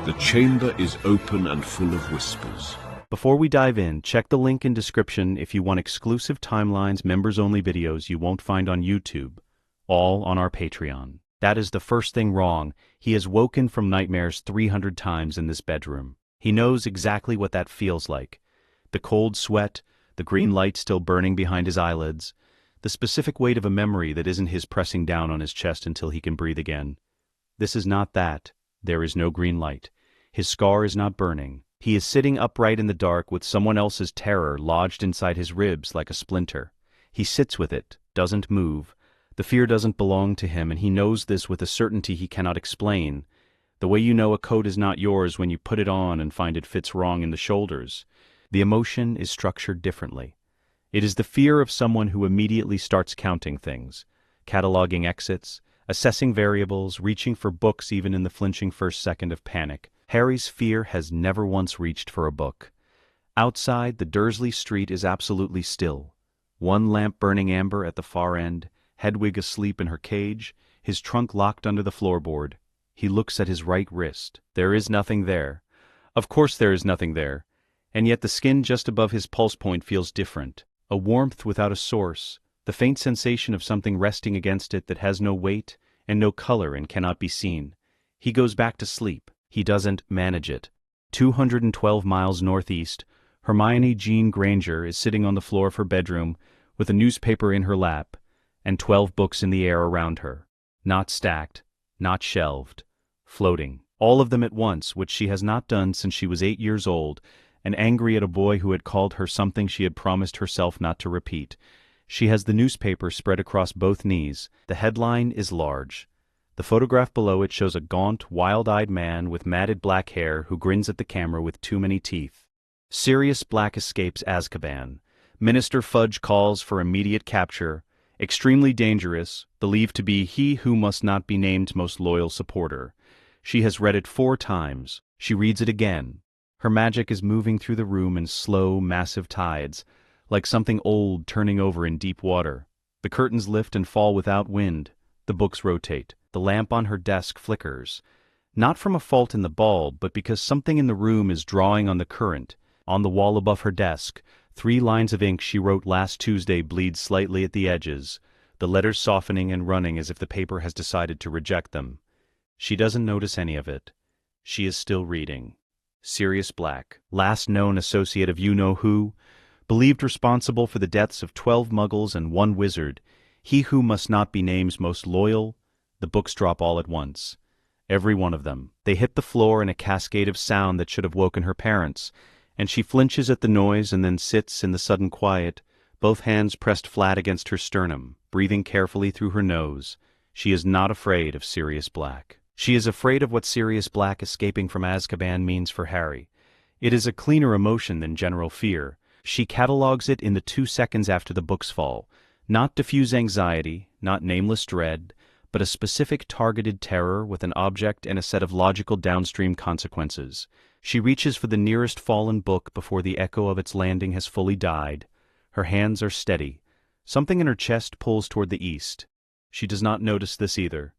The chamber is open and full of whispers. Before we dive in, check the link in description if you want exclusive timelines, members-only videos you won't find on YouTube, all on our Patreon. That is the first thing wrong. He has woken from nightmares 300 times in this bedroom. He knows exactly what that feels like. The cold sweat, the green light still burning behind his eyelids, the specific weight of a memory that isn't his pressing down on his chest until he can breathe again. This is not that. There is no green light. His scar is not burning. He is sitting upright in the dark with someone else's terror lodged inside his ribs like a splinter. He sits with it, doesn't move. The fear doesn't belong to him, and he knows this with a certainty he cannot explain. The way you know a coat is not yours when you put it on and find it fits wrong in the shoulders. The emotion is structured differently. It is the fear of someone who immediately starts counting things, cataloging exits, assessing variables, reaching for books even in the flinching first second of panic. Harry's fear has never once reached for a book. Outside, the Dursley street is absolutely still. One lamp burning amber at the far end, Hedwig asleep in her cage, his trunk locked under the floorboard. He looks at his right wrist. There is nothing there. Of course there is nothing there. And yet the skin just above his pulse point feels different. A warmth without a source, the faint sensation of something resting against it that has no weight and no color and cannot be seen. He goes back to sleep. He doesn't manage it. 212 miles northeast, Hermione Jean Granger is sitting on the floor of her bedroom with a newspaper in her lap and 12 books in the air around her. Not stacked, not shelved, floating. All of them at once, which she has not done since she was 8 years old, and angry at a boy who had called her something she had promised herself not to repeat. She has the newspaper spread across both knees. The headline is large. The photograph below it shows a gaunt, wild-eyed man with matted black hair who grins at the camera with too many teeth. Sirius Black escapes Azkaban. Minister Fudge calls for immediate capture. Extremely dangerous, believed to be he who must not be named most loyal supporter. She has read it 4 times. She reads it again. Her magic is moving through the room in slow, massive tides, like something old turning over in deep water. The curtains lift and fall without wind. The books rotate. The lamp on her desk flickers. Not from a fault in the bulb, but because something in the room is drawing on the current. On the wall above her desk, 3 lines of ink she wrote last Tuesday bleed slightly at the edges, the letters softening and running as if the paper has decided to reject them. She doesn't notice any of it. She is still reading. Sirius Black, last known associate of you-know-who, believed responsible for the deaths of 12 muggles and 1 wizard, he who must not be named most loyal. The books drop all at once. Every one of them. They hit the floor in a cascade of sound that should have woken her parents, and she flinches at the noise and then sits in the sudden quiet, both hands pressed flat against her sternum, breathing carefully through her nose. She is not afraid of Sirius Black. She is afraid of what Sirius Black escaping from Azkaban means for Harry. It is a cleaner emotion than general fear. She catalogues it in the 2 seconds after the books fall. Not diffuse anxiety, not nameless dread, but a specific targeted terror with an object and a set of logical downstream consequences. She reaches for the nearest fallen book before the echo of its landing has fully died. Her hands are steady. Something in her chest pulls toward the east. She does not notice this either.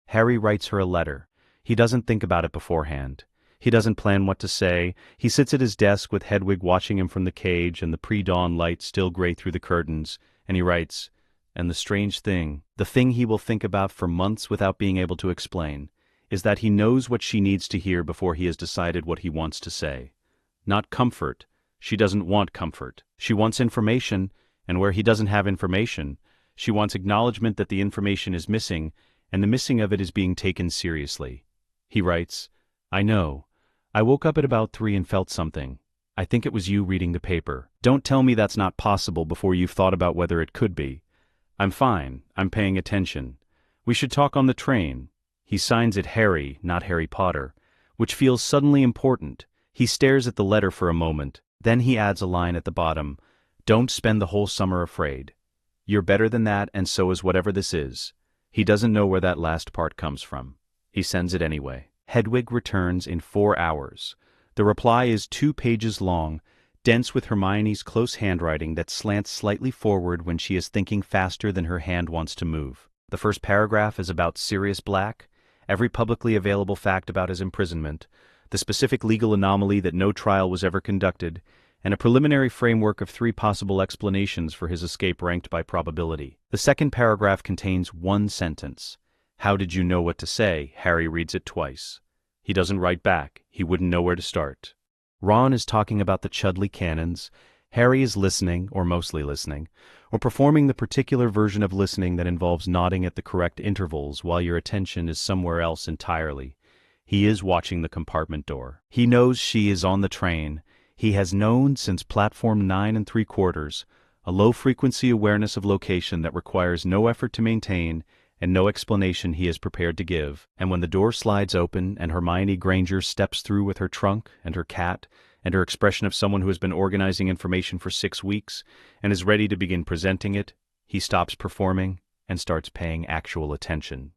Harry writes her a letter. He doesn't think about it beforehand. He doesn't plan what to say. He sits at his desk with Hedwig watching him from the cage and the pre-dawn light still gray through the curtains, and he writes, and the strange thing, the thing he will think about for months without being able to explain, is that he knows what she needs to hear before he has decided what he wants to say. Not comfort. She doesn't want comfort. She wants information, and where he doesn't have information, she wants acknowledgement that the information is missing, and the missing of it is being taken seriously. He writes, I know. I woke up at about 3 and felt something. I think it was you reading the paper. Don't tell me that's not possible before you've thought about whether it could be. I'm fine. I'm paying attention. We should talk on the train. He signs it Harry, not Harry Potter, which feels suddenly important. He stares at the letter for a moment. Then he adds a line at the bottom. Don't spend the whole summer afraid. You're better than that, and so is whatever this is. He doesn't know where that last part comes from. He sends it anyway. Hedwig returns in 4 hours. The reply is 2 pages long, dense with Hermione's close handwriting that slants slightly forward when she is thinking faster than her hand wants to move. The first paragraph is about Sirius Black, every publicly available fact about his imprisonment. the specific legal anomaly that no trial was ever conducted, and a preliminary framework of 3 possible explanations for his escape ranked by probability. The second paragraph contains one sentence. How did you know what to say? Harry reads it twice. He doesn't write back. He wouldn't know where to start. Ron is talking about the Chudley canons. Harry is listening, or mostly listening, or performing the particular version of listening that involves nodding at the correct intervals while your attention is somewhere else entirely. He is watching the compartment door. He knows she is on the train. He has known since platform 9 3/4, a low-frequency awareness of location that requires no effort to maintain and no explanation he is prepared to give. And when the door slides open and Hermione Granger steps through with her trunk and her cat and her expression of someone who has been organizing information for 6 weeks and is ready to begin presenting it, he stops performing and starts paying actual attention.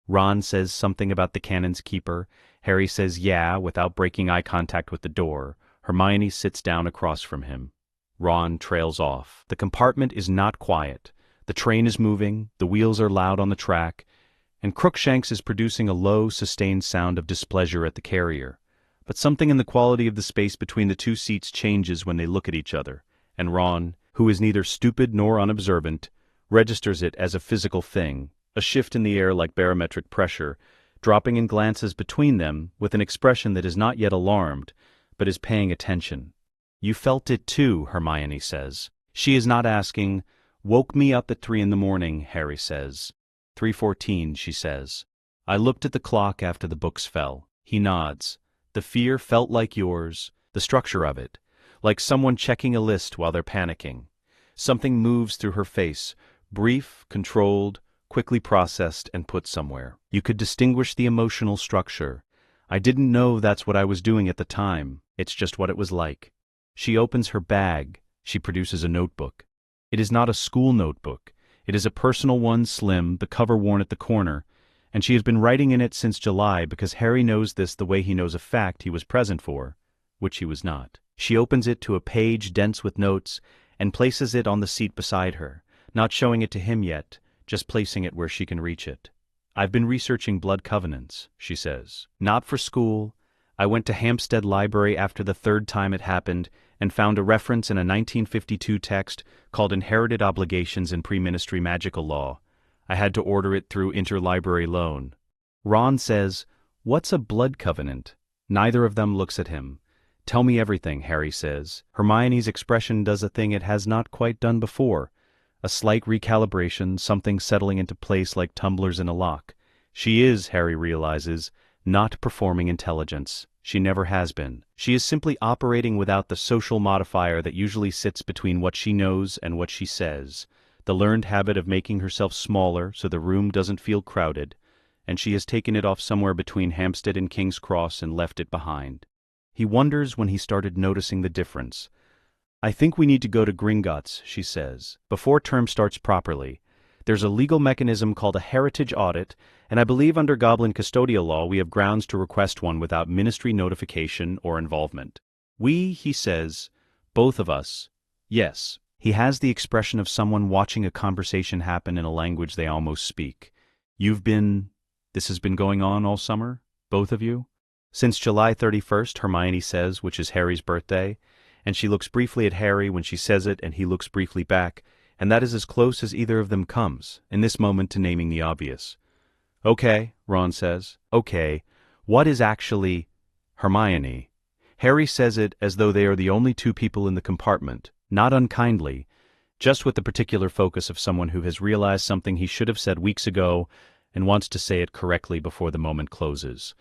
Ron says something about the Canon's Keeper. Harry says yeah without breaking eye contact with the door. Hermione sits down across from him. Ron trails off. The compartment is not quiet. The train is moving, the wheels are loud on the track, and Crookshanks is producing a low, sustained sound of displeasure at the carrier. But something in the quality of the space between the 2 seats changes when they look at each other, and Ron, who is neither stupid nor unobservant, registers it as a physical thing, a shift in the air like barometric pressure, dropping in glances between them with an expression that is not yet alarmed, but is paying attention. You felt it too, Hermione says. She is not asking, woke me up at 3 a.m, Harry says. 3:14, she says. I looked at the clock after the books fell. He nods. The fear felt like yours, the structure of it, like someone checking a list while they're panicking. Something moves through her face, brief, controlled, quickly processed and put somewhere. You could distinguish the emotional structure. I didn't know that's what I was doing at the time. It's just what it was like. She opens her bag. She produces a notebook. It is not a school notebook. It is a personal one, slim, the cover worn at the corner, and she has been writing in it since July because Harry knows this the way he knows a fact he was present for, which he was not. She opens it to a page dense with notes and places it on the seat beside her, not showing it to him yet, just placing it where she can reach it. I've been researching blood covenants, she says. Not for school. I went to Hampstead Library after the 3rd time it happened and found a reference in a 1952 text called Inherited Obligations in Pre-Ministry Magical Law. I had to order it through interlibrary loan. Ron says, what's a blood covenant? Neither of them looks at him. Tell me everything, Harry says. Hermione's expression does a thing it has not quite done before. A slight recalibration, something settling into place like tumblers in a lock. She is, Harry realizes, not performing intelligence. She never has been. She is simply operating without the social modifier that usually sits between what she knows and what she says, the learned habit of making herself smaller so the room doesn't feel crowded, and she has taken it off somewhere between Hampstead and King's Cross and left it behind. He wonders when he started noticing the difference. I think we need to go to Gringotts, she says, before term starts properly. There's a legal mechanism called a heritage audit, and I believe under Goblin custodial law we have grounds to request one without ministry notification or involvement. We, he says, both of us. Yes. He has the expression of someone watching a conversation happen in a language they almost speak. This has been going on all summer? Both of you? Since July 31st, Hermione says, which is Harry's birthday, and she looks briefly at Harry when she says it and he looks briefly back, and that is as close as either of them comes, in this moment, to naming the obvious. Okay, Ron says. Okay, what is actually Hermione? Harry says it as though they are the only 2 people in the compartment, not unkindly, just with the particular focus of someone who has realized something he should have said weeks ago and wants to say it correctly before the moment closes.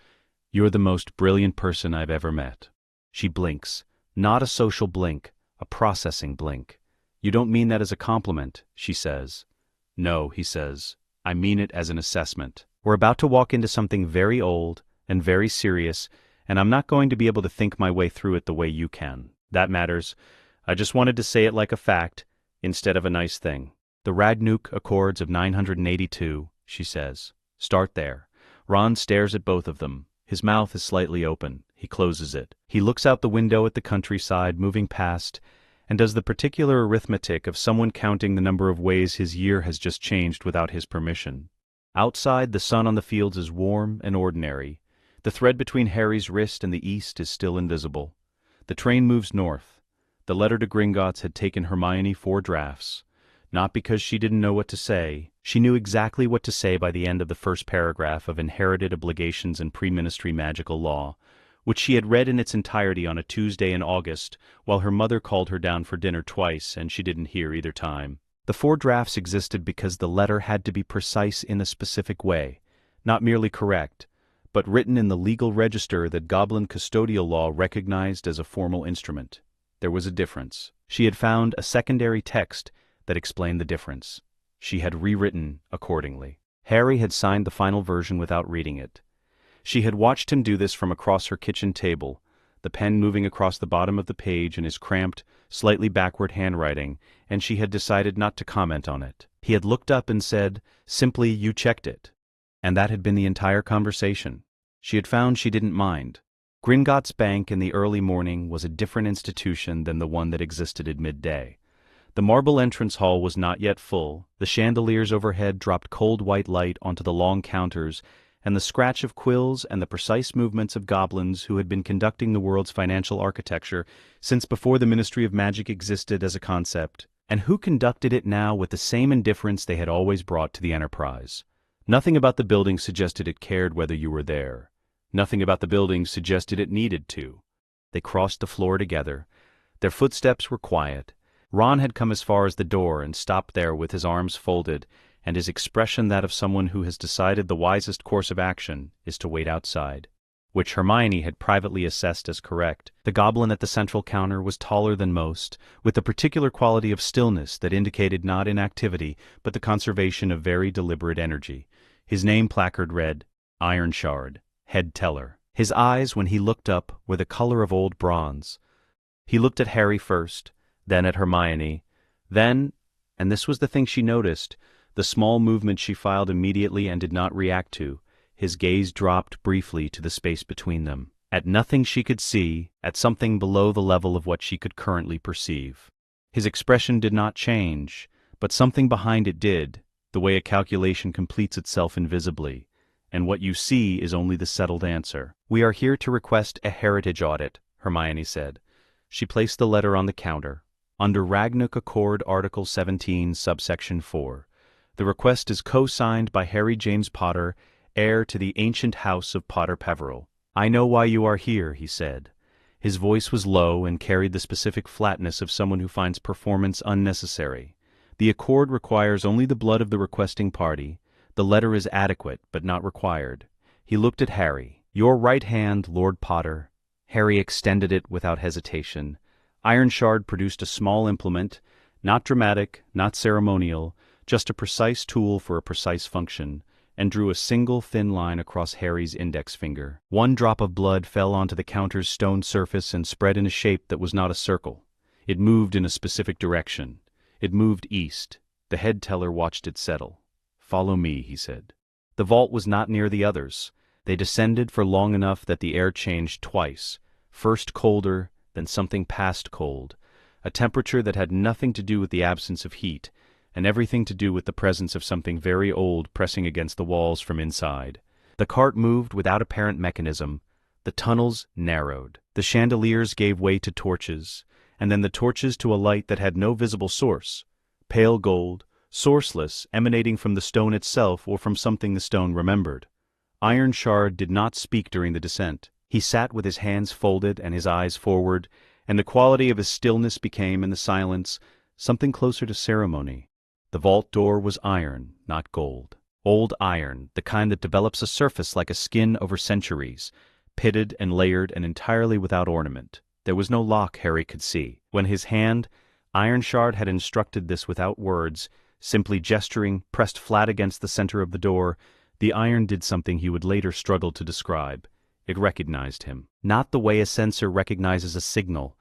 You're the most brilliant person I've ever met. She blinks. Not a social blink, a processing blink. You don't mean that as a compliment, she says. No, he says. I mean it as an assessment. We're about to walk into something very old and very serious, and I'm not going to be able to think my way through it the way you can. That matters. I just wanted to say it like a fact, instead of a nice thing. The Ragnuk Accords of 982, she says. Start there. Ron stares at both of them. His mouth is slightly open. He closes it. He looks out the window at the countryside moving past, and does the particular arithmetic of someone counting the number of ways his year has just changed without his permission. Outside, the sun on the fields is warm and ordinary. The thread between Harry's wrist and the east is still invisible. The train moves north. The letter to Gringotts had taken Hermione 4 drafts. Not because she didn't know what to say. She knew exactly what to say by the end of the first paragraph of Inherited Obligations and Preministry Magical Law, which she had read in its entirety on a Tuesday in August, while her mother called her down for dinner twice and she didn't hear either time. The 4 drafts existed because the letter had to be precise in a specific way, not merely correct, but written in the legal register that Goblin custodial law recognized as a formal instrument. There was a difference. She had found a secondary text that explained the difference. She had rewritten accordingly. Harry had signed the final version without reading it. She had watched him do this from across her kitchen table, the pen moving across the bottom of the page in his cramped, slightly backward handwriting, and she had decided not to comment on it. He had looked up and said, simply, "You checked it." And that had been the entire conversation. She had found she didn't mind. Gringotts Bank in the early morning was a different institution than the one that existed at midday. The marble entrance hall was not yet full, the chandeliers overhead dropped cold white light onto the long counters, and the scratch of quills and the precise movements of goblins who had been conducting the world's financial architecture since before the Ministry of Magic existed as a concept, and who conducted it now with the same indifference they had always brought to the enterprise. Nothing about the building suggested it cared whether you were there. Nothing about the building suggested it needed to. They crossed the floor together. Their footsteps were quiet. Ron had come as far as the door and stopped there with his arms folded, and his expression that of someone who has decided the wisest course of action is to wait outside, which Hermione had privately assessed as correct. The goblin at the central counter was taller than most, with the particular quality of stillness that indicated not inactivity but the conservation of very deliberate energy. His name placard read, Iron Shard, Head Teller. His eyes, when he looked up, were the color of old bronze. He looked at Harry first, then at Hermione, then, and this was the thing she noticed, the small movement she filed immediately and did not react to, his gaze dropped briefly to the space between them, at nothing she could see, at something below the level of what she could currently perceive. His expression did not change, but something behind it did, the way a calculation completes itself invisibly, and what you see is only the settled answer. "We are here to request a heritage audit," Hermione said. She placed the letter on the counter. Under Ragnuk Accord Article 17, subsection 4. The request is co-signed by Harry James Potter, heir to the ancient house of Potter Peveril. "I know why you are here," he said. His voice was low and carried the specific flatness of someone who finds performance unnecessary. The accord requires only the blood of the requesting party. The letter is adequate, but not required. He looked at Harry. "Your right hand, Lord Potter." Harry extended it without hesitation. Iron Shard produced a small implement, not dramatic, not ceremonial, just a precise tool for a precise function, and drew a single thin line across Harry's index finger. One drop of blood fell onto the counter's stone surface and spread in a shape that was not a circle. It moved in a specific direction. It moved east. The head teller watched it settle. "Follow me," he said. The vault was not near the others. They descended for long enough that the air changed twice, first colder, then something past cold, a temperature that had nothing to do with the absence of heat, and everything to do with the presence of something very old pressing against the walls from inside. The cart moved without apparent mechanism. The tunnels narrowed. The chandeliers gave way to torches, and then the torches to a light that had no visible source, pale gold, sourceless, emanating from the stone itself or from something the stone remembered. Iron Shard did not speak during the descent. He sat with his hands folded and his eyes forward, and the quality of his stillness became, in the silence, something closer to ceremony. The vault door was iron, not gold. Old iron, the kind that develops a surface like a skin over centuries, pitted and layered and entirely without ornament. There was no lock Harry could see. When his hand, Iron Shard had instructed this without words, simply gesturing, pressed flat against the center of the door, the iron did something he would later struggle to describe. It recognized him. Not the way a sensor recognizes a signal,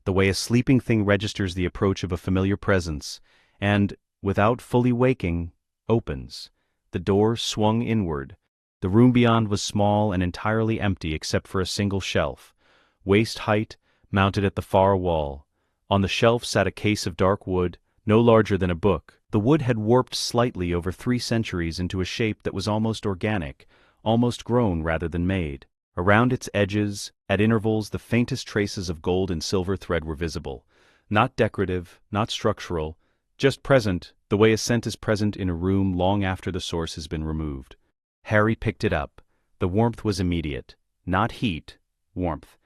the way a sleeping thing registers the approach of a familiar presence, and, without fully waking, opens. The door swung inward. The room beyond was small and entirely empty except for a single shelf, waist height, mounted at the far wall. On the shelf sat a case of dark wood, no larger than a book. The wood had warped slightly over 3 centuries into a shape that was almost organic, almost grown rather than made. Around its edges, at intervals, the faintest traces of gold and silver thread were visible. Not decorative, not structural, just present, the way a scent is present in a room long after the source has been removed. Harry picked it up. The warmth was immediate. Not heat, warmth.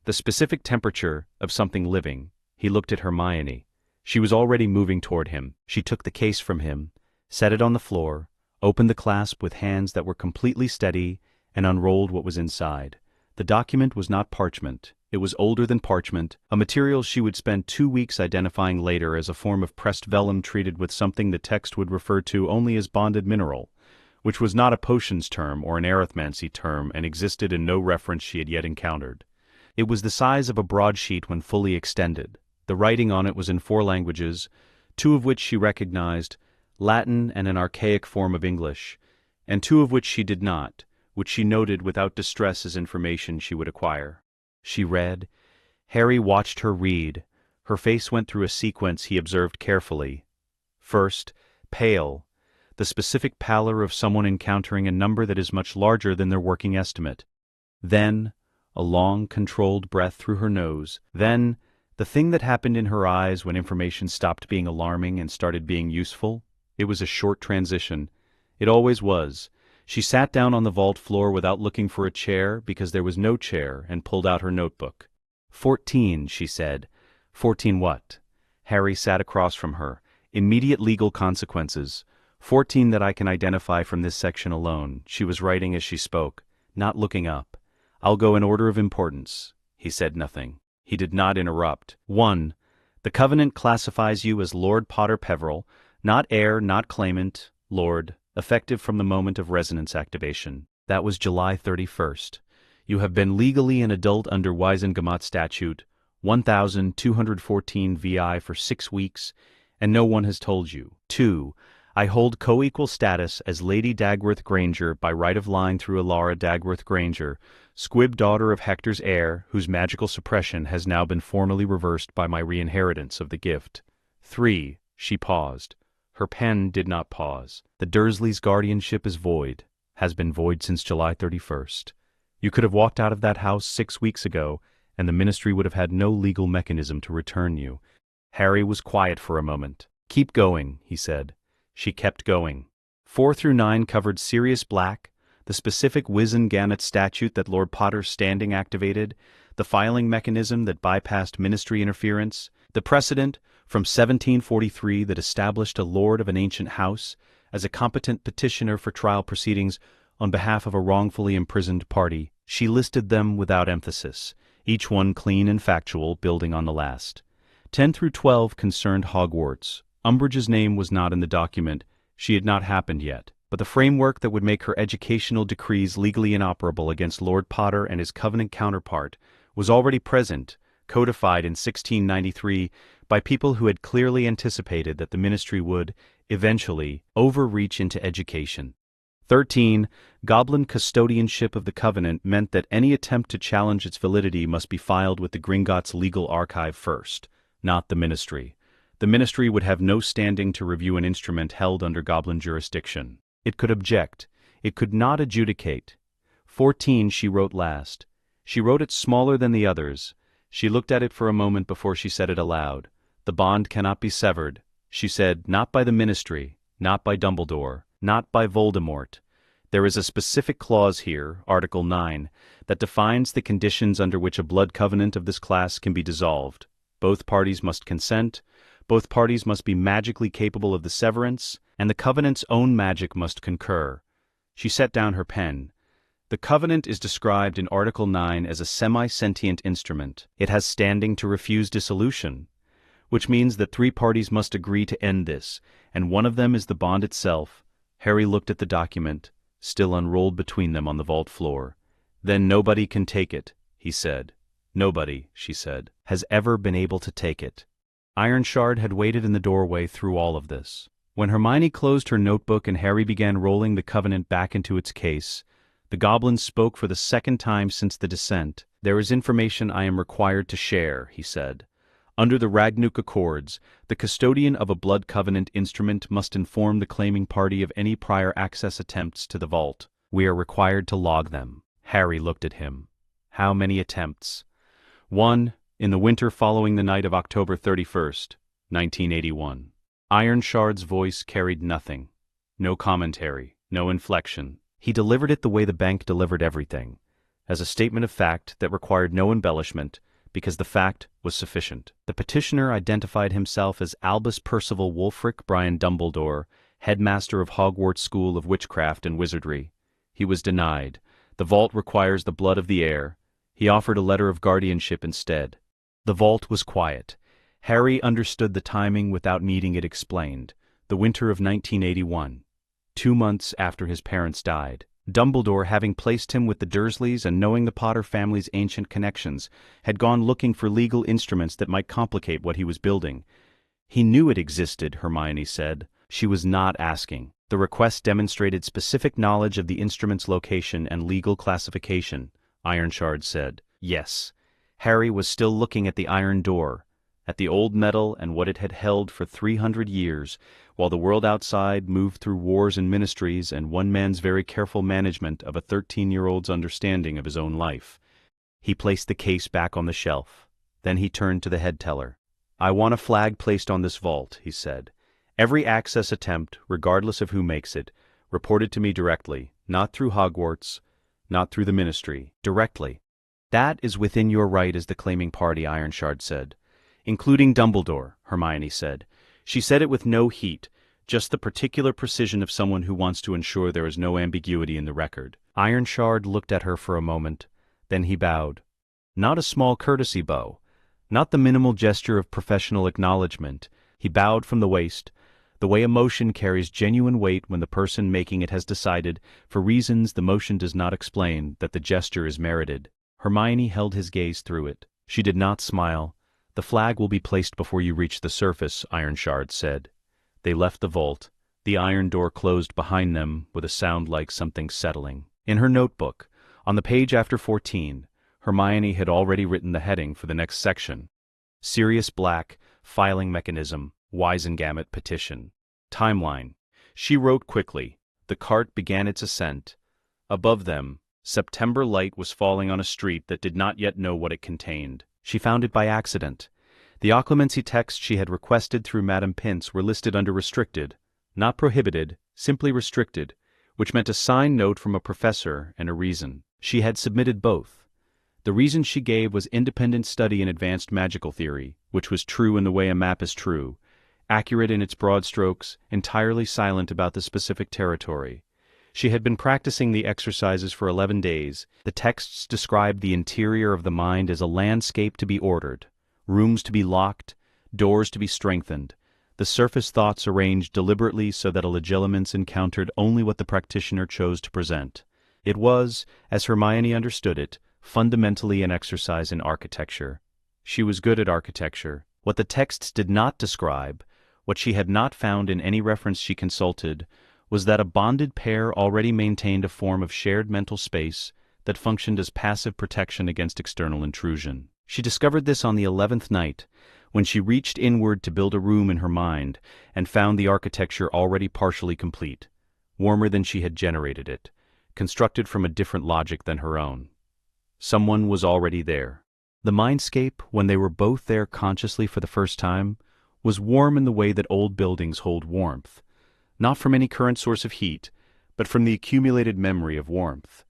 The specific temperature of something living. He looked at Hermione. She was already moving toward him. She took the case from him, set it on the floor, opened the clasp with hands that were completely steady, and unrolled what was inside. The document was not parchment. It was older than parchment, a material she would spend 2 weeks identifying later as a form of pressed vellum treated with something the text would refer to only as bonded mineral, which was not a potions term or an arithmancy term and existed in no reference she had yet encountered. It was the size of a broadsheet when fully extended. The writing on it was in 4 languages, 2 of which she recognized, Latin and an archaic form of English, and 2 of which she did not, which she noted without distress as information she would acquire. She read. Harry watched her read. Her face went through a sequence he observed carefully. First, pale, the specific pallor of someone encountering a number that is much larger than their working estimate. Then, a long, controlled breath through her nose. Then, the thing that happened in her eyes when information stopped being alarming and started being useful. It was a short transition. It always was. She sat down on the vault floor without looking for a chair because there was no chair and pulled out her notebook. 14, she said. 14 what? Harry sat across from her. Immediate legal consequences. 14 that I can identify from this section alone. She was writing as she spoke, not looking up. I'll go in order of importance. He said nothing. He did not interrupt. 1. The Covenant classifies you as Lord Potter Peverell, not heir, not claimant, Lord, effective from the moment of resonance activation. That was July 31st. You have been legally an adult under Wiesengemot Statute 1214 VI for 6 weeks, and no one has told you. 2. I hold co-equal status as Lady Dagworth Granger by right of line through Alara Dagworth Granger, squib daughter of Hector's heir, whose magical suppression has now been formally reversed by my reinheritance of the gift. 3. She paused. Her pen did not pause. The Dursleys' guardianship is void, has been void since July 31st. You could have walked out of that house 6 weeks ago, and the Ministry would have had no legal mechanism to return you. Harry was quiet for a moment. Keep going, he said. She kept going. 4 through 9 covered Sirius Black, the specific Wizengamot statute that Lord Potter's standing activated, the filing mechanism that bypassed Ministry interference, the precedent from 1743 that established a lord of an ancient house as a competent petitioner for trial proceedings on behalf of a wrongfully imprisoned party. She listed them without emphasis, each one clean and factual, building on the last. 10 through 12 concerned Hogwarts. Umbridge's name was not in the document. She had not happened yet. But the framework that would make her educational decrees legally inoperable against Lord Potter and his Covenant counterpart was already present, codified in 1693 by people who had clearly anticipated that the Ministry would, eventually, overreach into education. 13. Goblin custodianship of the Covenant meant that any attempt to challenge its validity must be filed with the Gringotts Legal Archive first, not the Ministry. The Ministry would have no standing to review an instrument held under Goblin jurisdiction. It could object. It could not adjudicate. 14 she wrote last. She wrote it smaller than the others. She looked at it for a moment before she said it aloud. The bond cannot be severed. She said, not by the Ministry, not by Dumbledore, not by Voldemort. There is a specific clause here, Article 9, that defines the conditions under which a blood covenant of this class can be dissolved. Both parties must consent. Both parties must be magically capable of the severance, and the Covenant's own magic must concur. She set down her pen. The Covenant is described in Article 9 as a semi-sentient instrument. It has standing to refuse dissolution, which means that 3 parties must agree to end this, and one of them is the bond itself. Harry looked at the document, still unrolled between them on the vault floor. Then nobody can take it, he said. Nobody, she said, has ever been able to take it. Ironshard had waited in the doorway through all of this. When Hermione closed her notebook and Harry began rolling the Covenant back into its case, the Goblin spoke for the second time since the descent. There is information I am required to share, he said. Under the Ragnuk Accords, the custodian of a blood covenant instrument must inform the claiming party of any prior access attempts to the vault. We are required to log them. Harry looked at him. How many attempts? 1. In the winter following the night of October 31st, 1981. Ironshard's voice carried nothing. No commentary, no inflection. He delivered it the way the bank delivered everything, as a statement of fact that required no embellishment, because the fact was sufficient. The petitioner identified himself as Albus Percival Wulfric Brian Dumbledore, headmaster of Hogwarts School of Witchcraft and Wizardry. He was denied. The vault requires the blood of the heir. He offered a letter of guardianship instead. The vault was quiet. Harry understood the timing without needing it explained. The winter of 1981, 2 months after his parents died. Dumbledore, having placed him with the Dursleys and knowing the Potter family's ancient connections, had gone looking for legal instruments that might complicate what he was building. He knew it existed, Hermione said. She was not asking. The request demonstrated specific knowledge of the instrument's location and legal classification, Ironshard said. Yes. Harry was still looking at the iron door, at the old metal and what it had held for 300 years, while the world outside moved through wars and ministries and one man's very careful management of a 13-year-old's understanding of his own life. He placed the case back on the shelf. Then he turned to the head teller. "I want a flag placed on this vault," he said. "Every access attempt, regardless of who makes it, reported to me directly, not through Hogwarts, not through the ministry, directly." "That is within your right as the claiming party," Ironshard said. "Including Dumbledore," Hermione said. She said it with no heat, just the particular precision of someone who wants to ensure there is no ambiguity in the record. Ironshard looked at her for a moment, then he bowed. Not a small courtesy bow, not the minimal gesture of professional acknowledgement. He bowed from the waist, the way a motion carries genuine weight when the person making it has decided, for reasons the motion does not explain, that the gesture is merited. Hermione held his gaze through it. She did not smile. "The flag will be placed before you reach the surface," Ironshard said. They left the vault. The iron door closed behind them with a sound like something settling. In her notebook, on the page after 14, Hermione had already written the heading for the next section. Sirius Black, Filing Mechanism, Wisengamot Petition. Timeline. She wrote quickly. The cart began its ascent. Above them, September light was falling on a street that did not yet know what it contained. She found it by accident. The occlumency texts she had requested through Madame Pince were listed under restricted, not prohibited, simply restricted, which meant a signed note from a professor and a reason. She had submitted both. The reason she gave was independent study in advanced magical theory, which was true in the way a map is true, accurate in its broad strokes, entirely silent about the specific territory. She had been practicing the exercises for 11 days. The texts described the interior of the mind as a landscape to be ordered, rooms to be locked, doors to be strengthened, the surface thoughts arranged deliberately so that a legilimens encountered only what the practitioner chose to present. It was, as Hermione understood it, fundamentally an exercise in architecture. She was good at architecture. What the texts did not describe, what she had not found in any reference she consulted, was that a bonded pair already maintained a form of shared mental space that functioned as passive protection against external intrusion. She discovered this on the 11th night, when she reached inward to build a room in her mind and found the architecture already partially complete, warmer than she had generated it, constructed from a different logic than her own. Someone was already there. The mindscape, when they were both there consciously for the first time, was warm in the way that old buildings hold warmth, not from any current source of heat, but from the accumulated memory of warmth.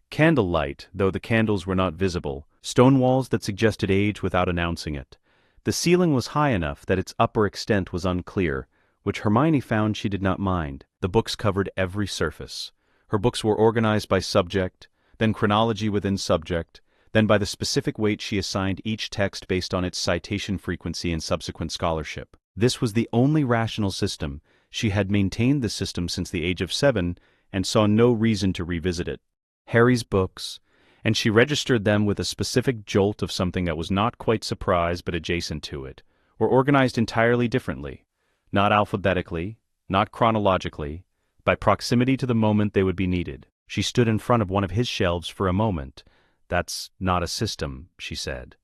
Candlelight, though the candles were not visible, stone walls that suggested age without announcing it. The ceiling was high enough that its upper extent was unclear, which Hermione found she did not mind. The books covered every surface. Her books were organized by subject, then chronology within subject, then by the specific weight she assigned each text based on its citation frequency and subsequent scholarship. This was the only rational system. She had maintained the system since the age of 7 and saw no reason to revisit it. Harry's books, and she registered them with a specific jolt of something that was not quite surprise but adjacent to it, were organized entirely differently, not alphabetically, not chronologically, by proximity to the moment they would be needed. She stood in front of one of his shelves for a moment. "That's not a system," she said.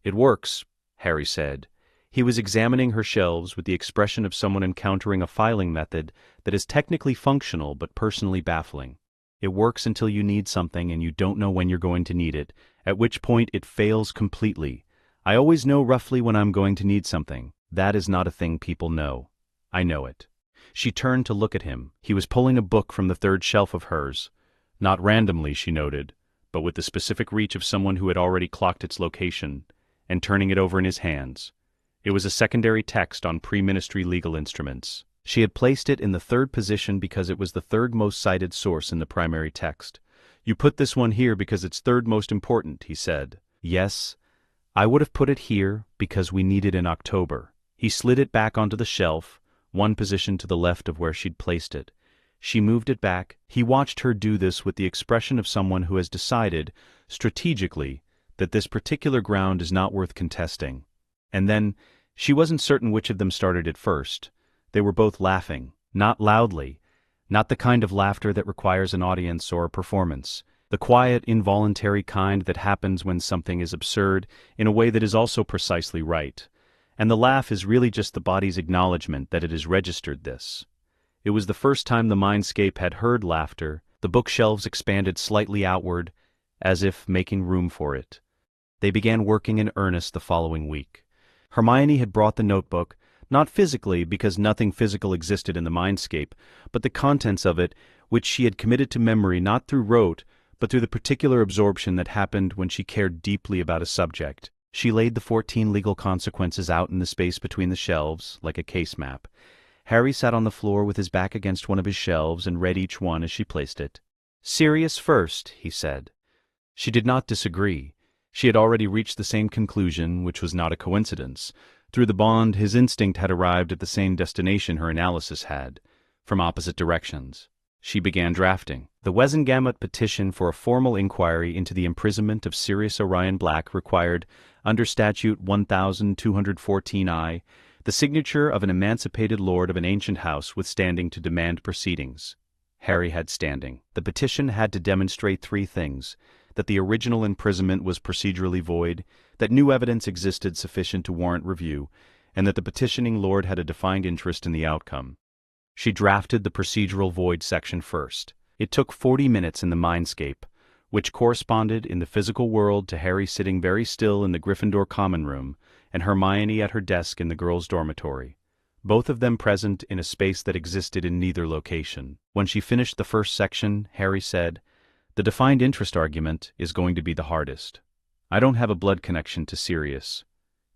"It works," Harry said. He was examining her shelves with the expression of someone encountering a filing method that is technically functional but personally baffling. It works until you need something and you don't know when you're going to need it, at which point it fails completely. I always know roughly when I'm going to need something. That is not a thing people know. I know it. She turned to look at him. He was pulling a book from the third shelf of hers. Not randomly, she noted, but with the specific reach of someone who had already clocked its location, and turning it over in his hands. It was a secondary text on pre-ministry legal instruments. She had placed it in the third position because it was the third most cited source in the primary text. You put this one here because it's third most important, he said. Yes, I would have put it here because we need it in October. He slid it back onto the shelf, one position to the left of where she'd placed it. She moved it back. He watched her do this with the expression of someone who has decided, strategically, that this particular ground is not worth contesting. And then, she wasn't certain which of them started it first. They were both laughing, not loudly, not the kind of laughter that requires an audience or a performance, the quiet, involuntary kind that happens when something is absurd in a way that is also precisely right. And the laugh is really just the body's acknowledgement that it has registered this. It was the first time the mindscape had heard laughter. The bookshelves expanded slightly outward, as if making room for it. They began working in earnest the following week. Hermione had brought the notebook, not physically because nothing physical existed in the mindscape, but the contents of it, which she had committed to memory not through rote, but through the particular absorption that happened when she cared deeply about a subject. She laid the 14 legal consequences out in the space between the shelves, like a case map. Harry sat on the floor with his back against one of his shelves and read each one as she placed it. Sirius first, he said. She did not disagree. She had already reached the same conclusion, which was not a coincidence. Through the bond, his instinct had arrived at the same destination her analysis had, from opposite directions. She began drafting. The Wesngamot petition for a formal inquiry into the imprisonment of Sirius Orion Black required, under Statute 1214I, the signature of an emancipated lord of an ancient house with standing to demand proceedings. Harry had standing. The petition had to demonstrate three things: that the original imprisonment was procedurally void, that new evidence existed sufficient to warrant review, and that the petitioning lord had a defined interest in the outcome. She drafted the procedural void section first. It took 40 minutes in the mindscape, which corresponded in the physical world to Harry sitting very still in the Gryffindor common room and Hermione at her desk in the girls' dormitory, both of them present in a space that existed in neither location. When she finished the first section, Harry said, "The defined interest argument is going to be the hardest. I don't have a blood connection to Sirius.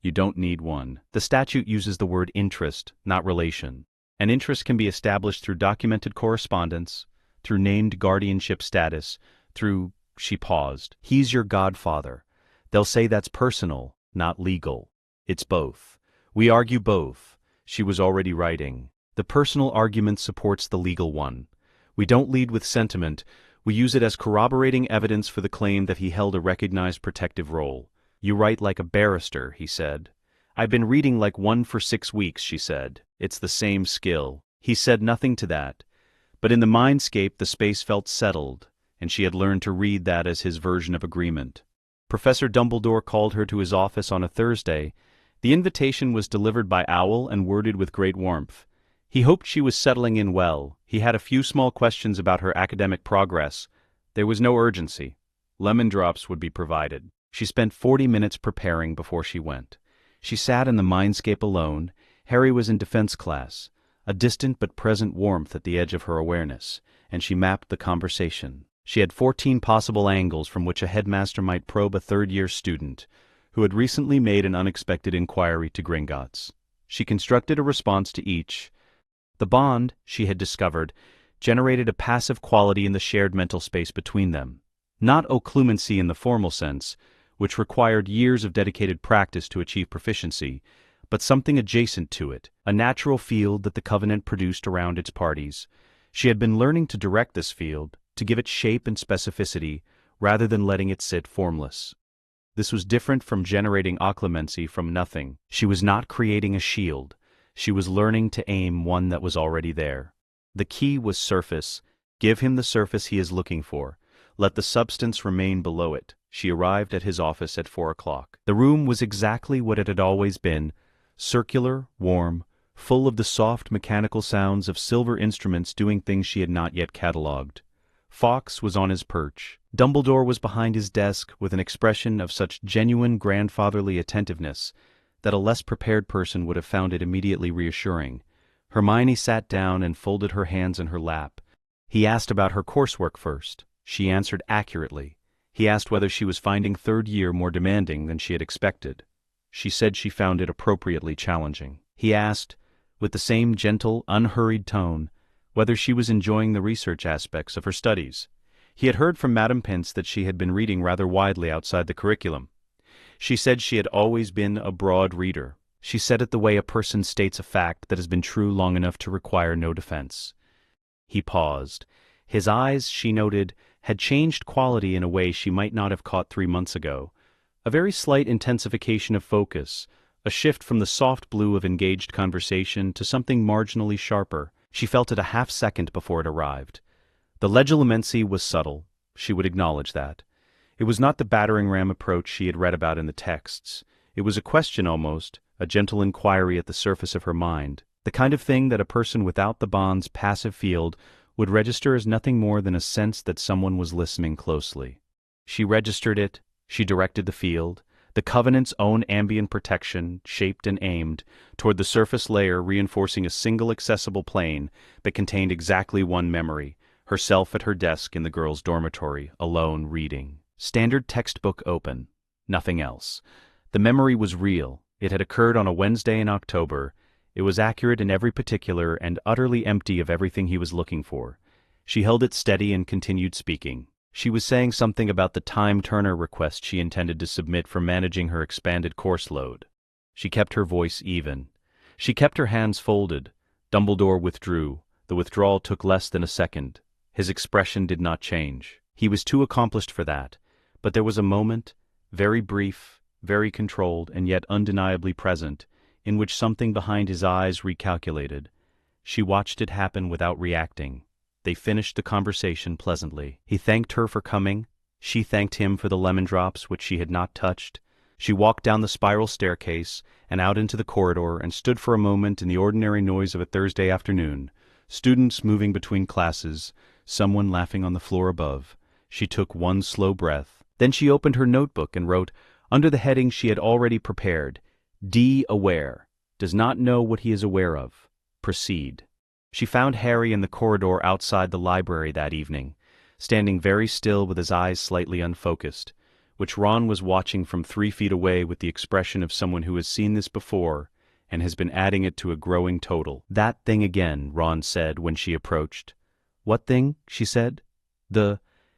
You don't need one. The statute uses the word interest, not relation. An interest can be established through documented correspondence, through named guardianship status, through..." She paused. "He's your godfather. They'll say that's personal, not legal. It's both. We argue both." She was already writing. "The personal argument supports the legal one. We don't lead with sentiment. We use it as corroborating evidence for the claim that he held a recognized protective role." "You write like a barrister," he said. "I've been reading like one for 6 weeks," she said. "It's the same skill." He said nothing to that. But in the mindscape the space felt settled, and she had learned to read that as his version of agreement. Professor Dumbledore called her to his office on a Thursday. The invitation was delivered by owl and worded with great warmth. He hoped she was settling in well. He had a few small questions about her academic progress. There was no urgency. Lemon drops would be provided. She spent 40 minutes preparing before she went. She sat in the mindscape alone. Harry was in defense class, a distant but present warmth at the edge of her awareness, and she mapped the conversation. She had 14 possible angles from which a headmaster might probe a third-year student who had recently made an unexpected inquiry to Gringotts. She constructed a response to each. The bond, she had discovered, generated a passive quality in the shared mental space between them. Not occlumency in the formal sense, which required years of dedicated practice to achieve proficiency, but something adjacent to it, a natural field that the Covenant produced around its parties. She had been learning to direct this field, to give it shape and specificity, rather than letting it sit formless. This was different from generating occlumency from nothing. She was not creating a shield. She was learning to aim one that was already there. The key was surface. Give him the surface he is looking for. Let the substance remain below it. She arrived at his office at 4 o'clock. The room was exactly what it had always been, circular, warm, full of the soft mechanical sounds of silver instruments doing things she had not yet catalogued. Fawkes was on his perch. Dumbledore was behind his desk with an expression of such genuine grandfatherly attentiveness that a less prepared person would have found it immediately reassuring. Hermione sat down and folded her hands in her lap. He asked about her coursework first. She answered accurately. He asked whether she was finding third year more demanding than she had expected. She said she found it appropriately challenging. He asked, with the same gentle, unhurried tone, whether she was enjoying the research aspects of her studies. He had heard from Madame Pince that she had been reading rather widely outside the curriculum. She said she had always been a broad reader. She said it the way a person states a fact that has been true long enough to require no defense. He paused. His eyes, she noted, had changed quality in a way she might not have caught 3 months ago. A very slight intensification of focus, a shift from the soft blue of engaged conversation to something marginally sharper. She felt it a half-second before it arrived. The legilimency was subtle. She would acknowledge that. It was not the battering-ram approach she had read about in the texts. It was a question almost, a gentle inquiry at the surface of her mind, the kind of thing that a person without the bond's passive field would register as nothing more than a sense that someone was listening closely. She registered it, she directed the field, the Covenant's own ambient protection, shaped and aimed, toward the surface layer reinforcing a single accessible plane that contained exactly one memory, herself at her desk in the girls' dormitory, alone reading. Standard textbook open. Nothing else. The memory was real. It had occurred on a Wednesday in October. It was accurate in every particular and utterly empty of everything he was looking for. She held it steady and continued speaking. She was saying something about the Time Turner request she intended to submit for managing her expanded course load. She kept her voice even. She kept her hands folded. Dumbledore withdrew. The withdrawal took less than a second. His expression did not change. He was too accomplished for that. But there was a moment, very brief, very controlled, and yet undeniably present, in which something behind his eyes recalculated. She watched it happen without reacting. They finished the conversation pleasantly. He thanked her for coming. She thanked him for the lemon drops which she had not touched. She walked down the spiral staircase and out into the corridor and stood for a moment in the ordinary noise of a Thursday afternoon, students moving between classes, someone laughing on the floor above. She took one slow breath. Then she opened her notebook and wrote, under the heading she had already prepared, D. Aware. Does not know what he is aware of. Proceed. She found Harry in the corridor outside the library that evening, standing very still with his eyes slightly unfocused, which Ron was watching from 3 feet away with the expression of someone who has seen this before and has been adding it to a growing total. That thing again, Ron said when she approached. What thing? She said.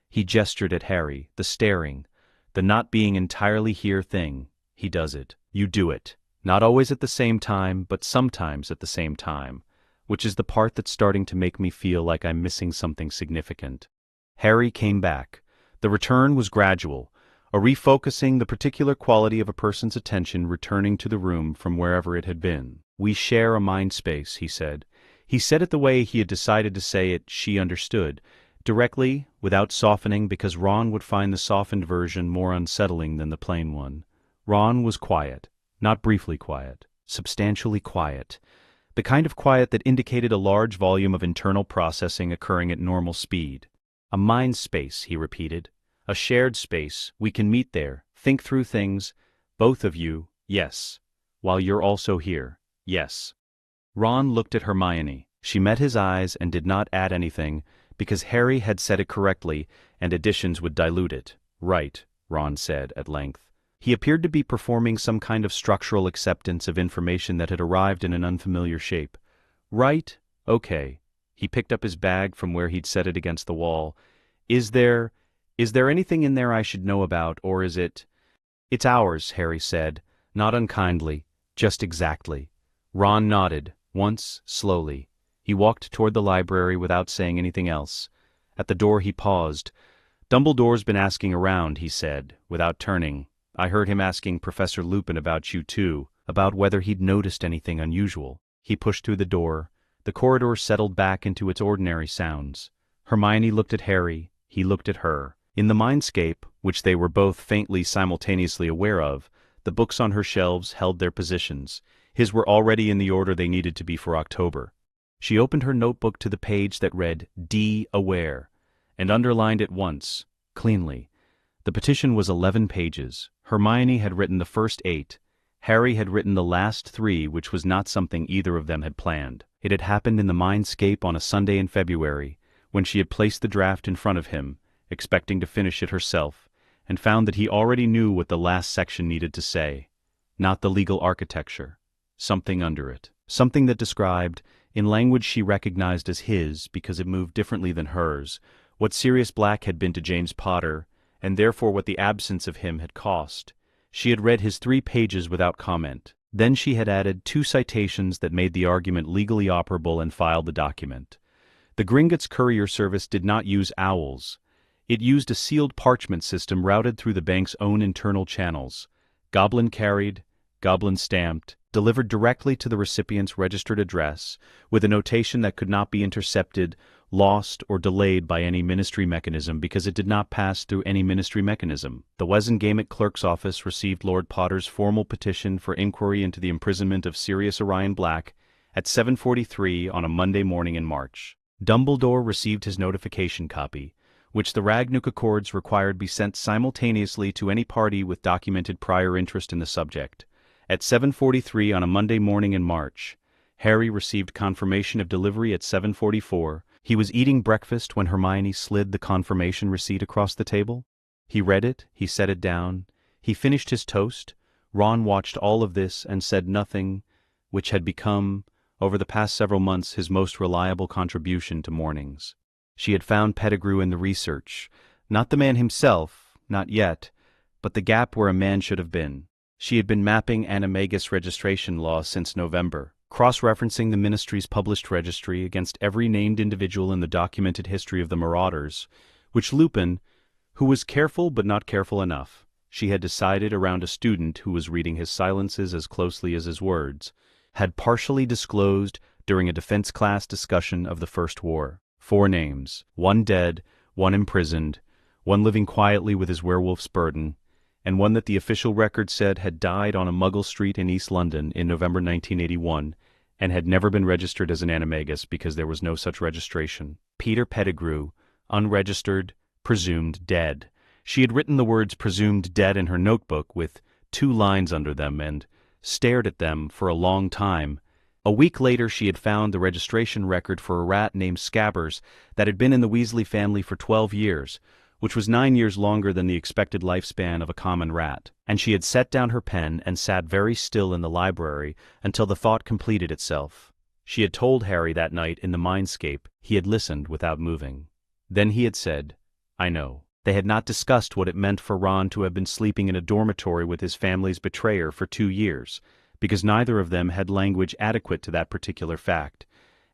He gestured at Harry, the staring, the not being entirely here thing. He does it. You do it. Not always at the same time, but sometimes at the same time, which is the part that's starting to make me feel like I'm missing something significant. Harry came back. The return was gradual, a refocusing the particular quality of a person's attention returning to the room from wherever it had been. We share a mind space, he said. He said it the way he had decided to say it. She understood, directly, without softening, because Ron would find the softened version more unsettling than the plain one. Ron was quiet, not briefly quiet, substantially quiet. The kind of quiet that indicated a large volume of internal processing occurring at normal speed. A mind space, he repeated. A shared space. We can meet there, think through things. Both of you, yes. While you're also here, yes. Ron looked at Hermione. She met his eyes and did not add anything, because Harry had said it correctly and additions would dilute it. Right, Ron said at length. He appeared to be performing some kind of structural acceptance of information that had arrived in an unfamiliar shape. Right? Okay. He picked up his bag from where he'd set it against the wall. Is there anything in there I should know about, or is it? It's ours, Harry said, not unkindly, just exactly. Ron nodded, once, slowly. He walked toward the library without saying anything else. At the door he paused. Dumbledore's been asking around, he said, without turning. I heard him asking Professor Lupin about you too, about whether he'd noticed anything unusual. He pushed through the door. The corridor settled back into its ordinary sounds. Hermione looked at Harry. He looked at her. In the mindscape, which they were both faintly simultaneously aware of, the books on her shelves held their positions. His were already in the order they needed to be for October. She opened her notebook to the page that read, D. Aware. and underlined it once, cleanly. The petition was 11 pages. Hermione had written the first 8. Harry had written the last 3, which was not something either of them had planned. It had happened in the mindscape on a Sunday in February, when she had placed the draft in front of him, expecting to finish it herself, and found that he already knew what the last section needed to say. Not the legal architecture. Something under it. Something that described, in language she recognized as his because it moved differently than hers, what Sirius Black had been to James Potter, and therefore what the absence of him had cost. She had read his 3 pages without comment. Then she had added 2 citations that made the argument legally operable and filed the document. The Gringotts Courier Service did not use owls. It used a sealed parchment system routed through the bank's own internal channels. Goblin carried, goblin stamped, delivered directly to the recipient's registered address, with a notation that could not be intercepted, lost, or delayed by any ministry mechanism because it did not pass through any ministry mechanism. The Wesengamot clerk's office received Lord Potter's formal petition for inquiry into the imprisonment of Sirius Orion Black at 7:43 on a Monday morning in March. Dumbledore received his notification copy, which the Ragnuk Accords required be sent simultaneously to any party with documented prior interest in the subject. At 7:43 on a Monday morning in March, Harry received confirmation of delivery at 7:44. He was eating breakfast when Hermione slid the confirmation receipt across the table. He read it, he set it down, he finished his toast. Ron watched all of this and said nothing, which had become, over the past several months, his most reliable contribution to mornings. She had found Pettigrew in the research, not the man himself, not yet, but the gap where a man should have been. She had been mapping animagus registration law since November, cross-referencing the ministry's published registry against every named individual in the documented history of the Marauders, which Lupin, who was careful but not careful enough, she had decided around a student who was reading his silences as closely as his words, had partially disclosed during a defense class discussion of the First War. 4 names, 1 dead, 1 imprisoned, 1 living quietly with his werewolf's burden, and 1 that the official record said had died on a Muggle street in East London in November 1981 and had never been registered as an animagus because there was no such registration. Peter Pettigrew, unregistered, presumed dead. She had written the words presumed dead in her notebook with 2 lines under them and stared at them for a long time. A week later she had found the registration record for a rat named Scabbers that had been in the Weasley family for 12 years, which was 9 years longer than the expected lifespan of a common rat, and she had set down her pen and sat very still in the library until the thought completed itself. She had told Harry that night in the mindscape. He had listened without moving. Then he had said, "I know." They had not discussed what it meant for Ron to have been sleeping in a dormitory with his family's betrayer for 2 years, because neither of them had language adequate to that particular fact,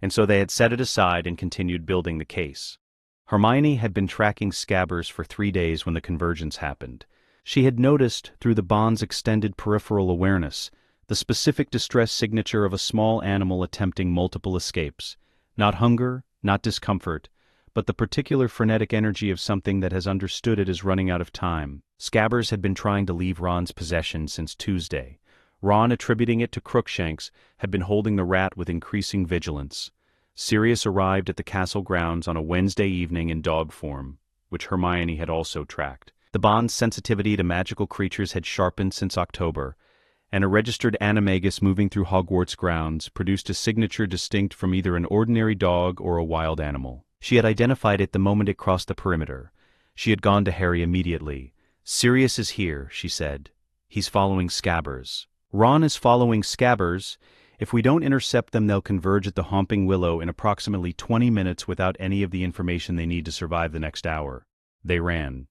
and so they had set it aside and continued building the case. Hermione had been tracking Scabbers for 3 days when the convergence happened. She had noticed, through the bond's extended peripheral awareness, the specific distress signature of a small animal attempting multiple escapes. Not hunger, not discomfort, but the particular frenetic energy of something that has understood it is running out of time. Scabbers had been trying to leave Ron's possession since Tuesday. Ron, attributing it to Crookshanks, had been holding the rat with increasing vigilance. Sirius arrived at the castle grounds on a Wednesday evening in dog form, which Hermione had also tracked. The bond's sensitivity to magical creatures had sharpened since October, and a registered animagus moving through Hogwarts grounds produced a signature distinct from either an ordinary dog or a wild animal. She had identified it the moment it crossed the perimeter. She had gone to Harry immediately. "Sirius is here," she said. "He's following Scabbers." "Ron is following Scabbers. If we don't intercept them, they'll converge at the Homping Willow in approximately 20 minutes without any of the information they need to survive the next hour." They ran.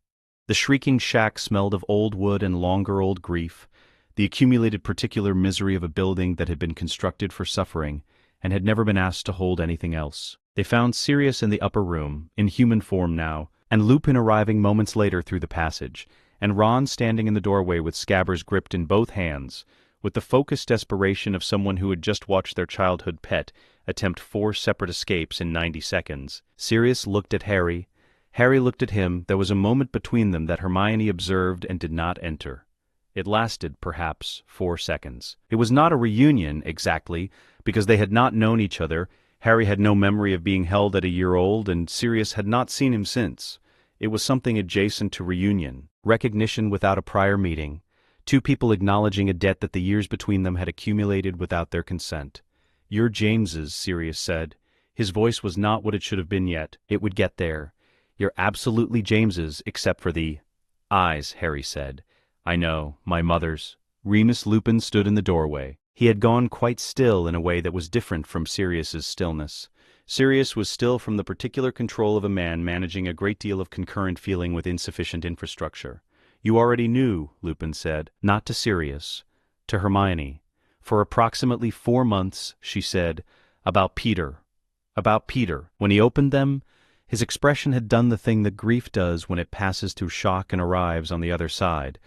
The shrieking shack smelled of old wood and longer old grief, the accumulated particular misery of a building that had been constructed for suffering and had never been asked to hold anything else. They found Sirius in the upper room, in human form now, and Lupin arriving moments later through the passage, and Ron standing in the doorway with Scabbers gripped in both hands, with the focused desperation of someone who had just watched their childhood pet attempt 4 separate escapes in 90 seconds. Sirius looked at Harry. Harry looked at him. There was a moment between them that Hermione observed and did not enter. It lasted, perhaps, 4 seconds. It was not a reunion, exactly, because they had not known each other. Harry had no memory of being held at a year old, and Sirius had not seen him since. It was something adjacent to reunion, recognition without a prior meeting, two people acknowledging a debt that the years between them had accumulated without their consent. "You're James's," Sirius said. His voice was not what it should have been yet. It would get there. "You're absolutely James's, except for the eyes," Harry said. "I know, my mother's." Remus Lupin stood in the doorway. He had gone quite still in a way that was different from Sirius's stillness. Sirius was still from the particular control of a man managing a great deal of concurrent feeling with insufficient infrastructure. "You already knew," Lupin said, not to Sirius, to Hermione. "For approximately 4 months," she said, "about Peter. About Peter." When he opened them, his expression had done the thing that grief does when it passes through shock and arrives on the other side,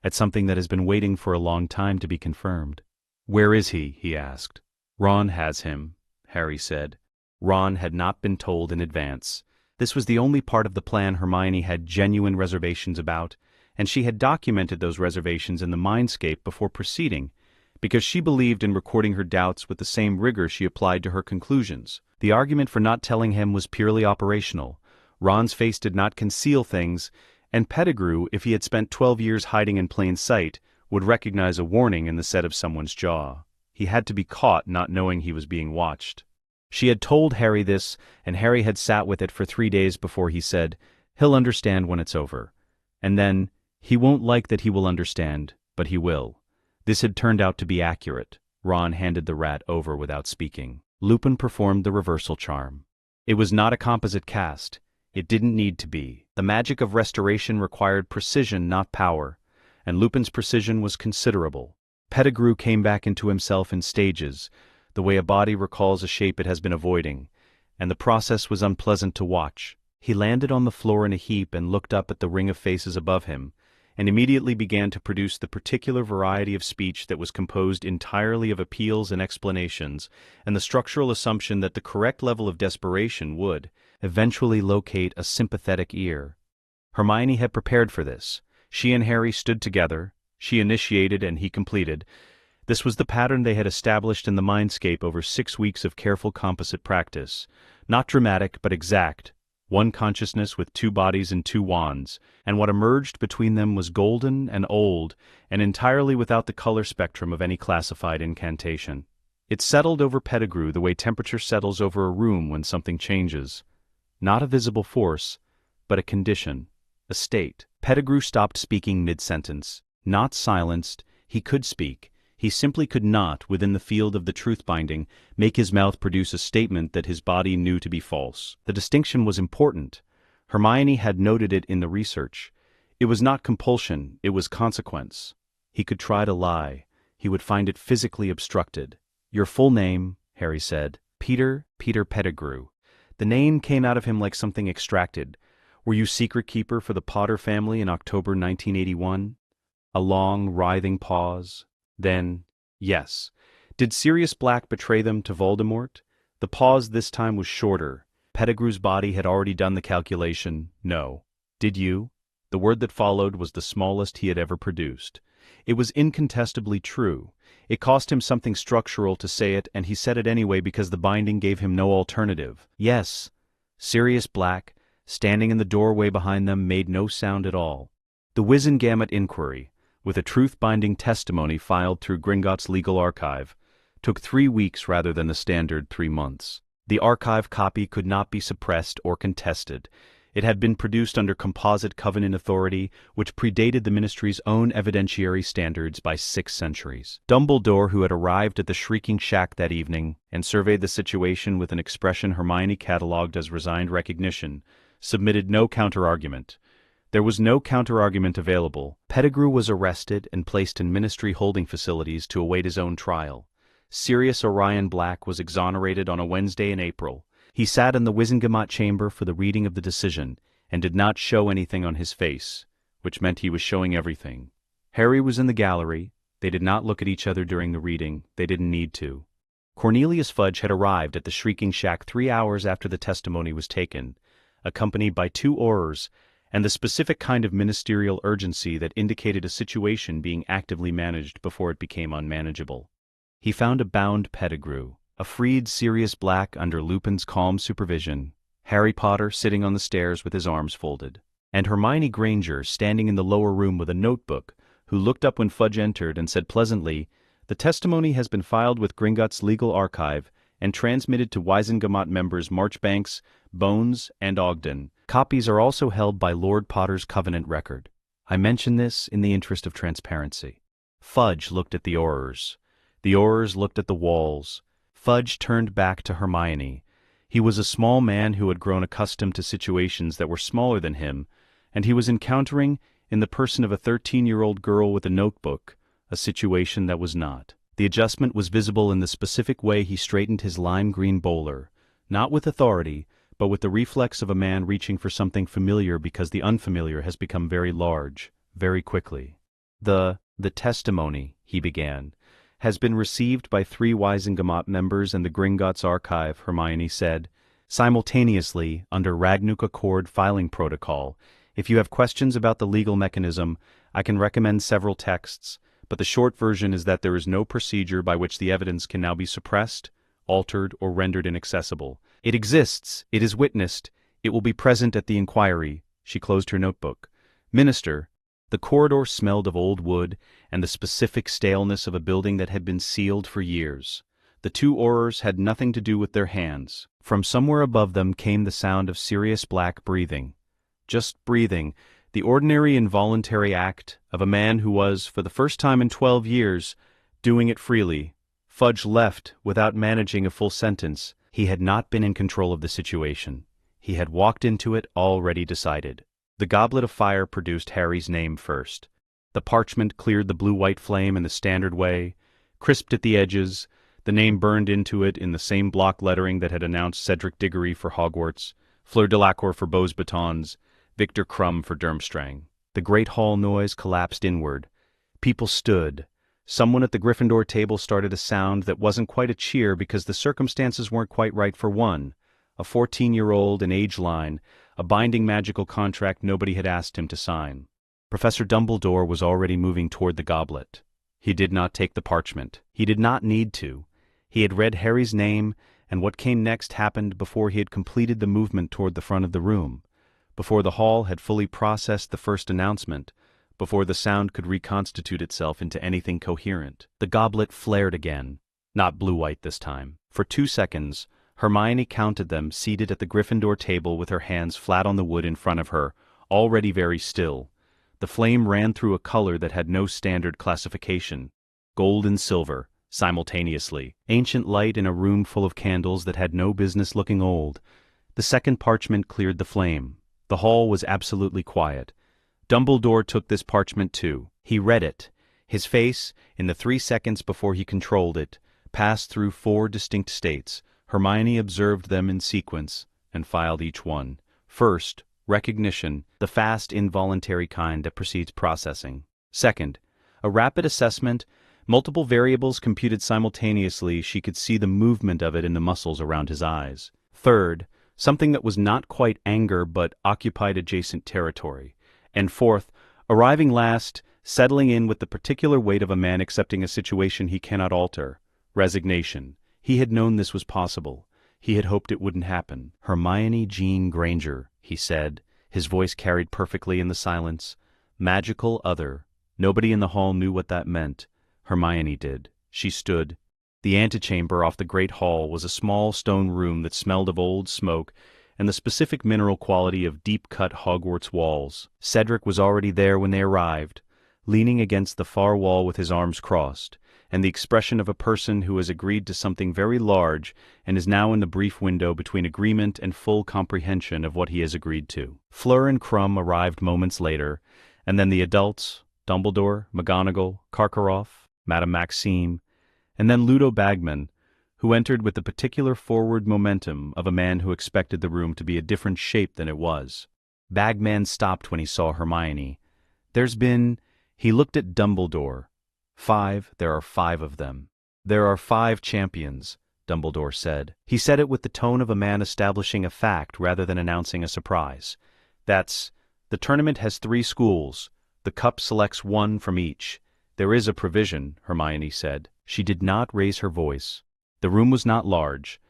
at something that has been waiting for a long time to be confirmed. "Where is he asked. "Ron has him," Harry said. Ron had not been told in advance. This was the only part of the plan Hermione had genuine reservations about, and she had documented those reservations in the mindscape before proceeding, because she believed in recording her doubts with the same rigor she applied to her conclusions. The argument for not telling him was purely operational. Ron's face did not conceal things, and Pettigrew, if he had spent 12 years hiding in plain sight, would recognize a warning in the set of someone's jaw. He had to be caught not knowing he was being watched. She had told Harry this, and Harry had sat with it for 3 days before he said, "He'll understand when it's over." And then, "He won't like that he will understand, but he will." This had turned out to be accurate. Ron handed the rat over without speaking. Lupin performed the reversal charm. It was not a composite cast. It didn't need to be. The magic of restoration required precision, not power, and Lupin's precision was considerable. Pettigrew came back into himself in stages, the way a body recalls a shape it has been avoiding, and the process was unpleasant to watch. He landed on the floor in a heap and looked up at the ring of faces above him, and immediately began to produce the particular variety of speech that was composed entirely of appeals and explanations, and the structural assumption that the correct level of desperation would eventually locate a sympathetic ear. Hermione had prepared for this. She and Harry stood together. She initiated and he completed. This was the pattern they had established in the mindscape over 6 weeks of careful composite practice. Not dramatic, but exact. One consciousness with 2 bodies and 2 wands, and what emerged between them was golden and old, and entirely without the color spectrum of any classified incantation. It settled over Pettigrew the way temperature settles over a room when something changes. Not a visible force, but a condition, a state. Pettigrew stopped speaking mid-sentence. Not silenced, he could speak. He simply could not, within the field of the truth-binding, make his mouth produce a statement that his body knew to be false. The distinction was important. Hermione had noted it in the research. It was not compulsion, it was consequence. He could try to lie. He would find it physically obstructed. "Your full name," Harry said. "Peter Pettigrew." The name came out of him like something extracted. "Were you secret keeper for the Potter family in October 1981? A long, writhing pause. Then, "Yes." "Did Sirius Black betray them to Voldemort?" The pause this time was shorter. Pettigrew's body had already done the calculation. "No." "Did you?" The word that followed was the smallest he had ever produced. It was incontestably true. It cost him something structural to say it, and he said it anyway because the binding gave him no alternative. "Yes." Sirius Black, standing in the doorway behind them, made no sound at all. The Wizengamot inquiry, with a truth-binding testimony filed through Gringotts legal archive, took 3 weeks rather than the standard 3 months. The archive copy could not be suppressed or contested. It had been produced under composite covenant authority, which predated the Ministry's own evidentiary standards by 6 centuries. Dumbledore, who had arrived at the Shrieking Shack that evening and surveyed the situation with an expression Hermione catalogued as resigned recognition, submitted no counter-argument. There was no counter-argument available. Pettigrew was arrested and placed in Ministry holding facilities to await his own trial. Sirius Orion Black was exonerated on a Wednesday in April. He sat in the Wizengamot chamber for the reading of the decision, and did not show anything on his face, which meant he was showing everything. Harry was in the gallery. They did not look at each other during the reading. They didn't need to. Cornelius Fudge had arrived at the Shrieking Shack 3 hours after the testimony was taken, accompanied by 2 Aurors, and the specific kind of ministerial urgency that indicated a situation being actively managed before it became unmanageable. He found a bound Pettigrew. A freed Sirius Black under Lupin's calm supervision, Harry Potter sitting on the stairs with his arms folded, and Hermione Granger standing in the lower room with a notebook, who looked up when Fudge entered and said pleasantly, "The testimony has been filed with Gringotts Legal Archive and transmitted to Wisengamot members Marchbanks, Bones, and Ogden. Copies are also held by Lord Potter's Covenant record. I mention this in the interest of transparency." Fudge looked at the Aurors. The Aurors looked at the walls. Fudge turned back to Hermione. He was a small man who had grown accustomed to situations that were smaller than him, and he was encountering, in the person of a 13-year-old girl with a notebook, a situation that was not. The adjustment was visible in the specific way he straightened his lime-green bowler, not with authority, but with the reflex of a man reaching for something familiar because the unfamiliar has become very large, very quickly. The testimony, he began, has been received by 3 Wisengamot members and the Gringotts Archive, Hermione said, simultaneously under Ragnuk Accord filing protocol. If you have questions about the legal mechanism, I can recommend several texts, but the short version is that there is no procedure by which the evidence can now be suppressed, altered, or rendered inaccessible. It exists, it is witnessed, it will be present at the inquiry. She closed her notebook. Minister, the corridor smelled of old wood and the specific staleness of a building that had been sealed for years. The 2 Aurors had nothing to do with their hands. From somewhere above them came the sound of Sirius Black breathing. Just breathing, the ordinary involuntary act of a man who was, for the first time in 12 years, doing it freely. Fudge left without managing a full sentence. He had not been in control of the situation. He had walked into it already decided. The goblet of fire produced Harry's name first. The parchment cleared the blue-white flame in the standard way, crisped at the edges, the name burned into it in the same block lettering that had announced Cedric Diggory for Hogwarts, Fleur Delacour for Beauxbatons, Victor Crumb for Durmstrang. The great hall noise collapsed inward. People stood. Someone at the Gryffindor table started a sound that wasn't quite a cheer because the circumstances weren't quite right for one. A 14-year-old, an age line, a binding magical contract nobody had asked him to sign. Professor Dumbledore was already moving toward the goblet. He did not take the parchment. He did not need to. He had read Harry's name, and what came next happened before he had completed the movement toward the front of the room, before the hall had fully processed the first announcement, before the sound could reconstitute itself into anything coherent. The goblet flared again, not blue-white this time. For 2 seconds, Hermione counted them seated at the Gryffindor table with her hands flat on the wood in front of her, already very still. The flame ran through a color that had no standard classification. Gold and silver, simultaneously. Ancient light in a room full of candles that had no business looking old. The second parchment cleared the flame. The hall was absolutely quiet. Dumbledore took this parchment too. He read it. His face, in the 3 seconds before he controlled it, passed through 4 distinct states. Hermione observed them in sequence and filed each one. First, recognition, the fast, involuntary kind that precedes processing. Second, a rapid assessment, multiple variables computed simultaneously. She could see the movement of it in the muscles around his eyes. Third, something that was not quite anger but occupied adjacent territory. And fourth, arriving last, settling in with the particular weight of a man accepting a situation he cannot alter. Resignation. He had known this was possible. He had hoped it wouldn't happen. Hermione Jean Granger, he said, his voice carried perfectly in the silence. Magical other. Nobody in the hall knew what that meant. Hermione did. She stood. The antechamber off the great hall was a small stone room that smelled of old smoke and the specific mineral quality of deep-cut Hogwarts walls. Cedric was already there when they arrived, leaning against the far wall with his arms crossed, and the expression of a person who has agreed to something very large and is now in the brief window between agreement and full comprehension of what he has agreed to. Fleur and Crumb arrived moments later, and then the adults, Dumbledore, McGonagall, Karkaroff, Madame Maxime, and then Ludo Bagman, who entered with the particular forward momentum of a man who expected the room to be a different shape than it was. Bagman stopped when he saw Hermione. He looked at Dumbledore. There are 5 of them. There are 5 champions, Dumbledore said. He said it with the tone of a man establishing a fact rather than announcing a surprise. The tournament has 3 schools. The cup selects 1 from each. There is a provision, Hermione said. She did not raise her voice. The room was not large.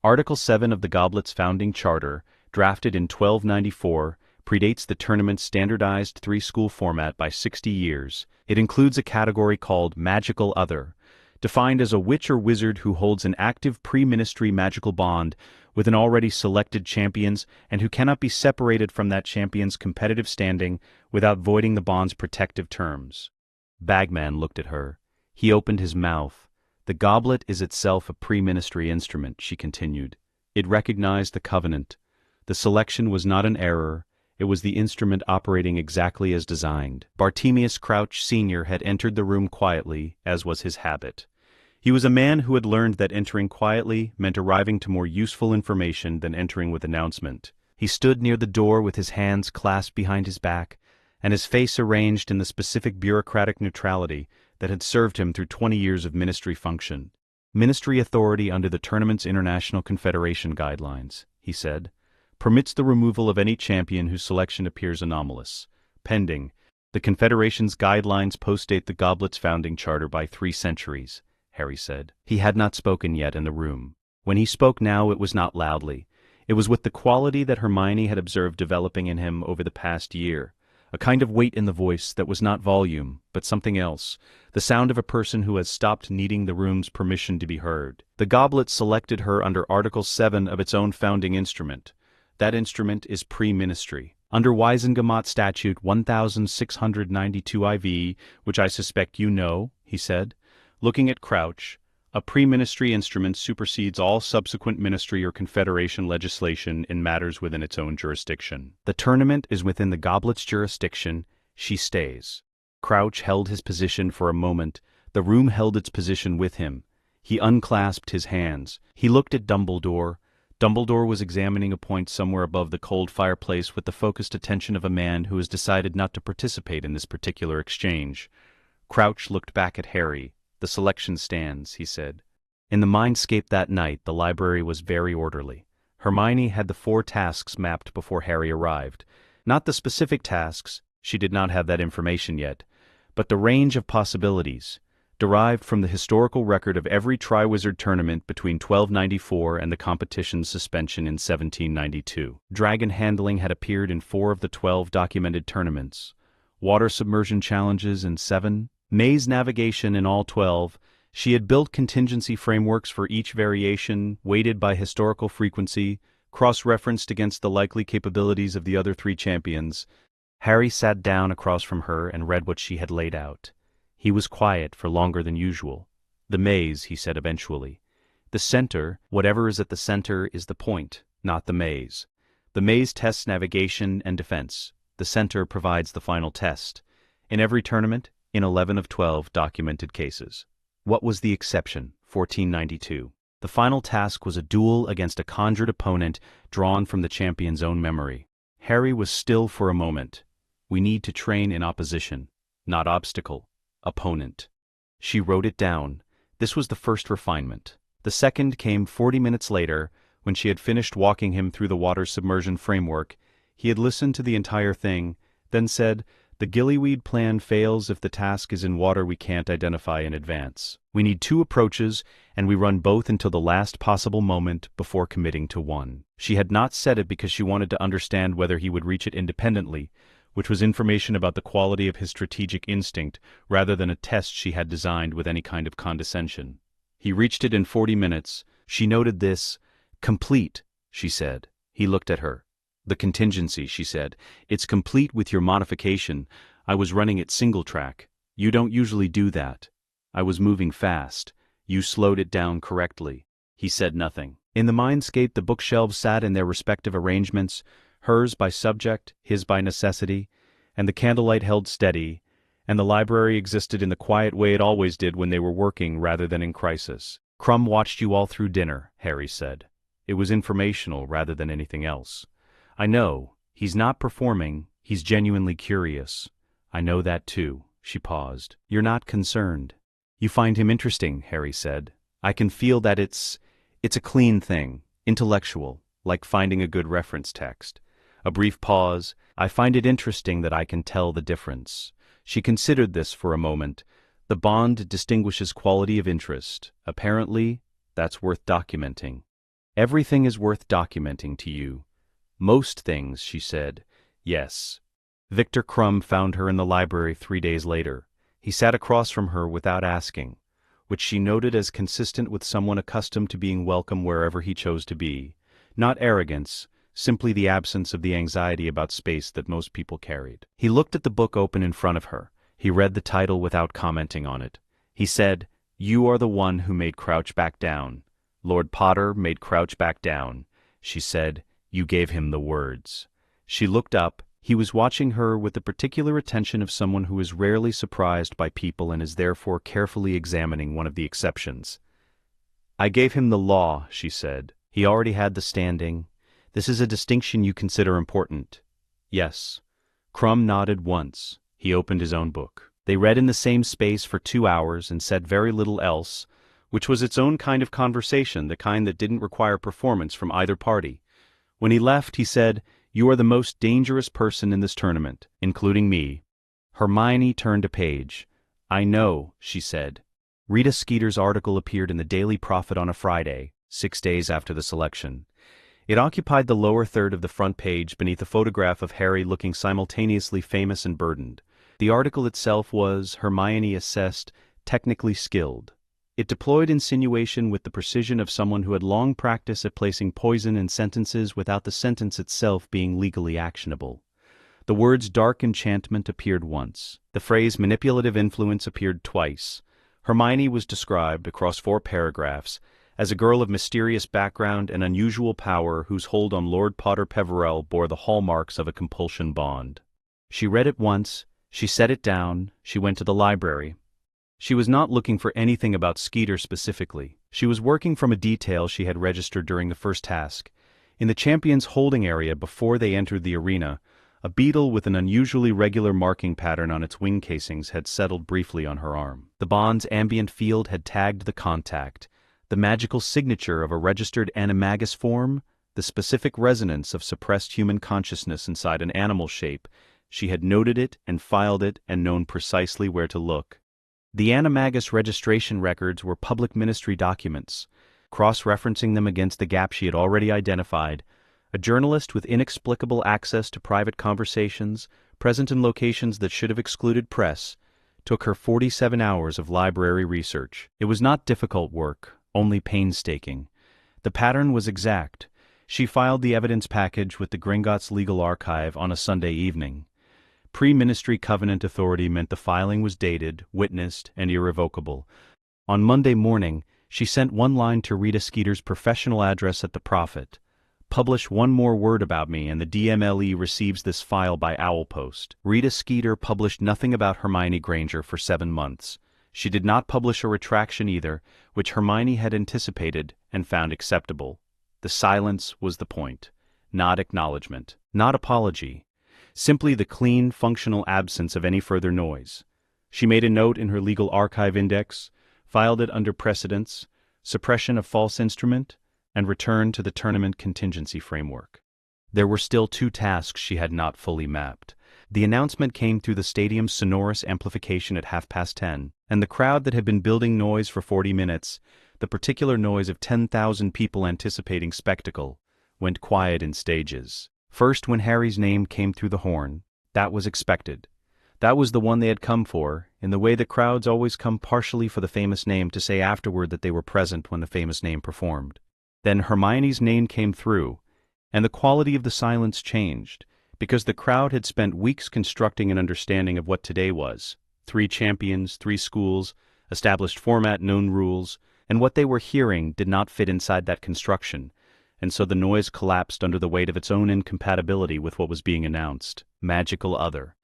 Article 7 of the Goblet's founding charter, drafted in 1294, predates the tournament's standardized three-school format by 60 years. It includes a category called Magical Other, defined as a witch or wizard who holds an active pre-ministry magical bond with an already selected champions and who cannot be separated from that champion's competitive standing without voiding the bond's protective terms. Bagman looked at her. He opened his mouth. The goblet is itself a pre-ministry instrument, she continued. It recognized the covenant. The selection was not an error. It was the instrument operating exactly as designed. Bartemius Crouch Sr. had entered the room quietly, as was his habit. He was a man who had learned that entering quietly meant arriving to more useful information than entering with announcement. He stood near the door with his hands clasped behind his back, and his face arranged in the specific bureaucratic neutrality that had served him through 20 years of ministry function. Ministry authority under the tournament's International Confederation guidelines, he said, permits the removal of any champion whose selection appears anomalous, pending. The Confederation's guidelines postdate the Goblet's founding charter by 3 centuries, Harry said. He had not spoken yet in the room. When he spoke now, it was not loudly. It was with the quality that Hermione had observed developing in him over the past year, a kind of weight in the voice that was not volume, but something else, the sound of a person who has stopped needing the room's permission to be heard. The Goblet selected her under Article 7 of its own founding instrument. That instrument is pre-ministry. Under Weisengamot Statute 1692 IV, which I suspect you know, he said, looking at Crouch, a pre-ministry instrument supersedes all subsequent ministry or confederation legislation in matters within its own jurisdiction. The tournament is within the Goblet's jurisdiction. She stays. Crouch held his position for a moment. The room held its position with him. He unclasped his hands. He looked at Dumbledore. Dumbledore was examining a point somewhere above the cold fireplace with the focused attention of a man who has decided not to participate in this particular exchange. Crouch looked back at Harry. The selection stands, he said. In the mindscape that night, the library was very orderly. Hermione had the 4 tasks mapped before Harry arrived. Not the specific tasks, she did not have that information yet, but the range of possibilities, derived from the historical record of every Triwizard tournament between 1294 and the competition's suspension in 1792. Dragon handling had appeared in 4 of the 12 documented tournaments, water submersion challenges in 7, maze navigation in all 12. She had built contingency frameworks for each variation, weighted by historical frequency, cross-referenced against the likely capabilities of the other 3 champions. Harry sat down across from her and read what she had laid out. He was quiet for longer than usual. The maze, he said eventually. The center, whatever is at the center, is the point, not the maze. The maze tests navigation and defense. The center provides the final test. In every tournament, in 11 of 12 documented cases. What was the exception? 1492. The final task was a duel against a conjured opponent drawn from the champion's own memory. Harry was still for a moment. We need to train in opposition, not obstacle. Opponent. She wrote it down. This was the first refinement. The second came 40 minutes later, when she had finished walking him through the water submersion framework. He had listened to the entire thing, then said, "The gillyweed plan fails if the task is in water we can't identify in advance. We need 2 approaches, and we run both until the last possible moment before committing to one." She had not said it because she wanted to understand whether he would reach it independently, which was information about the quality of his strategic instinct rather than a test she had designed with any kind of condescension. He reached it in 40 minutes. She noted this. "Complete," she said. He looked at her. "The contingency," she said. "It's complete with your modification. I was running it single track. You don't usually do that. I was moving fast. You slowed it down correctly." He said nothing. In the mindscape, the bookshelves sat in their respective arrangements, hers by subject, his by necessity, and the candlelight held steady, and the library existed in the quiet way it always did when they were working rather than in crisis. "Crumb watched you all through dinner," Harry said. "It was informational rather than anything else. I know, he's not performing, he's genuinely curious. I know that too." She paused. "You're not concerned. You find him interesting," Harry said. "I can feel that it's a clean thing, intellectual, like finding a good reference text." A brief pause. "I find it interesting that I can tell the difference." She considered this for a moment. The bond distinguishes quality of interest. Apparently, That's worth documenting. Everything is worth documenting to you. Most things, she said. Yes. Victor Crumb found her in the library 3 days later. He sat across from her without asking, which she noted as consistent with someone accustomed to being welcome wherever he chose to be. Not arrogance, simply the absence of the anxiety about space that most people carried. He looked at the book open in front of her. He read the title without commenting on it. He said, "You are the one who made Crouch back down. Lord Potter made Crouch back down." She said, "You gave him the words." She looked up. He was watching her with the particular attention of someone who is rarely surprised by people and is therefore carefully examining one of the exceptions. "I gave him the law," she said. "He already had the standing. This is a distinction you consider important." "Yes." Crumb nodded once. He opened his own book. They read in the same space for 2 hours and said very little else, which was its own kind of conversation, the kind that didn't require performance from either party. When he left, he said, "You are the most dangerous person in this tournament, including me." Hermione turned a page. "I know," she said. Rita Skeeter's article appeared in the Daily Prophet on a Friday, 6 days after the selection. It occupied the lower third of the front page beneath a photograph of Harry looking simultaneously famous and burdened. The article itself was, Hermione assessed, technically skilled. It deployed insinuation with the precision of someone who had long practice at placing poison in sentences without the sentence itself being legally actionable. The words dark enchantment appeared once. The phrase manipulative influence appeared twice. Hermione was described, across 4 paragraphs, as a girl of mysterious background and unusual power whose hold on Lord Potter Peverell bore the hallmarks of a compulsion bond. She read it once, she set it down, she went to the library. She was not looking for anything about Skeeter specifically. She was working from a detail she had registered during the first task. In the champion's holding area before they entered the arena, a beetle with an unusually regular marking pattern on its wing casings had settled briefly on her arm. The bond's ambient field had tagged the contact, the magical signature of a registered animagus form, the specific resonance of suppressed human consciousness inside an animal shape. She had noted it and filed it and known precisely where to look. The animagus registration records were public ministry documents. Cross-referencing them against the gap she had already identified, a journalist with inexplicable access to private conversations, present in locations that should have excluded press, took her 47 hours of library research. It was not difficult work, only painstaking. The pattern was exact. She filed the evidence package with the Gringotts Legal Archive on a Sunday evening. Pre-ministry covenant authority meant the filing was dated, witnessed, and irrevocable. On Monday morning, she sent one line to Rita Skeeter's professional address at the Prophet. "Publish one more word about me and the DMLE receives this file by owl post." Rita Skeeter published nothing about Hermione Granger for 7 months. She did not publish a retraction either, which Hermione had anticipated and found acceptable. The silence was the point. Not acknowledgement. Not apology. Simply the clean, functional absence of any further noise. She made a note in her legal archive index, filed it under precedents, suppression of false instrument, and returned to the tournament contingency framework. There were still 2 tasks she had not fully mapped. The announcement came through the stadium's sonorous amplification at 10:30, and the crowd that had been building noise for 40 minutes, the particular noise of 10,000 people anticipating spectacle, went quiet in stages. First, when Harry's name came through the horn, that was expected. That was the one they had come for, in the way that crowds always come partially for the famous name to say afterward that they were present when the famous name performed. Then Hermione's name came through, and the quality of the silence changed, because the crowd had spent weeks constructing an understanding of what today was. 3 champions, 3 schools, established format, known rules, and what they were hearing did not fit inside that construction, and so the noise collapsed under the weight of its own incompatibility with what was being announced. Magical other.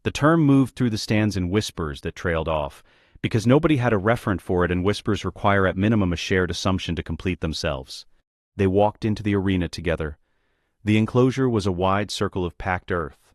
The term moved through the stands in whispers that trailed off, because nobody had a referent for it and whispers require at minimum a shared assumption to complete themselves. They walked into the arena together. The enclosure was a wide circle of packed earth,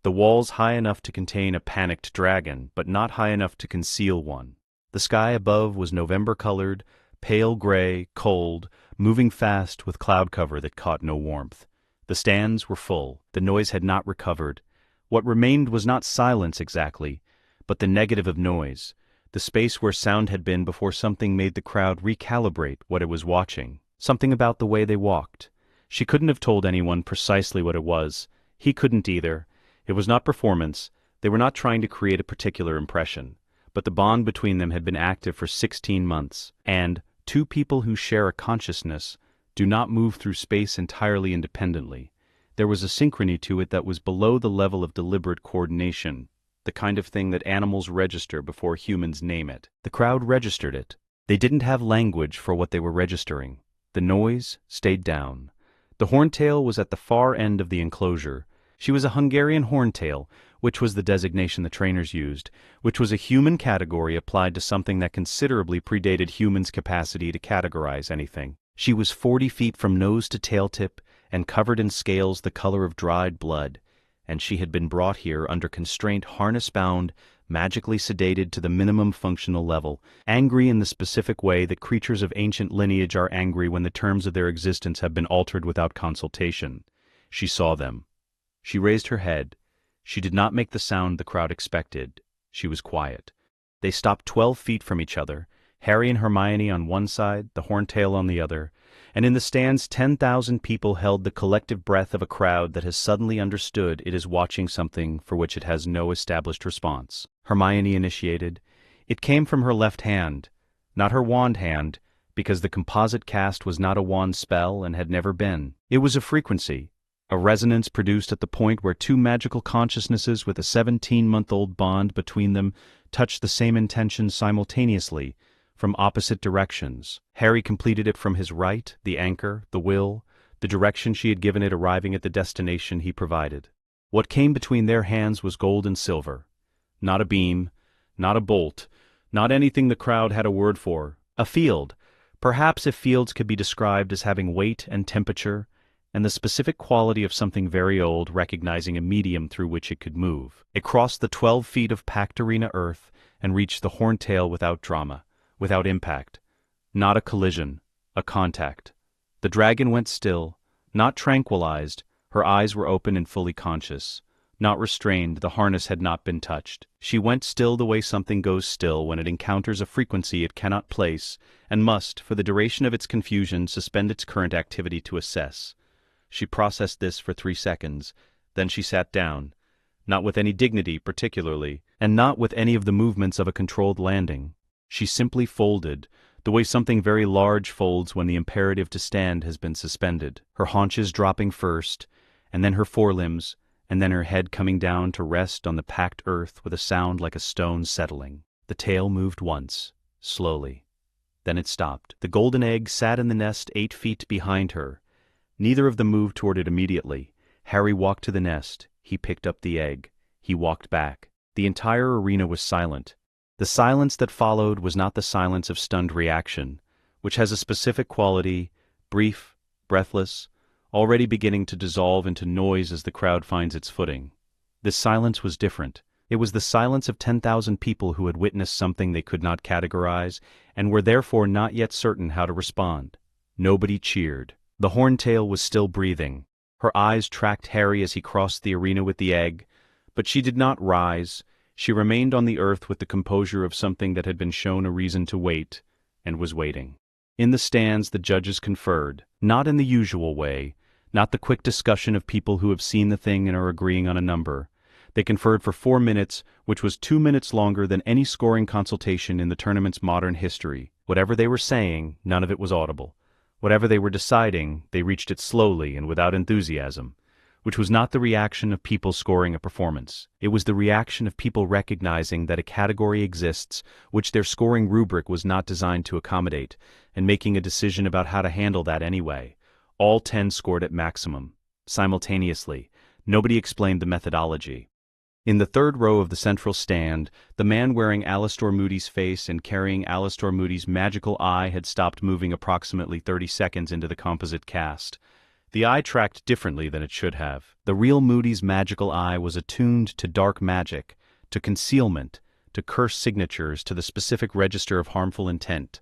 the walls high enough to contain a panicked dragon, but not high enough to conceal one. The sky above was November-colored, pale gray, cold, moving fast with cloud cover that caught no warmth. The stands were full. The noise had not recovered. What remained was not silence exactly, but the negative of noise, the space where sound had been before something made the crowd recalibrate what it was watching. Something about the way they walked. She couldn't have told anyone precisely what it was. He couldn't either. It was not performance. They were not trying to create a particular impression. But the bond between them had been active for 16 months. And two people who share a consciousness do not move through space entirely independently. There was a synchrony to it that was below the level of deliberate coordination, the kind of thing that animals register before humans name it. The crowd registered it. They didn't have language for what they were registering. The noise stayed down. The horntail was at the far end of the enclosure. She was a Hungarian horntail, which was the designation the trainers used, which was a human category applied to something that considerably predated humans' capacity to categorize anything. She was 40 feet from nose to tail tip and covered in scales the color of dried blood, and she had been brought here under constraint, harness-bound, magically sedated to the minimum functional level, angry in the specific way that creatures of ancient lineage are angry when the terms of their existence have been altered without consultation. She saw them. She raised her head. She did not make the sound the crowd expected. She was quiet. They stopped 12 feet from each other, Harry and Hermione on one side, the horntail on the other, and in the stands 10,000 people held the collective breath of a crowd that has suddenly understood it is watching something for which it has no established response. Hermione initiated. It came from her left hand, not her wand hand, because the composite cast was not a wand spell and had never been. It was a frequency, a resonance produced at the point where two magical consciousnesses with a 17-month-old bond between them touched the same intention simultaneously, from opposite directions. Harry completed it from his right, the anchor, the will, the direction she had given it arriving at the destination he provided. What came between their hands was gold and silver. Not a beam, not a bolt, not anything the crowd had a word for. A field, perhaps if fields could be described as having weight and temperature, and the specific quality of something very old recognizing a medium through which it could move. It crossed the 12 feet of packed arena earth and reached the horntail without drama, without impact. Not a collision, a contact. The dragon went still, not tranquilized. Her eyes were open and fully conscious. Not restrained, the harness had not been touched. She went still the way something goes still when it encounters a frequency it cannot place, and must, for the duration of its confusion, suspend its current activity to assess. She processed this for 3 seconds, then she sat down, not with any dignity particularly, and not with any of the movements of a controlled landing. She simply folded, the way something very large folds when the imperative to stand has been suspended, her haunches dropping first, and then her forelimbs, and then her head coming down to rest on the packed earth with a sound like a stone settling. The tail moved once, slowly. Then it stopped. The golden egg sat in the nest 8 feet behind her. Neither of them moved toward it immediately. Harry walked to the nest. He picked up the egg. He walked back. The entire arena was silent. The silence that followed was not the silence of stunned reaction, which has a specific quality, brief, breathless, already beginning to dissolve into noise as the crowd finds its footing. This silence was different. It was the silence of 10,000 people who had witnessed something they could not categorize and were therefore not yet certain how to respond. Nobody cheered. The horntail was still breathing. Her eyes tracked Harry as he crossed the arena with the egg, but she did not rise. She remained on the earth with the composure of something that had been shown a reason to wait, and was waiting. In the stands the judges conferred, not in the usual way, not the quick discussion of people who have seen the thing and are agreeing on a number. They conferred for 4 minutes, which was 2 minutes longer than any scoring consultation in the tournament's modern history. Whatever they were saying, none of it was audible. Whatever they were deciding, they reached it slowly and without enthusiasm, which was not the reaction of people scoring a performance. It was the reaction of people recognizing that a category exists which their scoring rubric was not designed to accommodate, and making a decision about how to handle that anyway. All 10 scored at maximum. Simultaneously. Nobody explained the methodology. In the third row of the central stand, the man wearing Alastor Moody's face and carrying Alastor Moody's magical eye had stopped moving approximately 30 seconds into the composite cast. The eye tracked differently than it should have. The real Moody's magical eye was attuned to dark magic, to concealment, to curse signatures, to the specific register of harmful intent.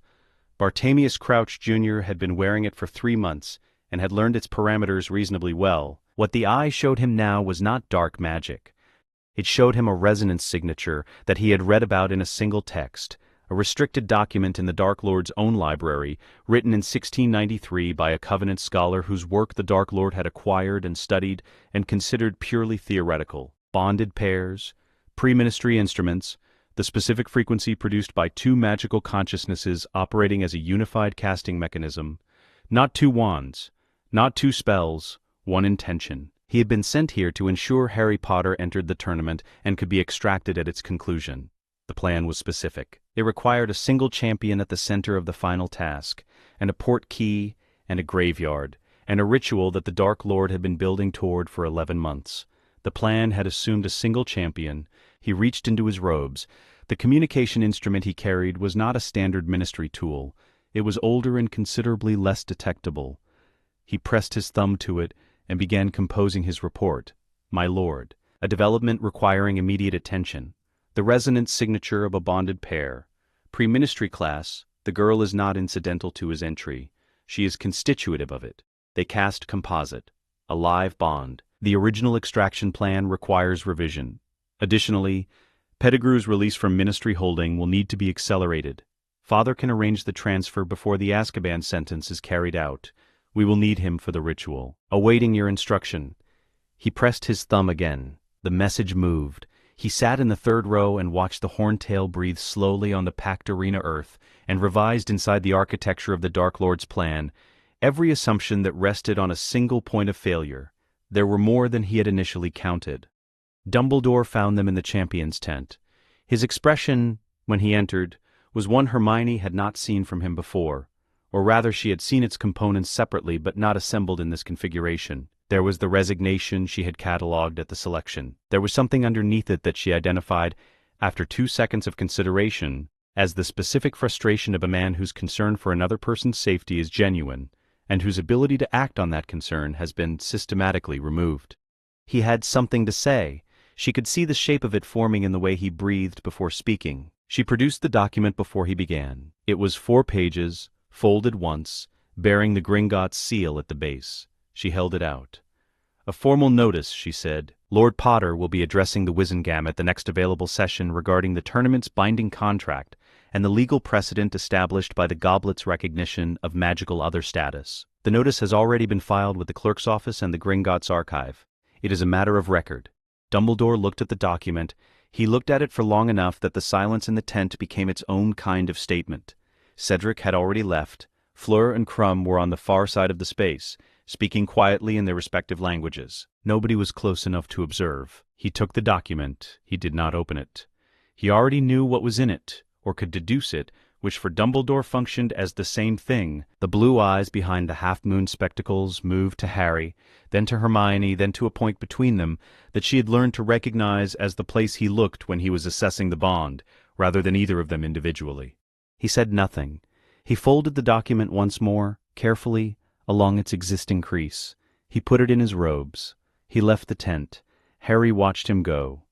Bartemius Crouch Jr. had been wearing it for 3 months and had learned its parameters reasonably well. What the eye showed him now was not dark magic. It showed him a resonance signature that he had read about in a single text, a restricted document in the Dark Lord's own library, written in 1693 by a Covenant scholar whose work the Dark Lord had acquired and studied and considered purely theoretical. Bonded pairs, pre-ministry instruments, the specific frequency produced by two magical consciousnesses operating as a unified casting mechanism. Not two wands, not two spells, one intention. He had been sent here to ensure Harry Potter entered the tournament and could be extracted at its conclusion. The plan was specific. It required a single champion at the center of the final task, and a port key, and a graveyard, and a ritual that the Dark Lord had been building toward for 11 months. The plan had assumed a single champion. He reached into his robes. The communication instrument he carried was not a standard ministry tool. It was older and considerably less detectable. He pressed his thumb to it and began composing his report. My lord, a development requiring immediate attention. The resonant signature of a bonded pair. Pre-ministry class, the girl is not incidental to his entry. She is constitutive of it. They cast composite. A live bond. The original extraction plan requires revision. Additionally, Pettigrew's release from ministry holding will need to be accelerated. Father can arrange the transfer before the Azkaban sentence is carried out. We will need him for the ritual. Awaiting your instruction. He pressed his thumb again. The message moved. He sat in the third row and watched the horntail breathe slowly on the packed arena earth and revised inside the architecture of the Dark Lord's plan every assumption that rested on a single point of failure. There were more than he had initially counted. Dumbledore found them in the champion's tent. His expression, when he entered, was one Hermione had not seen from him before, or rather she had seen its components separately but not assembled in this configuration. There was the resignation she had catalogued at the selection. There was something underneath it that she identified, after 2 seconds of consideration, as the specific frustration of a man whose concern for another person's safety is genuine, and whose ability to act on that concern has been systematically removed. He had something to say. She could see the shape of it forming in the way he breathed before speaking. She produced the document before he began. It was 4 pages, folded once, bearing the Gringotts seal at the base. She held it out. A formal notice, she said. Lord Potter will be addressing the Wizengamot at the next available session regarding the tournament's binding contract and the legal precedent established by the Goblet's recognition of magical other status. The notice has already been filed with the clerk's office and the Gringotts archive. It is a matter of record. Dumbledore looked at the document. He looked at it for long enough that the silence in the tent became its own kind of statement. Cedric had already left. Fleur and Crumb were on the far side of the space, speaking quietly in their respective languages. Nobody was close enough to observe. He took the document. He did not open it. He already knew what was in it, or could deduce it, which for Dumbledore functioned as the same thing. The blue eyes behind the half-moon spectacles moved to Harry, then to Hermione, then to a point between them that she had learned to recognize as the place he looked when he was assessing the bond, rather than either of them individually. He said nothing. He folded the document once more, carefully, along its existing crease. He put it in his robes. He left the tent. Harry watched him go.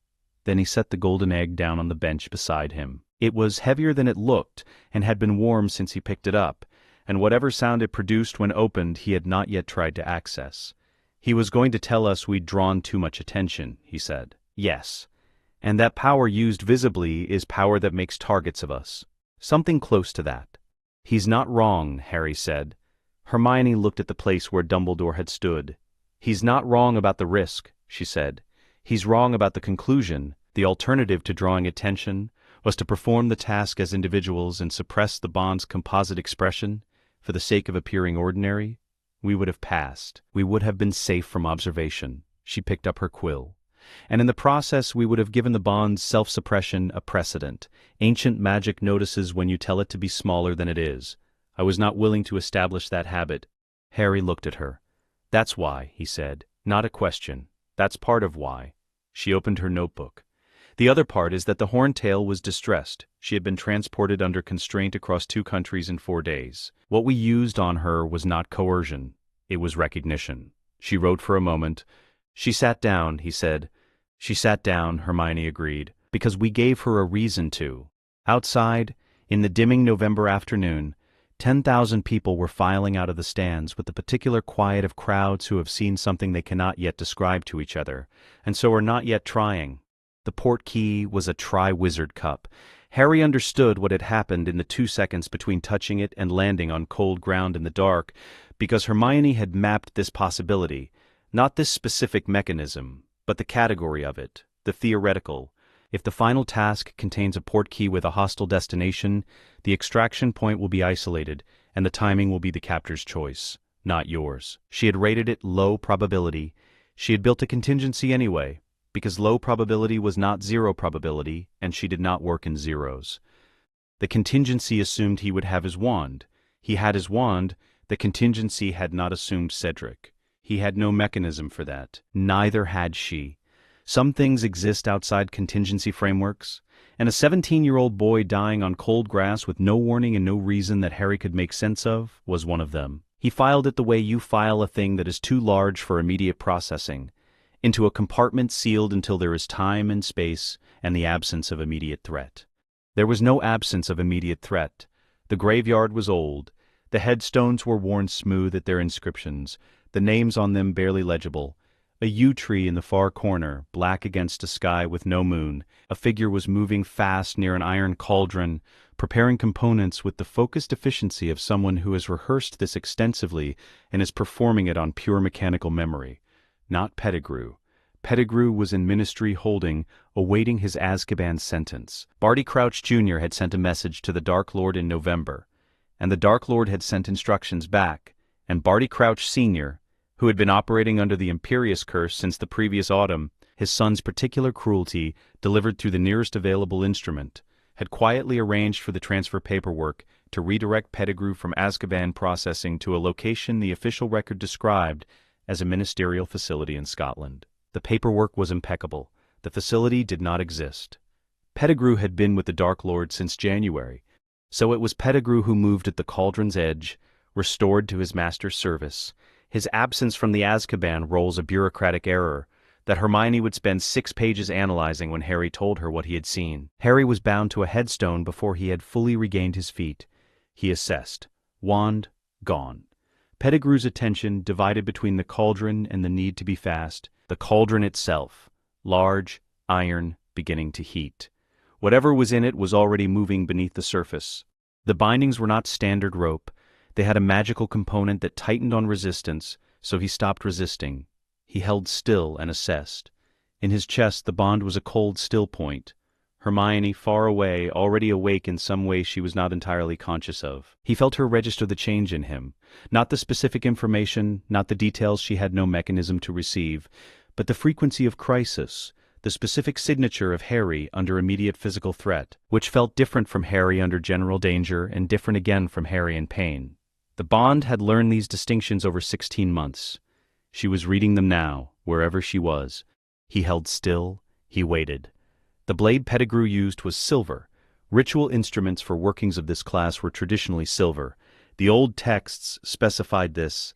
Then he set the golden egg down on the bench beside him. It was heavier than it looked, and had been warm since he picked it up, and whatever sound it produced when opened he had not yet tried to access. He was going to tell us we'd drawn too much attention, he said. Yes. And that power used visibly is power that makes targets of us. Something close to that. He's not wrong, Harry said. Hermione looked at the place where Dumbledore had stood. He's not wrong about the risk, she said. He's wrong about the conclusion. The alternative to drawing attention was to perform the task as individuals and suppress the bond's composite expression for the sake of appearing ordinary. We would have passed. We would have been safe from observation. She picked up her quill. And in the process we would have given the bond's self-suppression a precedent. Ancient magic notices when you tell it to be smaller than it is. I was not willing to establish that habit. Harry looked at her. That's why, he said. Not a question. That's part of why. She opened her notebook. The other part is that the Horntail was distressed. She had been transported under constraint across 2 countries in 4 days. What we used on her was not coercion. It was recognition. She wrote for a moment. She sat down, he said. She sat down, Hermione agreed, because we gave her a reason to. Outside, in the dimming November afternoon, 10,000 people were filing out of the stands with the particular quiet of crowds who have seen something they cannot yet describe to each other, and so are not yet trying. The port key was a Tri-Wizard cup. Harry understood what had happened in the 2 seconds between touching it and landing on cold ground in the dark, because Hermione had mapped this possibility, not this specific mechanism, but the category of it, the theoretical. If the final task contains a portkey with a hostile destination, the extraction point will be isolated, and the timing will be the captor's choice, not yours. She had rated it low probability. She had built a contingency anyway, because low probability was not zero probability, and she did not work in zeros. The contingency assumed he would have his wand. He had his wand. The contingency had not assumed Cedric. He had no mechanism for that. Neither had she. Some things exist outside contingency frameworks, and a 17-year-old boy dying on cold grass with no warning and no reason that Harry could make sense of was one of them. He filed it the way you file a thing that is too large for immediate processing, into a compartment sealed until there is time and space and the absence of immediate threat. There was no absence of immediate threat. The graveyard was old. The headstones were worn smooth at their inscriptions, the names on them barely legible. A yew tree in the far corner, black against a sky with no moon. A figure was moving fast near an iron cauldron, preparing components with the focused efficiency of someone who has rehearsed this extensively and is performing it on pure mechanical memory. Not Pettigrew. Pettigrew was in Ministry Holding, awaiting his Azkaban sentence. Barty Crouch Jr. had sent a message to the Dark Lord in November, and the Dark Lord had sent instructions back, and Barty Crouch Sr., who had been operating under the Imperius Curse since the previous autumn, his son's particular cruelty, delivered through the nearest available instrument, had quietly arranged for the transfer paperwork to redirect Pettigrew from Azkaban processing to a location the official record described as a ministerial facility in Scotland. The paperwork was impeccable. The facility did not exist. Pettigrew had been with the Dark Lord since January, so it was Pettigrew who moved at the cauldron's edge, restored to his master's service. His absence from the Azkaban rolls a bureaucratic error that Hermione would spend 6 pages analyzing when Harry told her what he had seen. Harry was bound to a headstone before he had fully regained his feet. He assessed. Wand, gone. Pettigrew's attention divided between the cauldron and the need to be fast. The cauldron itself, large, iron, beginning to heat. Whatever was in it was already moving beneath the surface. The bindings were not standard rope. They had a magical component that tightened on resistance, so he stopped resisting. He held still and assessed. In his chest the bond was a cold still point. Hermione, far away, already awake in some way she was not entirely conscious of. He felt her register the change in him. Not the specific information, not the details she had no mechanism to receive, but the frequency of crisis, the specific signature of Harry under immediate physical threat, which felt different from Harry under general danger and different again from Harry in pain. The bond had learned these distinctions over 16 months. She was reading them now, wherever she was. He held still, he waited. The blade Pettigrew used was silver. Ritual instruments for workings of this class were traditionally silver. The old texts specified this,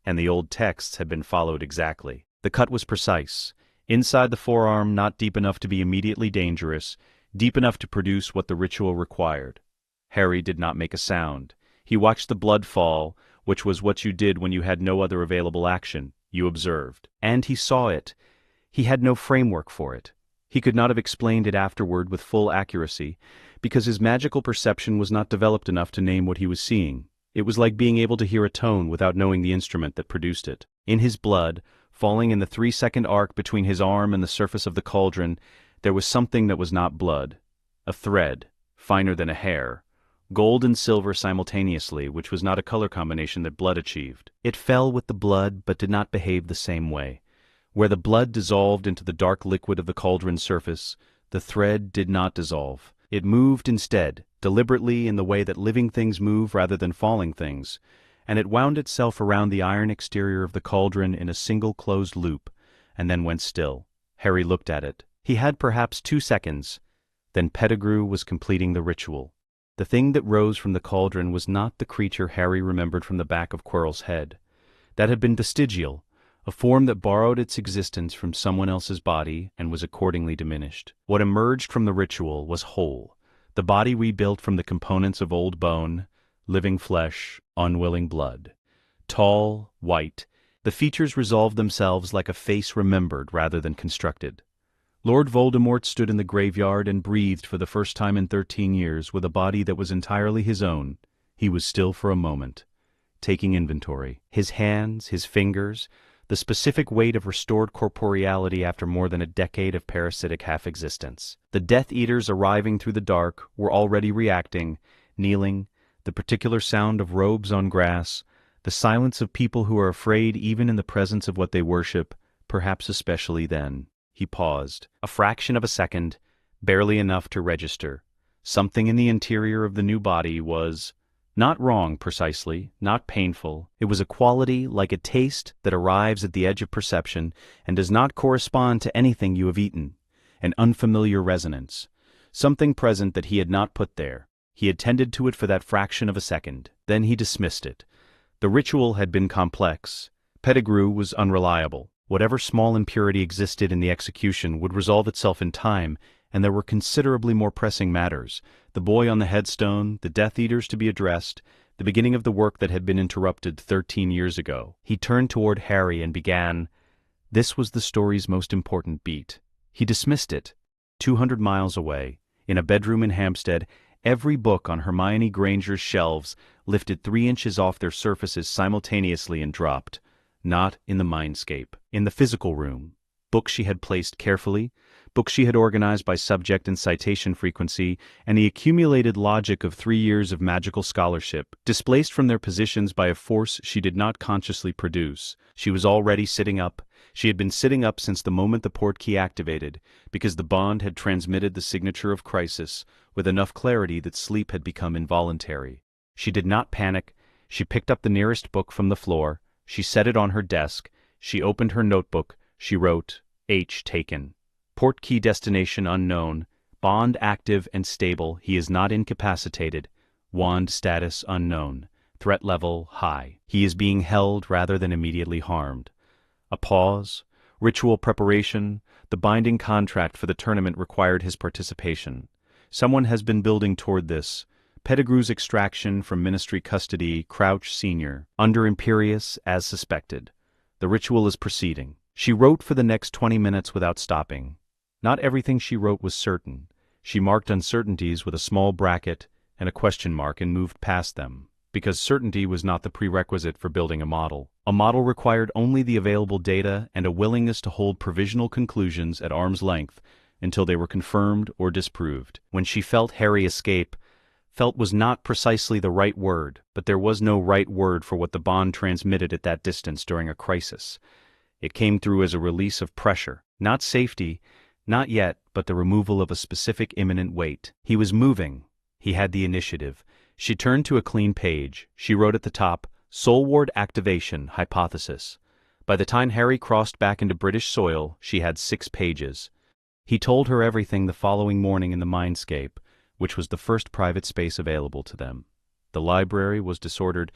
and the old texts had been followed exactly. The cut was precise. Inside the forearm, not deep enough to be immediately dangerous, deep enough to produce what the ritual required. Harry did not make a sound. He watched the blood fall, which was what you did when you had no other available action. You observed. And he saw it. He had no framework for it. He could not have explained it afterward with full accuracy, because his magical perception was not developed enough to name what he was seeing. It was like being able to hear a tone without knowing the instrument that produced it. In his blood, falling in the 3-second arc between his arm and the surface of the cauldron, there was something that was not blood. A thread, finer than a hair. Gold and silver simultaneously, which was not a color combination that blood achieved. It fell with the blood, but did not behave the same way. Where the blood dissolved into the dark liquid of the cauldron's surface, the thread did not dissolve. It moved instead, deliberately in the way that living things move rather than falling things, and it wound itself around the iron exterior of the cauldron in a single closed loop, and then went still. Harry looked at it. He had perhaps 2 seconds. Then Pettigrew was completing the ritual. The thing that rose from the cauldron was not the creature Harry remembered from the back of Quirrell's head. That had been vestigial, a form that borrowed its existence from someone else's body and was accordingly diminished. What emerged from the ritual was whole, the body rebuilt from the components of old bone, living flesh, unwilling blood. Tall, white, the features resolved themselves like a face remembered rather than constructed. Lord Voldemort stood in the graveyard and breathed for the first time in 13 years with a body that was entirely his own. He was still for a moment, taking inventory. His hands, his fingers, the specific weight of restored corporeality after more than a decade of parasitic half-existence. The Death Eaters arriving through the dark were already reacting, kneeling, the particular sound of robes on grass, the silence of people who are afraid even in the presence of what they worship, perhaps especially then. He paused. A fraction of a second, barely enough to register. Something in the interior of the new body was not wrong precisely, not painful. It was a quality like a taste that arrives at the edge of perception and does not correspond to anything you have eaten. An unfamiliar resonance. Something present that he had not put there. He attended to it for that fraction of a second. Then he dismissed it. The ritual had been complex. Pettigrew was unreliable. Whatever small impurity existed in the execution would resolve itself in time, and there were considerably more pressing matters. The boy on the headstone, the Death Eaters to be addressed, the beginning of the work that had been interrupted 13 years ago. He turned toward Harry and began. This was the story's most important beat. He dismissed it. 200 miles away, in a bedroom in Hampstead, every book on Hermione Granger's shelves lifted 3 inches off their surfaces simultaneously and dropped. Not in the mindscape. In the physical room. Books she had placed carefully, books she had organized by subject and citation frequency, and the accumulated logic of 3 years of magical scholarship, displaced from their positions by a force she did not consciously produce. She was already sitting up. She had been sitting up since the moment the portkey activated, because the bond had transmitted the signature of crisis, with enough clarity that sleep had become involuntary. She did not panic. She picked up the nearest book from the floor. She set it on her desk. She opened her notebook. She wrote, H taken. Portkey destination unknown. Bond active and stable. He is not incapacitated. Wand status unknown. Threat level high. He is being held rather than immediately harmed. A pause. Ritual preparation. The binding contract for the tournament required his participation. Someone has been building toward this. Pettigrew's extraction from ministry custody, Crouch Sr., under Imperius as suspected. The ritual is proceeding. She wrote for the next 20 minutes without stopping. Not everything she wrote was certain. She marked uncertainties with a small bracket and a question mark and moved past them, because certainty was not the prerequisite for building a model. A model required only the available data and a willingness to hold provisional conclusions at arm's length until they were confirmed or disproved. When she felt Harry escape, felt was not precisely the right word, but there was no right word for what the bond transmitted at that distance during a crisis. It came through as a release of pressure, not safety, not yet, but the removal of a specific imminent weight. He was moving. He had the initiative. She turned to a clean page. She wrote at the top, Soul Ward Activation Hypothesis. By the time Harry crossed back into British soil, she had 6 pages. He told her everything the following morning in the Mindscape, which was the first private space available to them. The library was disordered,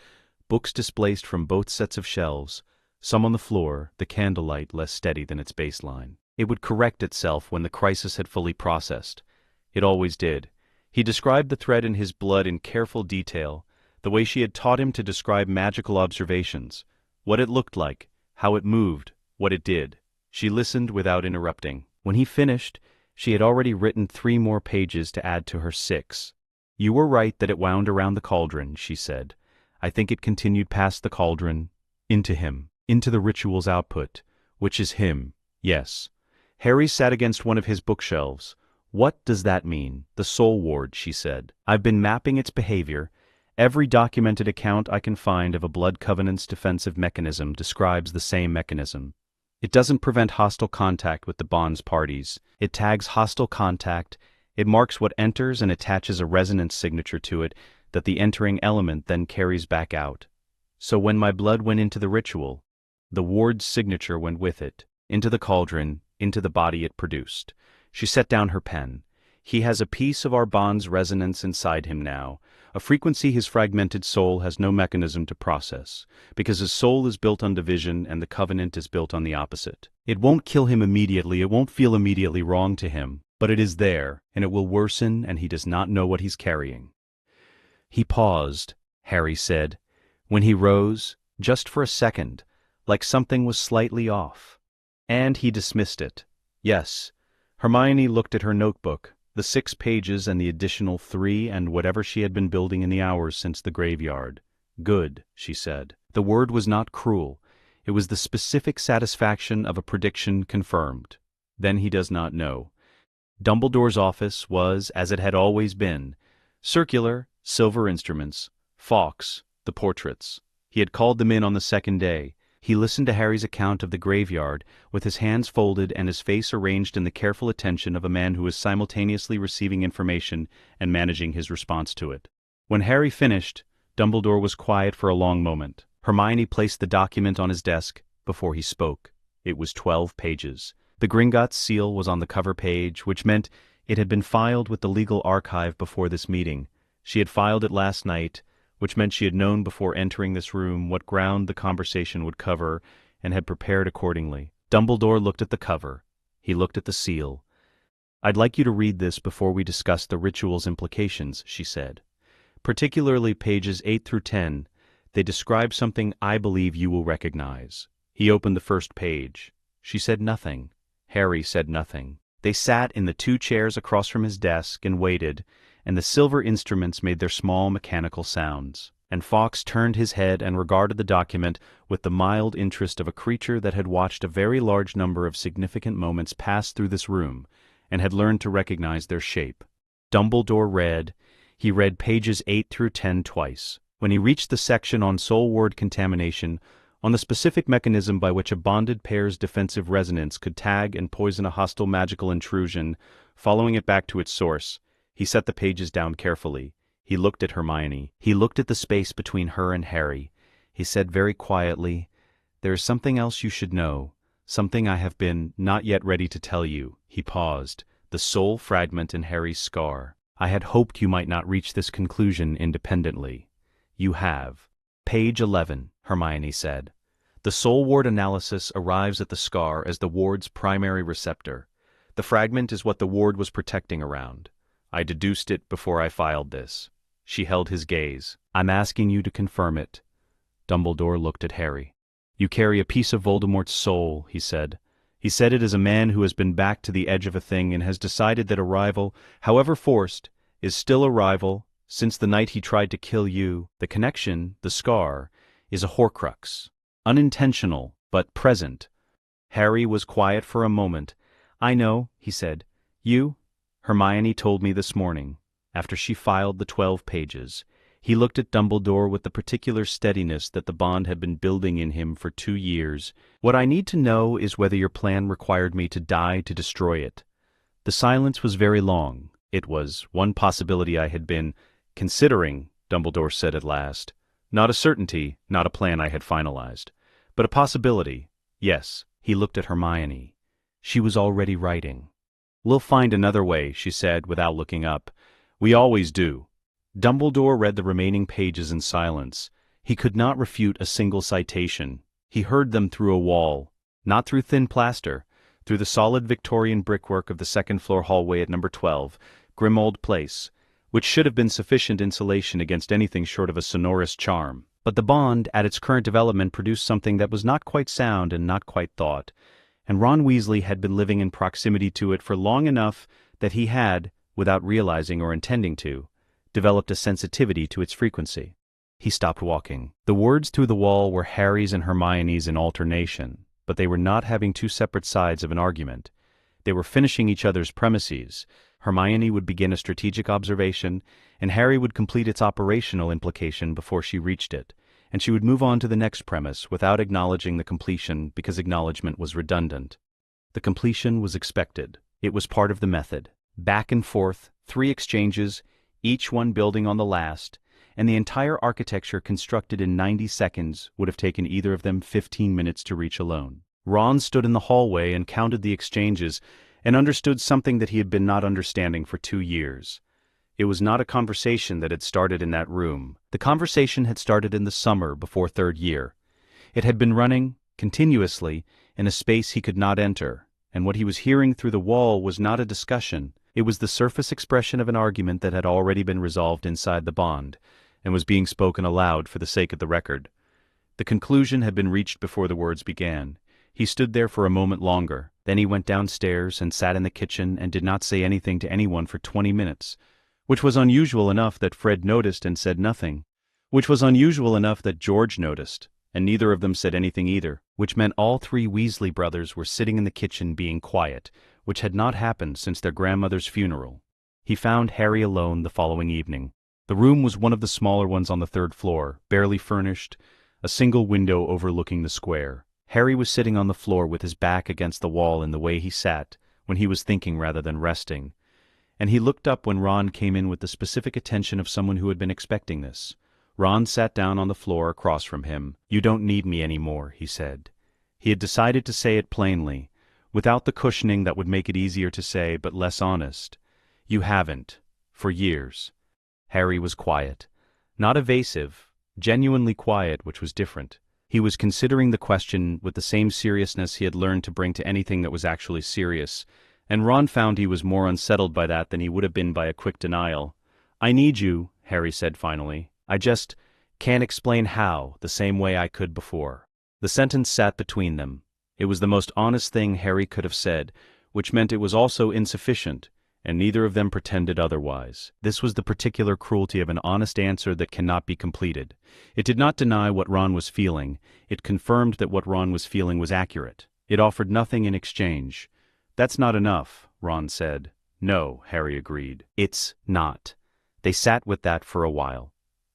books displaced from both sets of shelves, some on the floor, the candlelight less steady than its baseline. It would correct itself when the crisis had fully processed. It always did. He described the thread in his blood in careful detail, the way she had taught him to describe magical observations, what it looked like, how it moved, what it did. She listened without interrupting. When he finished, she had already written 3 more pages to add to her 6. You were right that it wound around the cauldron, she said. I think it continued past the cauldron, into him, into the ritual's output, which is him, yes. Harry sat against one of his bookshelves. What does that mean? The Soul Ward, she said. I've been mapping its behavior. Every documented account I can find of a Blood Covenant's defensive mechanism describes the same mechanism. It doesn't prevent hostile contact with the bond's parties. It tags hostile contact, it marks what enters and attaches a resonance signature to it that the entering element then carries back out. So when my blood went into the ritual, the ward's signature went with it, into the cauldron, into the body it produced. She set down her pen. He has a piece of our bond's resonance inside him now, a frequency his fragmented soul has no mechanism to process, because his soul is built on division and the covenant is built on the opposite. It won't kill him immediately, it won't feel immediately wrong to him, but it is there, and it will worsen, and he does not know what he's carrying. He paused, Harry said. When he rose, just for a second, like something was slightly off. And he dismissed it. Yes, Hermione looked at her notebook, the 6 pages and the additional 3 and whatever she had been building in the hours since the graveyard. Good, she said. The word was not cruel. It was the specific satisfaction of a prediction confirmed. Then he does not know. Dumbledore's office was, as it had always been, circular, silver instruments, Fawkes, the portraits. He had called them in on the second day. He listened to Harry's account of the graveyard, with his hands folded and his face arranged in the careful attention of a man who was simultaneously receiving information and managing his response to it. When Harry finished, Dumbledore was quiet for a long moment. Hermione placed the document on his desk before he spoke. It was 12 pages. The Gringotts seal was on the cover page, which meant it had been filed with the legal archive before this meeting. She had filed it last night, which meant she had known before entering this room what ground the conversation would cover and had prepared accordingly. Dumbledore looked at the cover. He looked at the seal. "I'd like you to read this before we discuss the ritual's implications," she said. "Particularly pages 8 through 10. They describe something I believe you will recognize." He opened the first page. She said nothing. Harry said nothing. They sat in the 2 chairs across from his desk and waited, and the silver instruments made their small mechanical sounds. And Fawkes turned his head and regarded the document with the mild interest of a creature that had watched a very large number of significant moments pass through this room, and had learned to recognize their shape. Dumbledore read. He read pages 8 through 10 twice. When he reached the section on soul ward contamination, on the specific mechanism by which a bonded pair's defensive resonance could tag and poison a hostile magical intrusion, following it back to its source, he set the pages down carefully. He looked at Hermione. He looked at the space between her and Harry. He said very quietly, "There is something else you should know, something I have been not yet ready to tell you." He paused, the soul fragment in Harry's scar. "I had hoped you might not reach this conclusion independently. You have." "Page 11, Hermione said. "The soul ward analysis arrives at the scar as the ward's primary receptor. The fragment is what the ward was protecting around. I deduced it before I filed this." She held his gaze. "I'm asking you to confirm it." Dumbledore looked at Harry. "You carry a piece of Voldemort's soul," he said. "He said it as a man who has been back to the edge of a thing and has decided that a rival, however forced, is still a rival since the night he tried to kill you. The connection, the scar, is a Horcrux. Unintentional, but present." Harry was quiet for a moment. "I know," he said. "You?" "Hermione told me this morning, after she filed the 12 pages. He looked at Dumbledore with the particular steadiness that the bond had been building in him for 2 years. "What I need to know is whether your plan required me to die to destroy it." The silence was very long. "It was one possibility I had been considering," Dumbledore said at last. "Not a certainty, not a plan I had finalized, but a possibility, yes." He looked at Hermione. She was already writing. "We'll find another way," she said without looking up. "We always do." Dumbledore read the remaining pages in silence. He could not refute a single citation. He heard them through a wall, not through thin plaster, through the solid Victorian brickwork of the second-floor hallway at number 12, Grimmauld Place, which should have been sufficient insulation against anything short of a sonorous charm. But the bond, at its current development, produced something that was not quite sound and not quite thought, and Ron Weasley had been living in proximity to it for long enough that he had, without realizing or intending to, developed a sensitivity to its frequency. He stopped walking. The words through the wall were Harry's and Hermione's in alternation, but they were not having 2 separate sides of an argument. They were finishing each other's premises. Hermione would begin a strategic observation, and Harry would complete its operational implication before she reached it, and she would move on to the next premise without acknowledging the completion because acknowledgement was redundant. The completion was expected. It was part of the method. Back and forth, 3 exchanges, each one building on the last, and the entire architecture constructed in 90 seconds would have taken either of them 15 minutes to reach alone. Ron stood in the hallway and counted the exchanges and understood something that he had been not understanding for 2 years. It was not a conversation that had started in that room. The conversation had started in the summer before 3rd year. It had been running, continuously, in a space he could not enter, and what he was hearing through the wall was not a discussion. It was the surface expression of an argument that had already been resolved inside the bond, and was being spoken aloud for the sake of the record. The conclusion had been reached before the words began. He stood there for a moment longer. Then he went downstairs and sat in the kitchen and did not say anything to anyone for 20 minutes, which was unusual enough that Fred noticed and said nothing, which was unusual enough that George noticed, and neither of them said anything either, which meant all three Weasley brothers were sitting in the kitchen being quiet, which had not happened since their grandmother's funeral. He found Harry alone the following evening. The room was one of the smaller ones on the third floor, barely furnished, a single window overlooking the square. Harry was sitting on the floor with his back against the wall in the way he sat, when he was thinking rather than resting, and he looked up when Ron came in with the specific attention of someone who had been expecting this. Ron sat down on the floor across from him. "You don't need me anymore," he said. He had decided to say it plainly, without the cushioning that would make it easier to say but less honest. "You haven't. For years." Harry was quiet. Not evasive, genuinely quiet, which was different. He was considering the question with the same seriousness he had learned to bring to anything that was actually serious, and Ron found he was more unsettled by that than he would have been by a quick denial. "I need you," Harry said finally. "I just can't explain how, the same way I could before." The sentence sat between them. It was the most honest thing Harry could have said, which meant it was also insufficient, and neither of them pretended otherwise. This was the particular cruelty of an honest answer that cannot be completed. It did not deny what Ron was feeling, it confirmed that what Ron was feeling was accurate. It offered nothing in exchange. "That's not enough," Ron said. "No," Harry agreed. "It's not." They sat with that for a while.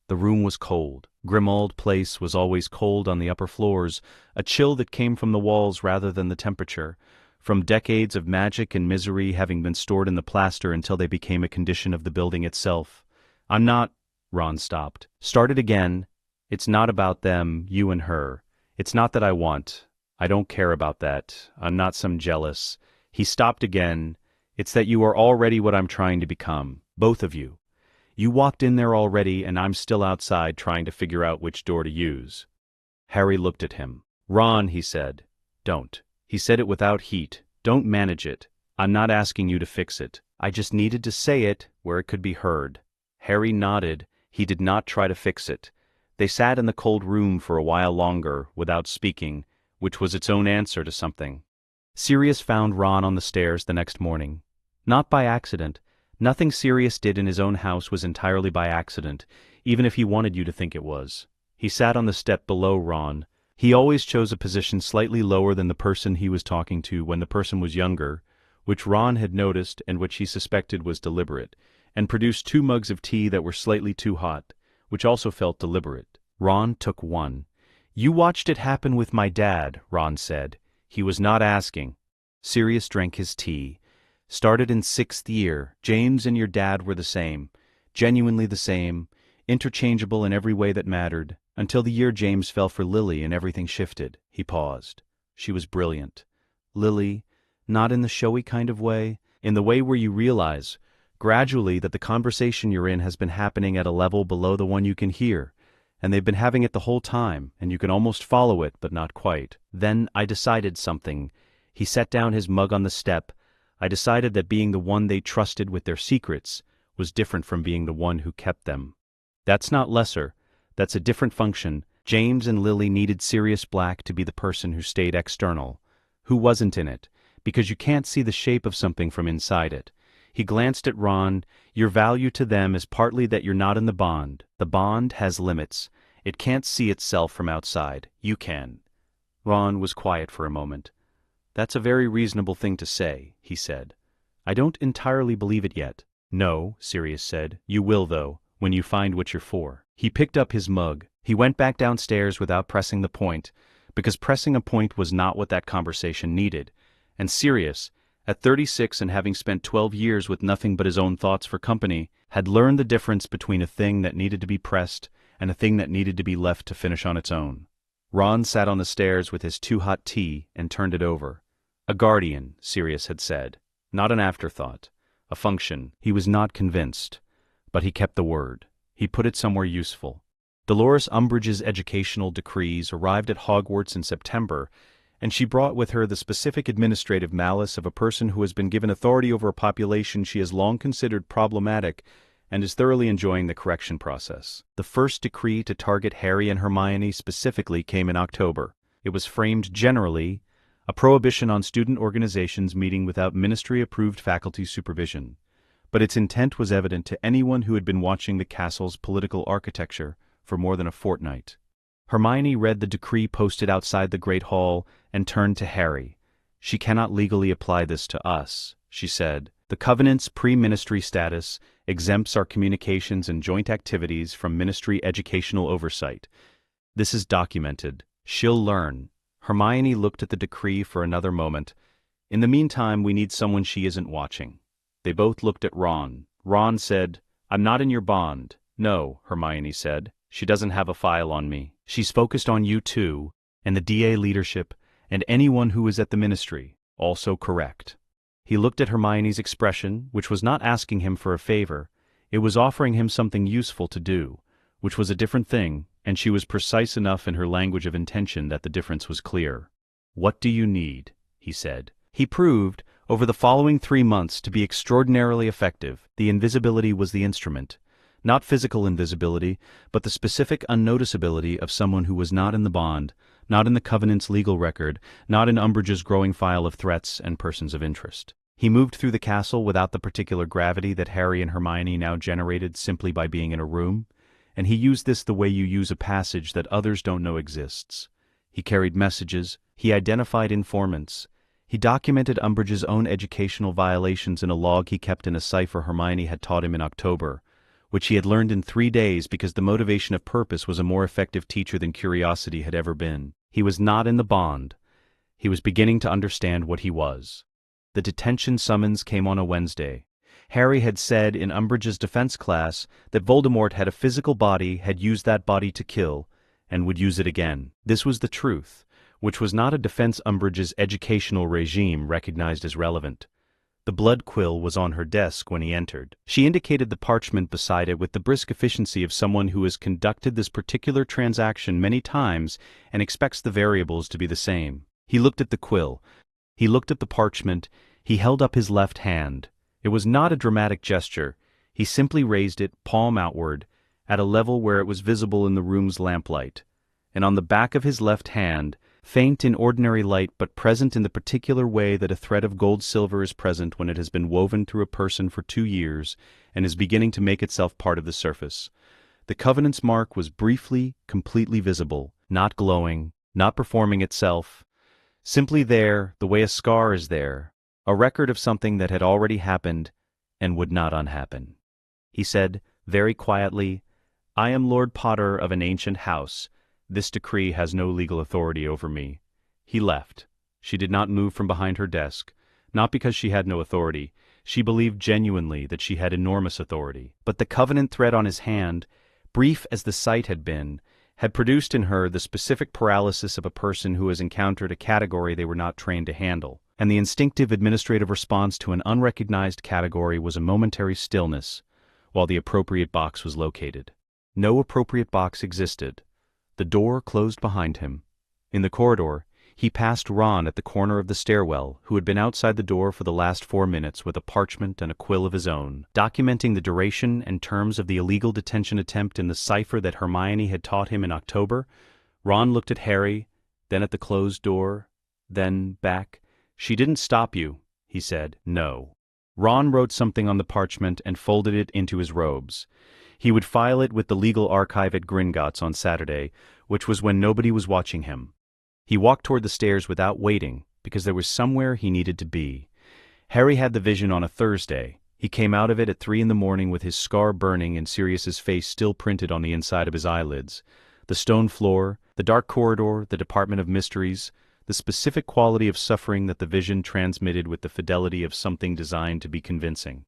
The room was cold. Grimmauld Place was always cold on the upper floors, a chill that came from the walls rather than the temperature, from decades of magic and misery having been stored in the plaster until they became a condition of the building itself. "I'm not—" Ron stopped. "Started again. It's not about them, you and her. It's not that I don't care about that. I'm not some jealous." He stopped again. "It's that you are already what I'm trying to become. Both of you. You walked in there already, and I'm still outside trying to figure out which door to use." Harry looked at him. "Ron," he said. "Don't." He said it without heat. "Don't manage it. I'm not asking you to fix it. I just needed to say it where it could be heard." Harry nodded. He did not try to fix it. They sat in the cold room for a while longer, without speaking, which was its own answer to something. Sirius found Ron on the stairs the next morning. Not by accident. Nothing Sirius did in his own house was entirely by accident, even if he wanted you to think it was. He sat on the step below Ron. He always chose a position slightly lower than the person he was talking to when the person was younger, which Ron had noticed and which he suspected was deliberate, and produced 2 mugs of tea that were slightly too hot, which also felt deliberate. Ron took one. "You watched it happen with my dad," Ron said. He was not asking. Sirius drank his tea. "Started in 6th year. James and your dad were the same. Genuinely the same. Interchangeable in every way that mattered. Until the year James fell for Lily and everything shifted." He paused. "She was brilliant. Lily, not in the showy kind of way, in the way where you realize, gradually, that the conversation you're in has been happening at a level below the one you can hear, and they've been having it the whole time, and you can almost follow it, but not quite. Then I decided something." He set down his mug on the step. "I decided that being the one they trusted with their secrets was different from being the one who kept them. That's not lesser. That's a different function. James and Lily needed Sirius Black to be the person who stayed external, who wasn't in it, because you can't see the shape of something from inside it." He glanced at Ron. "Your value to them is partly that you're not in the bond. The bond has limits. It can't see itself from outside. You can." Ron was quiet for a moment. "That's a very reasonable thing to say," he said. "I don't entirely believe it yet." "No," Sirius said. "You will, though, when you find what you're for." He picked up his mug. He went back downstairs without pressing the point, because pressing a point was not what that conversation needed. And Sirius, at 36 and having spent 12 years with nothing but his own thoughts for company, had learned the difference between a thing that needed to be pressed and a thing that needed to be left to finish on its own. Ron sat on the stairs with his too-hot tea and turned it over. "A guardian," Sirius had said. Not an afterthought. A function. He was not convinced. But he kept the word. He put it somewhere useful. Dolores Umbridge's educational decrees arrived at Hogwarts in September, and she brought with her the specific administrative malice of a person who has been given authority over a population she has long considered problematic and is thoroughly enjoying the correction process. The first decree to target Harry and Hermione specifically came in October. It was framed generally, a prohibition on student organizations meeting without ministry-approved faculty supervision. But its intent was evident to anyone who had been watching the castle's political architecture for more than a fortnight. Hermione read the decree posted outside the Great Hall and turned to Harry. "She cannot legally apply this to us," she said. "The Covenant's pre-ministry status exempts our communications and joint activities from ministry educational oversight. This is documented. She'll learn." Hermione looked at the decree for another moment. "In the meantime, we need someone she isn't watching." They both looked at Ron. Ron said, "I'm not in your bond." "No," Hermione said. "She doesn't have a file on me. She's focused on you too, and the DA leadership, and anyone who is at the ministry." "Also correct." He looked at Hermione's expression, which was not asking him for a favor. It was offering him something useful to do, which was a different thing, and she was precise enough in her language of intention that the difference was clear. "What do you need?" he said. He proved, over the following 3 months, to be extraordinarily effective. The invisibility was the instrument. Not physical invisibility, but the specific unnoticeability of someone who was not in the bond, not in the Covenant's legal record, not in Umbridge's growing file of threats and persons of interest. He moved through the castle without the particular gravity that Harry and Hermione now generated simply by being in a room, and he used this the way you use a passage that others don't know exists. He carried messages, he identified informants, he documented Umbridge's own educational violations in a log he kept in a cipher Hermione had taught him in October, which he had learned in 3 days because the motivation of purpose was a more effective teacher than curiosity had ever been. He was not in the bond. He was beginning to understand what he was. The detention summons came on a Wednesday. Harry had said in Umbridge's defense class that Voldemort had a physical body, had used that body to kill, and would use it again. This was the truth, which was not a defense Umbridge's educational regime recognized as relevant. The blood quill was on her desk when he entered. She indicated the parchment beside it with the brisk efficiency of someone who has conducted this particular transaction many times and expects the variables to be the same. He looked at the quill. He looked at the parchment. He held up his left hand. It was not a dramatic gesture. He simply raised it, palm outward, at a level where it was visible in the room's lamplight. And on the back of his left hand, faint in ordinary light but present in the particular way that a thread of gold-silver is present when it has been woven through a person for 2 years and is beginning to make itself part of the surface. The Covenant's mark was briefly, completely visible, not glowing, not performing itself, simply there, the way a scar is there, a record of something that had already happened and would not unhappen. He said, very quietly, "I am Lord Potter of an ancient house. This decree has no legal authority over me." He left. She did not move from behind her desk, not because she had no authority. She believed genuinely that she had enormous authority. But the Covenant thread on his hand, brief as the sight had been, had produced in her the specific paralysis of a person who has encountered a category they were not trained to handle. And the instinctive administrative response to an unrecognized category was a momentary stillness, while the appropriate box was located. No appropriate box existed. The door closed behind him. In the corridor, he passed Ron at the corner of the stairwell, who had been outside the door for the last 4 minutes with a parchment and a quill of his own, documenting the duration and terms of the illegal detention attempt in the cipher that Hermione had taught him in October. Ron looked at Harry, then at the closed door, then back. "She didn't stop you," he said. "No." Ron wrote something on the parchment and folded it into his robes. He would file it with the legal archive at Gringotts on Saturday, which was when nobody was watching him. He walked toward the stairs without waiting, because there was somewhere he needed to be. Harry had the vision on a Thursday. He came out of it at 3 a.m. with his scar burning and Sirius's face still printed on the inside of his eyelids. The stone floor, the dark corridor, the Department of Mysteries, the specific quality of suffering that the vision transmitted with the fidelity of something designed to be convincing.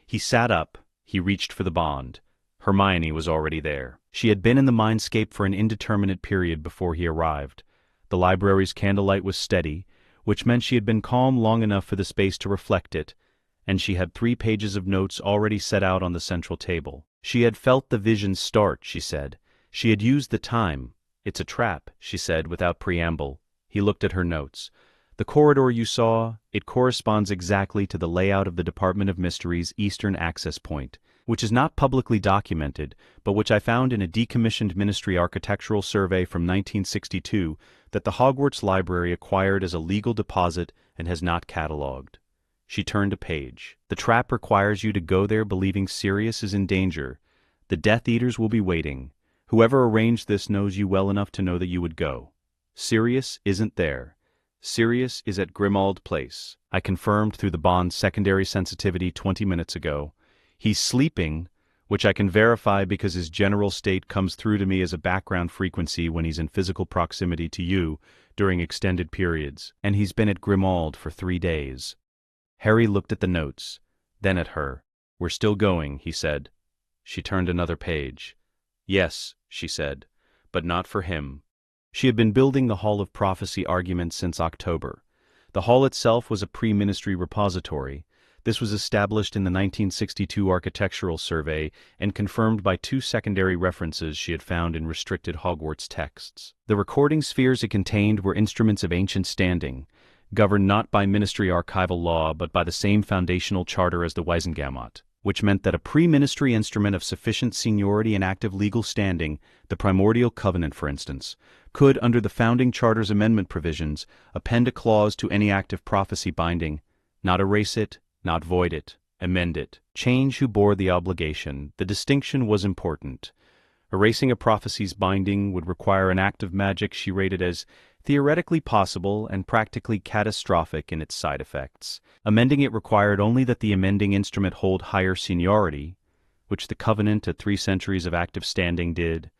He sat up. He reached for the bond. Hermione was already there. She had been in the mindscape for an indeterminate period before he arrived. The library's candlelight was steady, which meant she had been calm long enough for the space to reflect it, and she had 3 pages of notes already set out on the central table. She had felt the vision start, she said. She had used the time. "It's a trap," she said without preamble. He looked at her notes. "The corridor you saw, it corresponds exactly to the layout of the Department of Mysteries' eastern access point, which is not publicly documented, but which I found in a decommissioned ministry architectural survey from 1962 that the Hogwarts library acquired as a legal deposit and has not catalogued. She turned a page. The trap requires you to go there believing Sirius is in danger. The Death Eaters will be waiting. Whoever arranged this knows you well enough to know that you would go. Sirius isn't there. Sirius is at Grimmauld Place. I confirmed through the Bond's secondary sensitivity 20 minutes ago. He's sleeping, which I can verify because his general state comes through to me as a background frequency when he's in physical proximity to you during extended periods, and he's been at Grimmauld for 3 days. Harry looked at the notes, then at her. "We're still going," he said. She turned another page. "Yes," she said, "but not for him." She had been building the Hall of Prophecy argument since October. The hall itself was a pre-ministry repository. This was established in the 1962 architectural survey and confirmed by 2 secondary references she had found in restricted Hogwarts texts. The recording spheres it contained were instruments of ancient standing, governed not by ministry archival law but by the same foundational charter as the Wiesengamot, which meant that a pre-ministry instrument of sufficient seniority and active legal standing, the Primordial Covenant for instance, could, under the founding charter's amendment provisions, append a clause to any act of prophecy binding, not erase it, not void it, amend it, change who bore the obligation. The distinction was important. Erasing a prophecy's binding would require an act of magic she rated as theoretically possible and practically catastrophic in its side effects. Amending it required only that the amending instrument hold higher seniority, which the Covenant at 3 centuries of active standing did,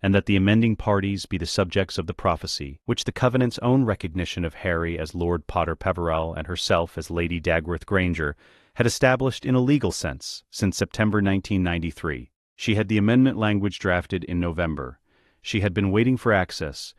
and that the amending parties be the subjects of the prophecy, which the Covenant's own recognition of Harry as Lord Potter Peverell and herself as Lady Dagworth Granger had established in a legal sense since September 1993. She had the amendment language drafted in November. She had been waiting for access.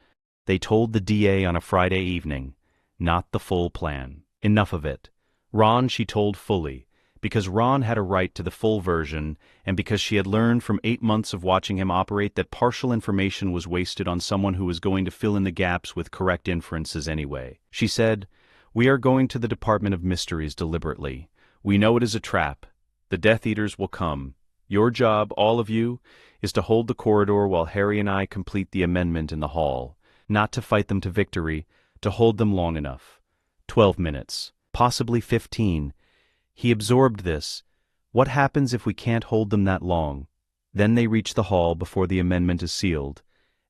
They told the DA on a Friday evening, not the full plan. Enough of it. Ron she told fully, because Ron had a right to the full version, and because she had learned from 8 months of watching him operate that partial information was wasted on someone who was going to fill in the gaps with correct inferences anyway. She said, "We are going to the Department of Mysteries deliberately. We know it is a trap. The Death Eaters will come. Your job, all of you, is to hold the corridor while Harry and I complete the amendment in the hall. Not to fight them to victory, to hold them long enough. 12 minutes, possibly 15. He absorbed this. What happens if we can't hold them that long? Then they reach the hall before the amendment is sealed,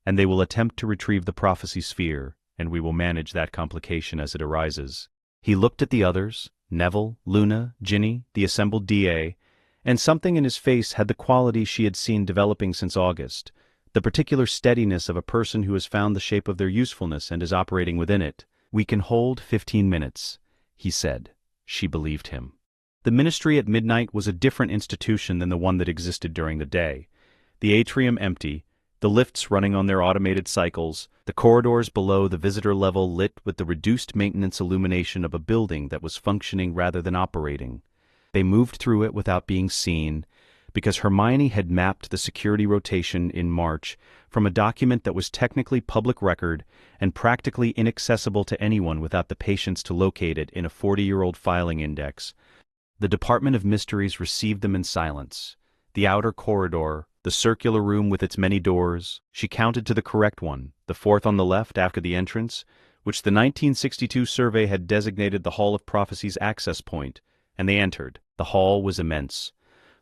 and they will attempt to retrieve the prophecy sphere, and we will manage that complication as it arises." He looked at the others, Neville, Luna, Ginny, the assembled DA, and something in his face had the quality she had seen developing since August, the particular steadiness of a person who has found the shape of their usefulness and is operating within it. "We can hold 15 minutes, he said. She believed him. The ministry at midnight was a different institution than the one that existed during the day. The atrium empty, the lifts running on their automated cycles, the corridors below the visitor level lit with the reduced maintenance illumination of a building that was functioning rather than operating. They moved through it without being seen, because Hermione had mapped the security rotation in March from a document that was technically public record and practically inaccessible to anyone without the patience to locate it in a 40-year-old filing index. The Department of Mysteries received them in silence. The outer corridor, the circular room with its many doors, she counted to the correct one, the 4th on the left after the entrance, which the 1962 survey had designated the Hall of Prophecy's access point, and they entered. The hall was immense.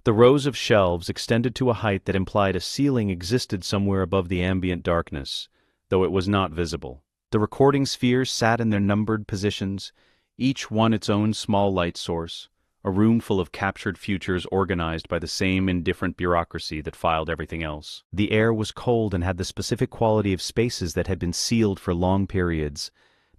The rows of shelves extended to a height that implied a ceiling existed somewhere above the ambient darkness, though it was not visible. The recording spheres sat in their numbered positions, each one its own small light source, a room full of captured futures organized by the same indifferent bureaucracy that filed everything else. The air was cold and had the specific quality of spaces that had been sealed for long periods,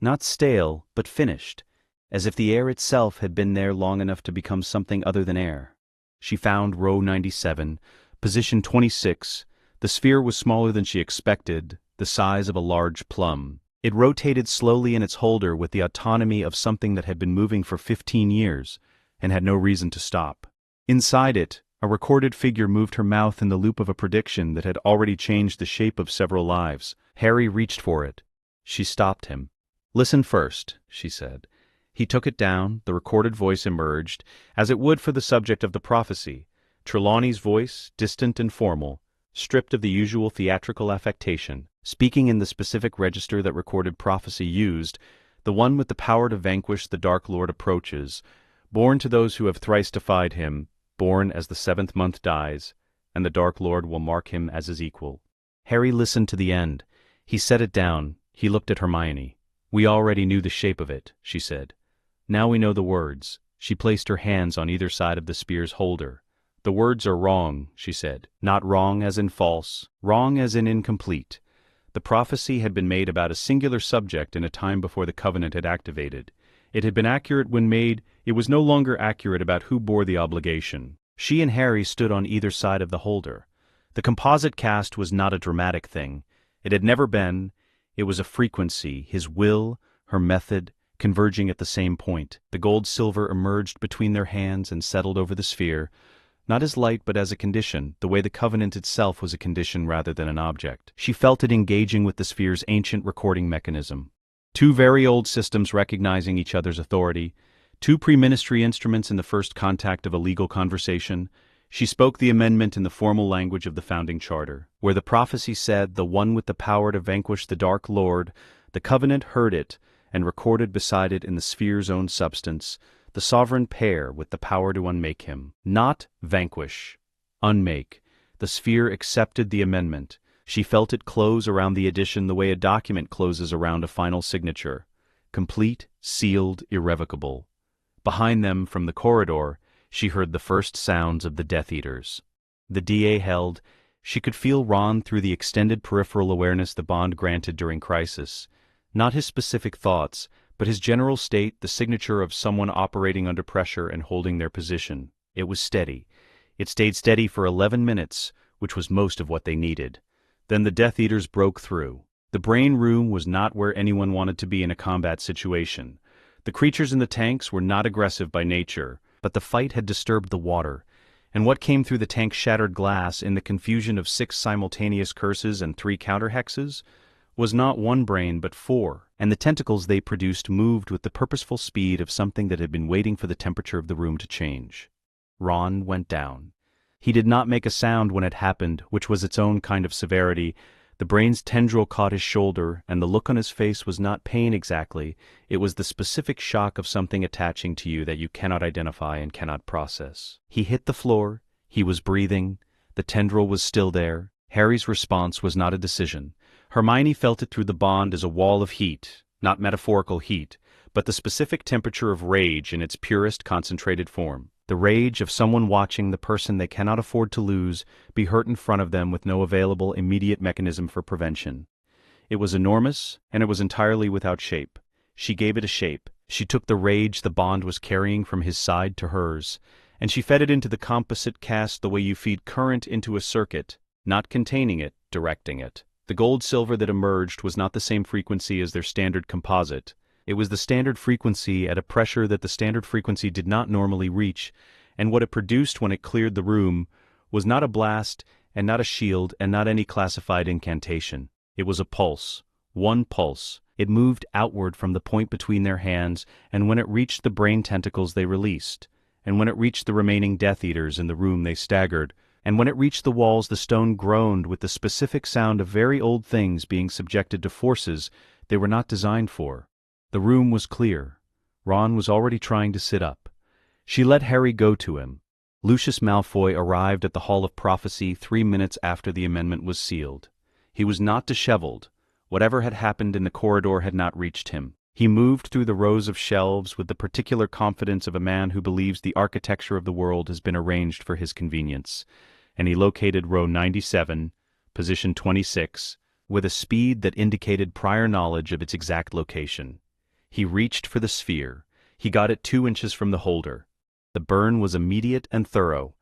not stale, but finished, as if the air itself had been there long enough to become something other than air. She found row 97, position 26. The sphere was smaller than she expected, the size of a large plum. It rotated slowly in its holder with the autonomy of something that had been moving for 15 years, and had no reason to stop. Inside it, a recorded figure moved her mouth in the loop of a prediction that had already changed the shape of several lives. Harry reached for it. She stopped him. "Listen first," she said. He took it down. The recorded voice emerged, as it would for the subject of the prophecy. Trelawney's voice, distant and formal, stripped of the usual theatrical affectation. speaking in the specific register that recorded prophecy used, the one with the power to vanquish the Dark Lord approaches, born to those who have thrice defied him, born as the 7th month dies, and the Dark Lord will mark him as his equal. Harry listened to the end. He set it down. He looked at Hermione. "We already knew the shape of it," she said. "Now we know the words." She placed her hands on either side of the spear's holder. "The words are wrong," she said. "Not wrong as in false, wrong as in incomplete." The prophecy had been made about a singular subject in a time before the Covenant had activated. It had been accurate when made. It was no longer accurate about who bore the obligation. She and Harry stood on either side of the holder. The composite cast was not a dramatic thing. It had never been. It was a frequency, his will, her method, converging at the same point. The gold-silver emerged between their hands and settled over the sphere, not as light but as a condition, the way the Covenant itself was a condition rather than an object. She felt it engaging with the sphere's ancient recording mechanism. Two very old systems recognizing each other's authority, two pre-ministry instruments in the first contact of a legal conversation. She spoke the amendment in the formal language of the founding charter. Where the prophecy said, "the one with the power to vanquish the Dark Lord," the Covenant heard it and recorded beside it in the sphere's own substance, the sovereign pair with the power to unmake him. Not vanquish, unmake. The sphere accepted the amendment. She felt it close around the addition the way a document closes around a final signature. Complete, sealed, irrevocable. Behind them, from the corridor, she heard the first sounds of the Death Eaters. The DA held. She could feel Ron through the extended peripheral awareness the bond granted during crisis. Not his specific thoughts, but his general state, the signature of someone operating under pressure and holding their position. It was steady. It stayed steady for 11 minutes, which was most of what they needed. Then the Death Eaters broke through. The brain room was not where anyone wanted to be in a combat situation. The creatures in the tanks were not aggressive by nature, but the fight had disturbed the water, and what came through the tank shattered glass in the confusion of 6 simultaneous curses and 3 counter-hexes was not one brain but 4, and the tentacles they produced moved with the purposeful speed of something that had been waiting for the temperature of the room to change. Ron went down. He did not make a sound when it happened, which was its own kind of severity. The brain's tendril caught his shoulder, and the look on his face was not pain exactly. It was the specific shock of something attaching to you that you cannot identify and cannot process. He hit the floor. He was breathing. The tendril was still there. Harry's response was not a decision. Hermione felt it through the bond as a wall of heat, not metaphorical heat, but the specific temperature of rage in its purest concentrated form. The rage of someone watching the person they cannot afford to lose be hurt in front of them with no available immediate mechanism for prevention. It was enormous, and it was entirely without shape. She gave it a shape. She took the rage the bond was carrying from his side to hers, and she fed it into the composite cast the way you feed current into a circuit, not containing it, directing it. The gold-silver that emerged was not the same frequency as their standard composite. It was the standard frequency at a pressure that the standard frequency did not normally reach, and what it produced when it cleared the room was not a blast, and not a shield, and not any classified incantation. It was a pulse. One pulse. It moved outward from the point between their hands, and when it reached the brain tentacles they released, and when it reached the remaining Death Eaters in the room they staggered, and when it reached the walls the stone groaned with the specific sound of very old things being subjected to forces they were not designed for. The room was clear. Ron was already trying to sit up. She let Harry go to him. Lucius Malfoy arrived at the Hall of Prophecy 3 minutes after the amendment was sealed. He was not disheveled. Whatever had happened in the corridor had not reached him. He moved through the rows of shelves with the particular confidence of a man who believes the architecture of the world has been arranged for his convenience, and he located row 97, position 26, with a speed that indicated prior knowledge of its exact location. He reached for the sphere. He got it 2 inches from the holder. The burn was immediate and thorough,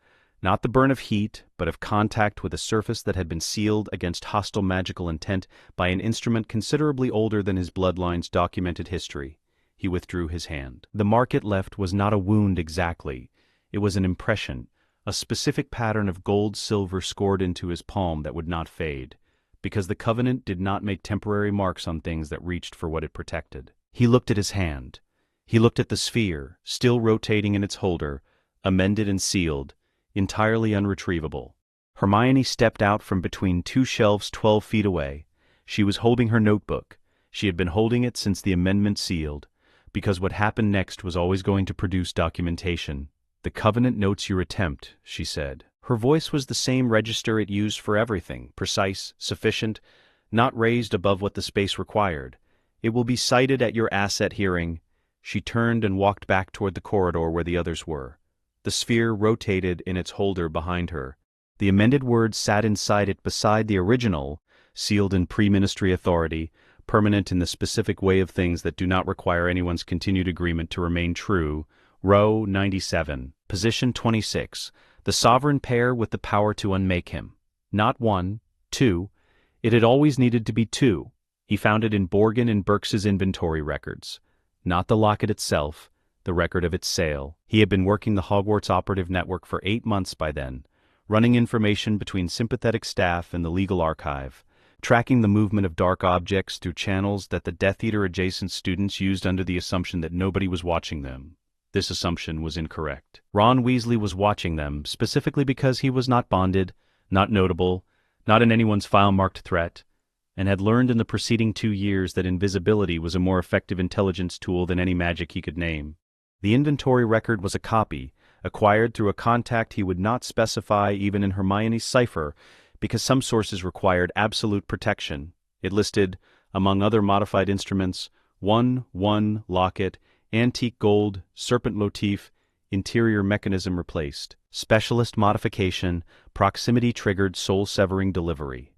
not the burn of heat, but of contact with a surface that had been sealed against hostile magical intent by an instrument considerably older than his bloodline's documented history. He withdrew his hand. The mark it left was not a wound exactly. It was an impression, a specific pattern of gold-silver scored into his palm that would not fade, because the Covenant did not make temporary marks on things that reached for what it protected. He looked at his hand. He looked at the sphere, still rotating in its holder, amended and sealed, entirely unretrievable. Hermione stepped out from between 2 shelves 12 feet away. She was holding her notebook. She had been holding it since the amendment sealed, because what happened next was always going to produce documentation. "The covenant notes your attempt," she said. Her voice was the same register it used for everything, precise, sufficient, not raised above what the space required. "It will be cited at your asset hearing." She turned and walked back toward the corridor where the others were. The sphere rotated in its holder behind her. The amended words sat inside it beside the original, sealed in pre-ministry authority, permanent in the specific way of things that do not require anyone's continued agreement to remain true. Row 97, position 26, the sovereign pair with the power to unmake him. Not one, two. It had always needed to be two. He found it in Borgin and Birx's inventory records. Not the locket itself, the record of its sale. He had been working the Hogwarts operative network for 8 months by then, running information between sympathetic staff and the legal archive, tracking the movement of dark objects through channels that the Death Eater-adjacent students used under the assumption that nobody was watching them. This assumption was incorrect. Ron Weasley was watching them, specifically because he was not bonded, not notable, not in anyone's file-marked threat, and had learned in the preceding 2 years that invisibility was a more effective intelligence tool than any magic he could name. The inventory record was a copy, acquired through a contact he would not specify even in Hermione's cipher, because some sources required absolute protection. It listed, among other modified instruments, 1-1 locket, antique gold, serpent motif, interior mechanism replaced, specialist modification, proximity-triggered soul-severing delivery.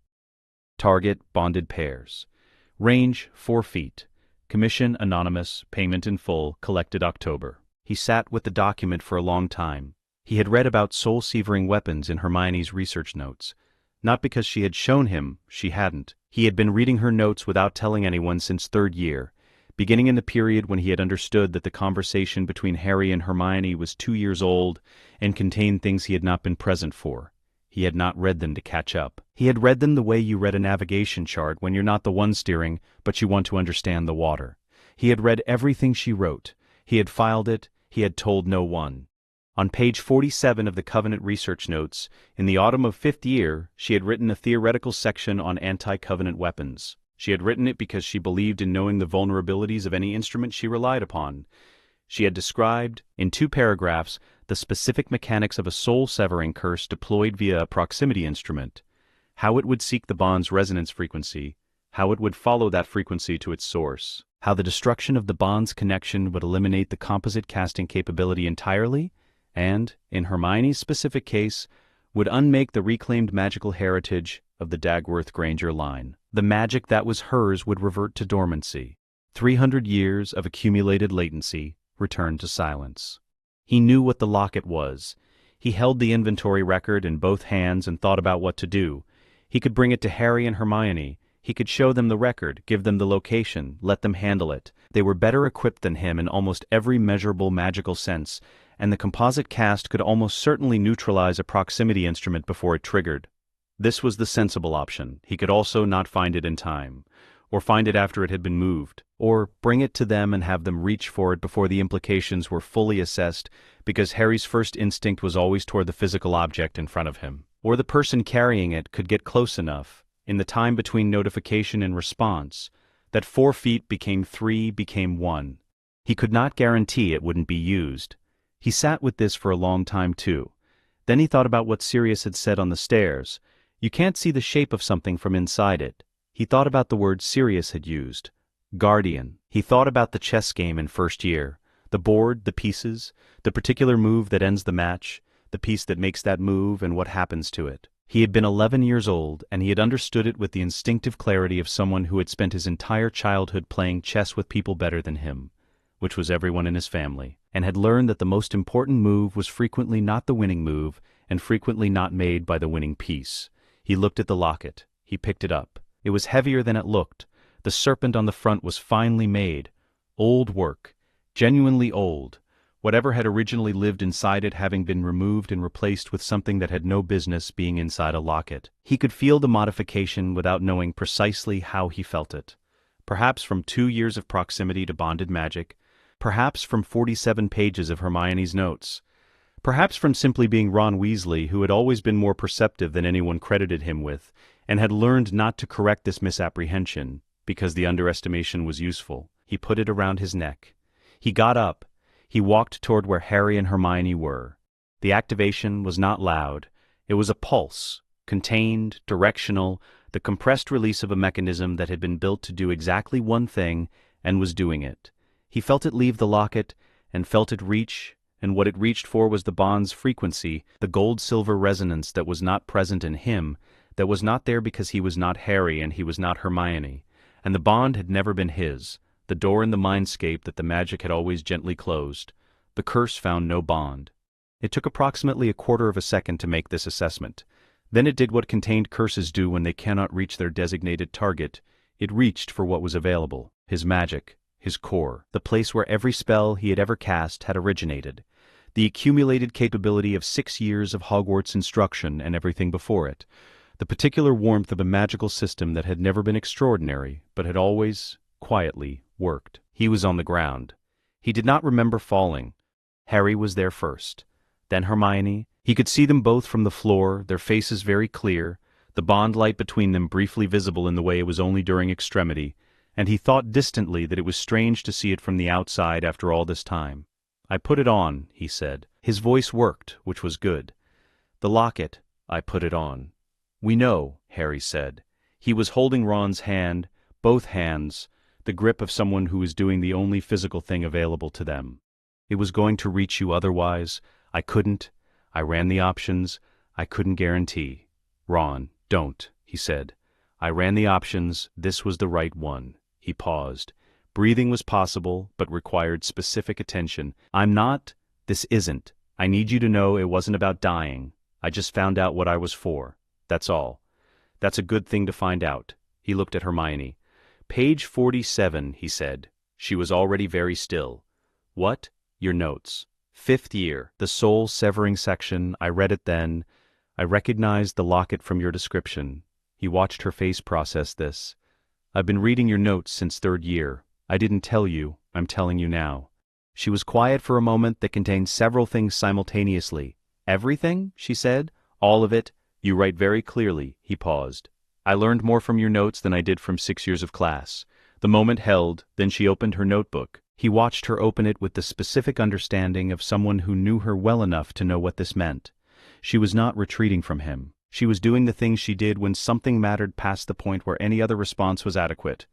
Target, bonded pairs. Range, 4 feet. Commission, anonymous, payment in full, collected October. He sat with the document for a long time. He had read about soul-severing weapons in Hermione's research notes. Not because she had shown him, she hadn't. He had been reading her notes without telling anyone since 3rd year, beginning in the period when he had understood that the conversation between Harry and Hermione was 2 years old and contained things he had not been present for. He had not read them to catch up. He had read them the way you read a navigation chart when you're not the one steering, but you want to understand the water. He had read everything she wrote. He had filed it. He had told no one. On page 47 of the Covenant research notes, in the autumn of 5th year, she had written a theoretical section on anti-Covenant weapons. She had written it because she believed in knowing the vulnerabilities of any instrument she relied upon. She had described, in 2 paragraphs, the specific mechanics of a soul-severing curse deployed via a proximity instrument, how it would seek the bond's resonance frequency, how it would follow that frequency to its source, how the destruction of the bond's connection would eliminate the composite casting capability entirely, and, in Hermione's specific case, would unmake the reclaimed magical heritage of the Dagworth Granger line. The magic that was hers would revert to dormancy. 300 years of accumulated latency returned to silence. He knew what the locket was. He held the inventory record in both hands and thought about what to do. He could bring it to Harry and Hermione. He could show them the record, give them the location, let them handle it. They were better equipped than him in almost every measurable magical sense, and the composite cast could almost certainly neutralize a proximity instrument before it triggered. This was the sensible option. He could also not find it in time, or find it after it had been moved, or bring it to them and have them reach for it before the implications were fully assessed, because Harry's first instinct was always toward the physical object in front of him. Or the person carrying it could get close enough, in the time between notification and response, that 4 feet became 3, became 1. He could not guarantee it wouldn't be used. He sat with this for a long time too. Then he thought about what Sirius had said on the stairs. You can't see the shape of something from inside it. He thought about the word Sirius had used. Guardian. He thought about the chess game in 1st year. The board, the pieces, the particular move that ends the match, the piece that makes that move and what happens to it. He had been 11 years old, and he had understood it with the instinctive clarity of someone who had spent his entire childhood playing chess with people better than him, which was everyone in his family, and had learned that the most important move was frequently not the winning move, and frequently not made by the winning piece. He looked at the locket. He picked it up. It was heavier than it looked. The serpent on the front was finely made. Old work. Genuinely old. Whatever had originally lived inside it having been removed and replaced with something that had no business being inside a locket. He could feel the modification without knowing precisely how he felt it. Perhaps from 2 years of proximity to bonded magic. Perhaps from 47 pages of Hermione's notes. Perhaps from simply being Ron Weasley, who had always been more perceptive than anyone credited him with, and had learned not to correct this misapprehension, because the underestimation was useful. He put it around his neck. He got up. He walked toward where Harry and Hermione were. The activation was not loud. It was a pulse, contained, directional, the compressed release of a mechanism that had been built to do exactly one thing and was doing it. He felt it leave the locket and felt it reach, and what it reached for was the bond's frequency, the gold-silver resonance that was not present in him, that was not there because he was not Harry and he was not Hermione, and the bond had never been his, the door in the mindscape that the magic had always gently closed. The curse found no bond. It took approximately a quarter of a second to make this assessment. Then it did what contained curses do when they cannot reach their designated target. It reached for what was available, his magic, his core, the place where every spell he had ever cast had originated, the accumulated capability of 6 years of Hogwarts instruction and everything before it, the particular warmth of a magical system that had never been extraordinary, but had always, quietly, worked. He was on the ground. He did not remember falling. Harry was there first. Then Hermione. He could see them both from the floor, their faces very clear, the bond light between them briefly visible in the way it was only during extremity, and he thought distantly that it was strange to see it from the outside after all this time. "I put it on," he said. His voice worked, which was good. "The locket, I put it on." "We know," Harry said. He was holding Ron's hand, both hands, the grip of someone who is doing the only physical thing available to them. "It was going to reach you otherwise. I couldn't. I ran the options. I couldn't guarantee." "Ron, don't," he said. "I ran the options. This was the right one." He paused. Breathing was possible, but required specific attention. This isn't. I need you to know it wasn't about dying. I just found out what I was for. That's all. That's a good thing to find out." He looked at Hermione. "Page 47, he said. She was already very still. "What?" "Your notes. 5th year. The soul-severing section. I read it then. I recognized the locket from your description." He watched her face process this. "I've been reading your notes since 3rd year. I didn't tell you. I'm telling you now." She was quiet for a moment that contained several things simultaneously. "Everything?" she said. "All of it? You write very clearly." He paused. "I learned more from your notes than I did from 6 years of class." The moment held, then she opened her notebook. He watched her open it with the specific understanding of someone who knew her well enough to know what this meant. She was not retreating from him. She was doing the things she did when something mattered past the point where any other response was adequate.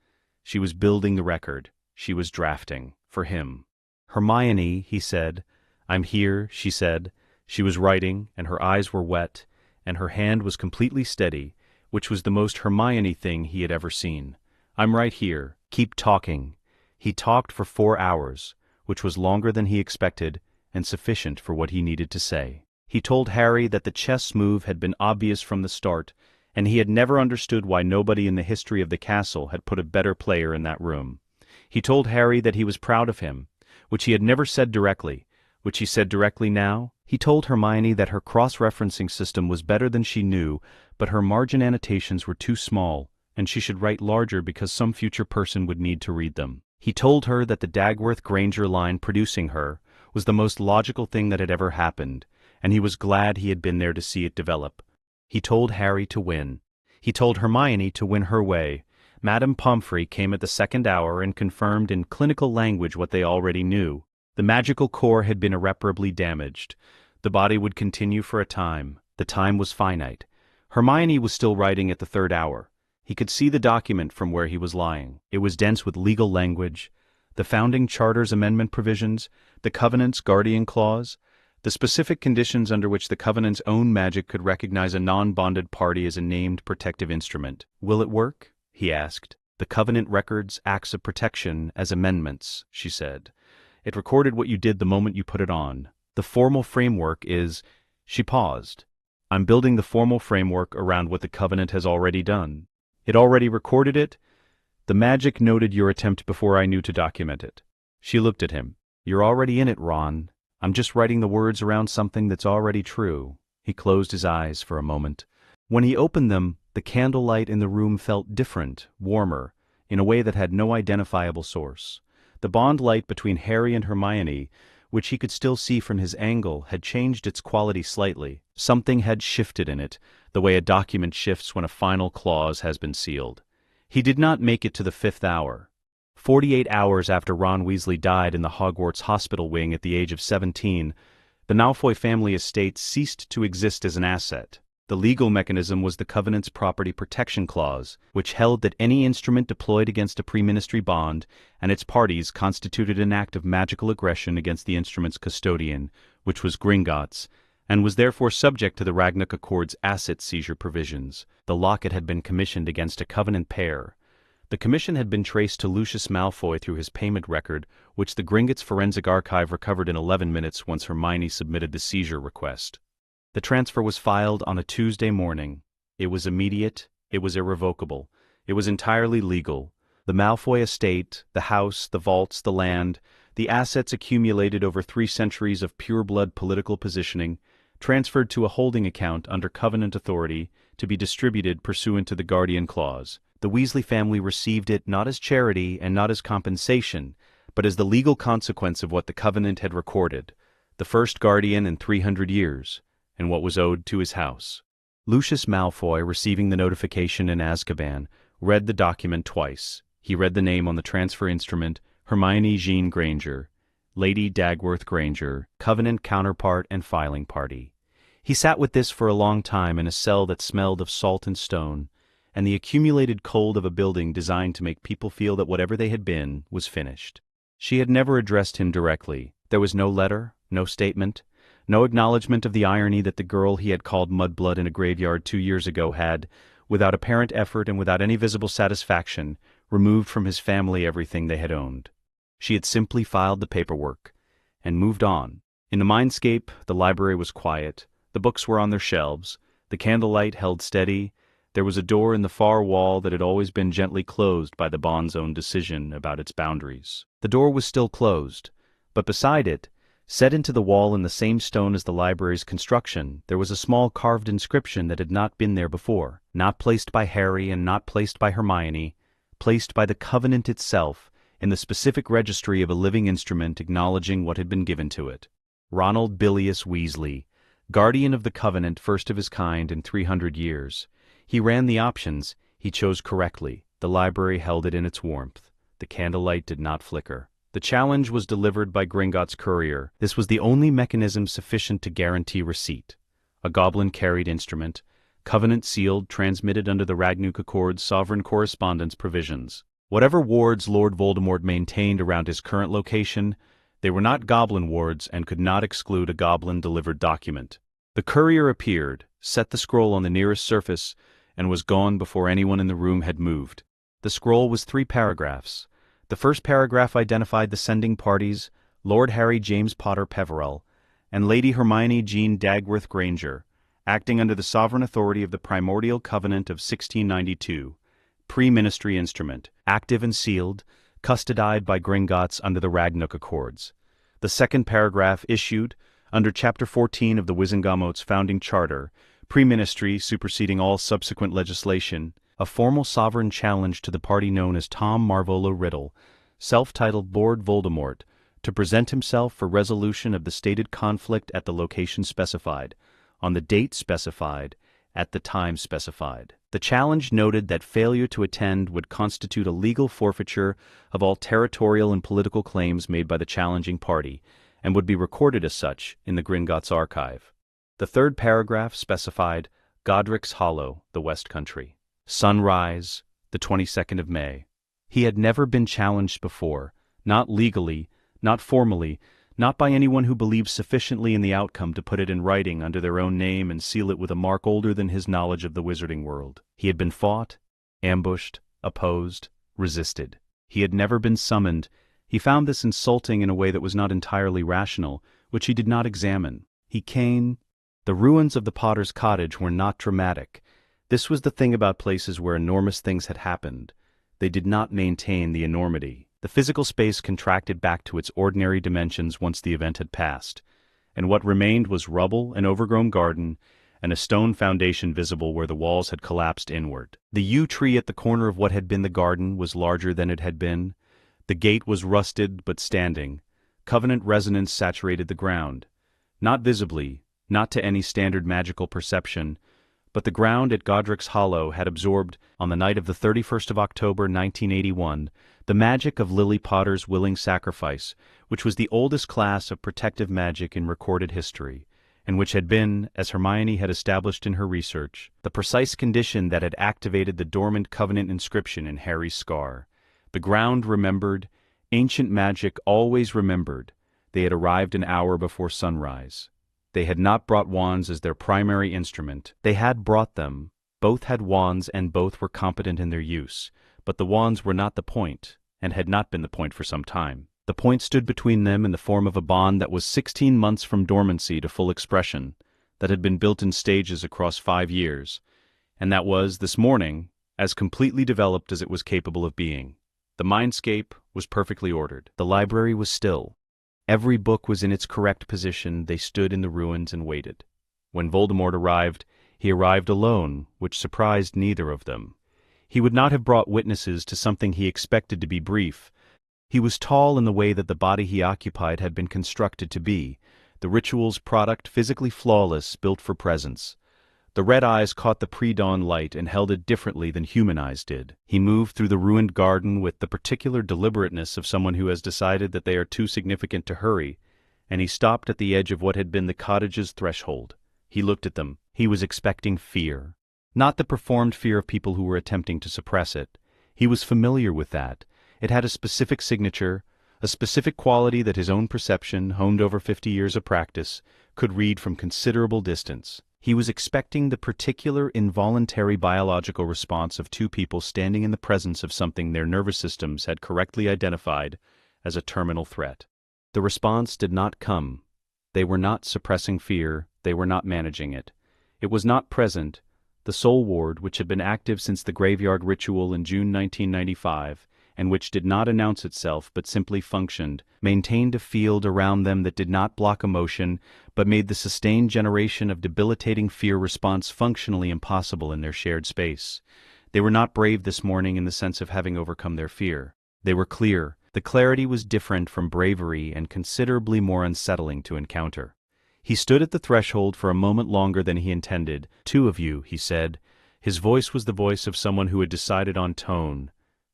She was building the record. She was drafting. For him. "Hermione," he said. "I'm here," she said. She was writing, and her eyes were wet, and her hand was completely steady, which was the most Hermione thing he had ever seen. "I'm right here. Keep talking." He talked for 4 hours, which was longer than he expected, and sufficient for what he needed to say. He told Harry that the chess move had been obvious from the start, and he had never understood why nobody in the history of the castle had put a better player in that room. He told Harry that he was proud of him, which he had never said directly, which he said directly now. He told Hermione that her cross-referencing system was better than she knew, but her margin annotations were too small, and she should write larger because some future person would need to read them. He told her that the Dagworth Granger line producing her was the most logical thing that had ever happened, and he was glad he had been there to see it develop. He told Harry to win. He told Hermione to win her way. Madame Pomfrey came at the 2nd hour and confirmed in clinical language what they already knew. The magical core had been irreparably damaged. The body would continue for a time. The time was finite. Hermione was still writing at the 3rd hour. He could see the document from where he was lying. It was dense with legal language, the founding charter's amendment provisions, the Covenant's guardian clause, the specific conditions under which the Covenant's own magic could recognize a non-bonded party as a named protective instrument. "Will it work?" he asked. "The Covenant records acts of protection as amendments," she said. "It recorded what you did the moment you put it on. The formal framework is—" She paused. "I'm building the formal framework around what the Covenant has already done. It already recorded it. The magic noted your attempt before I knew to document it." She looked at him. "You're already in it, Ron. I'm just writing the words around something that's already true." He closed his eyes for a moment. When he opened them, the candlelight in the room felt different, warmer, in a way that had no identifiable source. The bond light between Harry and Hermione, which he could still see from his angle, had changed its quality slightly. Something had shifted in it. the way a document shifts when a final clause has been sealed. He did not make it to the 5th hour. 48 hours after Ron Weasley died in the Hogwarts hospital wing at the age of 17, the Malfoy family estate ceased to exist as an asset. The legal mechanism was the Covenant's Property Protection Clause, which held that any instrument deployed against a pre-ministry bond and its parties constituted an act of magical aggression against the instrument's custodian, which was Gringotts, and was therefore subject to the Ragnarok Accord's asset seizure provisions. The locket had been commissioned against a Covenant pair. The commission had been traced to Lucius Malfoy through his payment record, which the Gringotts Forensic Archive recovered in 11 minutes once Hermione submitted the seizure request. The transfer was filed on a Tuesday morning. It was immediate, it was irrevocable, it was entirely legal. The Malfoy estate, the house, the vaults, the land, the assets accumulated over 3 centuries of pure-blood political positioning, transferred to a holding account under Covenant authority to be distributed pursuant to the Guardian Clause. The Weasley family received it not as charity and not as compensation, but as the legal consequence of what the Covenant had recorded, the first guardian in 300 years, and what was owed to his house. Lucius Malfoy, receiving the notification in Azkaban, read the document twice. He read the name on the transfer instrument, Hermione Jean Granger, Lady Dagworth Granger, Covenant counterpart and filing party. He sat with this for a long time in a cell that smelled of salt and stone, and the accumulated cold of a building designed to make people feel that whatever they had been was finished. She had never addressed him directly. There was no letter, no statement, no acknowledgement of the irony that the girl he had called mudblood in a graveyard 2 years ago had, without apparent effort and without any visible satisfaction, removed from his family everything they had owned. She had simply filed the paperwork and moved on. In the mindscape, the library was quiet, the books were on their shelves, the candlelight held steady. There was a door in the far wall that had always been gently closed by the bond's own decision about its boundaries. The door was still closed, but beside it, set into the wall in the same stone as the library's construction, there was a small carved inscription that had not been there before, not placed by Harry and not placed by Hermione, placed by the Covenant itself in the specific registry of a living instrument acknowledging what had been given to it. Ronald Bilious Weasley, guardian of the Covenant, first of his kind in 300 years. He ran the options. He chose correctly. The library held it in its warmth. The candlelight did not flicker. The challenge was delivered by Gringotts' courier. This was the only mechanism sufficient to guarantee receipt. A goblin-carried instrument, Covenant-sealed, transmitted under the Ragnarok Accord's sovereign correspondence provisions. Whatever wards Lord Voldemort maintained around his current location, they were not goblin wards and could not exclude a goblin-delivered document. The courier appeared, set the scroll on the nearest surface, and was gone before anyone in the room had moved. The scroll was 3 paragraphs. The first paragraph identified the sending parties, Lord Harry James Potter Peverell, and Lady Hermione Jean Dagworth Granger, acting under the sovereign authority of the Primordial Covenant of 1692, pre-ministry instrument, active and sealed, custodied by Gringotts under the Ragnarok Accords. The second paragraph issued, under Chapter 14 of the Wizengamot's founding charter, pre-ministry superseding all subsequent legislation, a formal sovereign challenge to the party known as Tom Marvolo Riddle, self-titled Lord Voldemort, to present himself for resolution of the stated conflict at the location specified, on the date specified, at the time specified. The challenge noted that failure to attend would constitute a legal forfeiture of all territorial and political claims made by the challenging party, and would be recorded as such in the Gringotts archive. The third paragraph specified Godric's Hollow, the West Country. Sunrise, the 22nd of May. He had never been challenged before, not legally, not formally, not by anyone who believed sufficiently in the outcome to put it in writing under their own name and seal it with a mark older than his knowledge of the wizarding world. He had been fought, ambushed, opposed, resisted. He had never been summoned. He found this insulting in a way that was not entirely rational, which he did not examine. He came. The ruins of the Potter's cottage were not dramatic. This was the thing about places where enormous things had happened. They did not maintain the enormity. The physical space contracted back to its ordinary dimensions once the event had passed, and what remained was rubble, an overgrown garden, and a stone foundation visible where the walls had collapsed inward. The yew tree at the corner of what had been the garden was larger than it had been. The gate was rusted but standing. Covenant resonance saturated the ground. Not visibly, not to any standard magical perception, but the ground at Godric's Hollow had absorbed, on the night of the 31st of October 1981, the magic of Lily Potter's willing sacrifice, which was the oldest class of protective magic in recorded history, and which had been, as Hermione had established in her research, the precise condition that had activated the dormant covenant inscription in Harry's scar. The ground remembered, ancient magic always remembered. They had arrived an hour before sunrise. They had not brought wands as their primary instrument. They had brought them. Both had wands and both were competent in their use, but the wands were not the point, and had not been the point for some time. The point stood between them in the form of a bond that was 16 months from dormancy to full expression, that had been built in stages across 5 years, and that was, this morning, as completely developed as it was capable of being. The mindscape was perfectly ordered. The library was still. Every book was in its correct position. They stood in the ruins and waited. When Voldemort arrived, he arrived alone, which surprised neither of them. He would not have brought witnesses to something he expected to be brief. He was tall in the way that the body he occupied had been constructed to be, the ritual's product physically flawless, built for presence. The red eyes caught the pre-dawn light and held it differently than human eyes did. He moved through the ruined garden with the particular deliberateness of someone who has decided that they are too significant to hurry, and he stopped at the edge of what had been the cottage's threshold. He looked at them. He was expecting fear. Not the performed fear of people who were attempting to suppress it. He was familiar with that. It had a specific signature, a specific quality that his own perception, honed over 50 years of practice, could read from considerable distance. He was expecting the particular involuntary biological response of two people standing in the presence of something their nervous systems had correctly identified as a terminal threat. The response did not come. They were not suppressing fear, they were not managing it. It was not present. The soul ward, which had been active since the graveyard ritual in June 1995, and which did not announce itself but simply functioned, maintained a field around them that did not block emotion, but made the sustained generation of debilitating fear response functionally impossible in their shared space. They were not brave this morning in the sense of having overcome their fear. They were clear. The clarity was different from bravery and considerably more unsettling to encounter. He stood at the threshold for a moment longer than he intended. "Two of you," he said. His voice was the voice of someone who had decided on tone.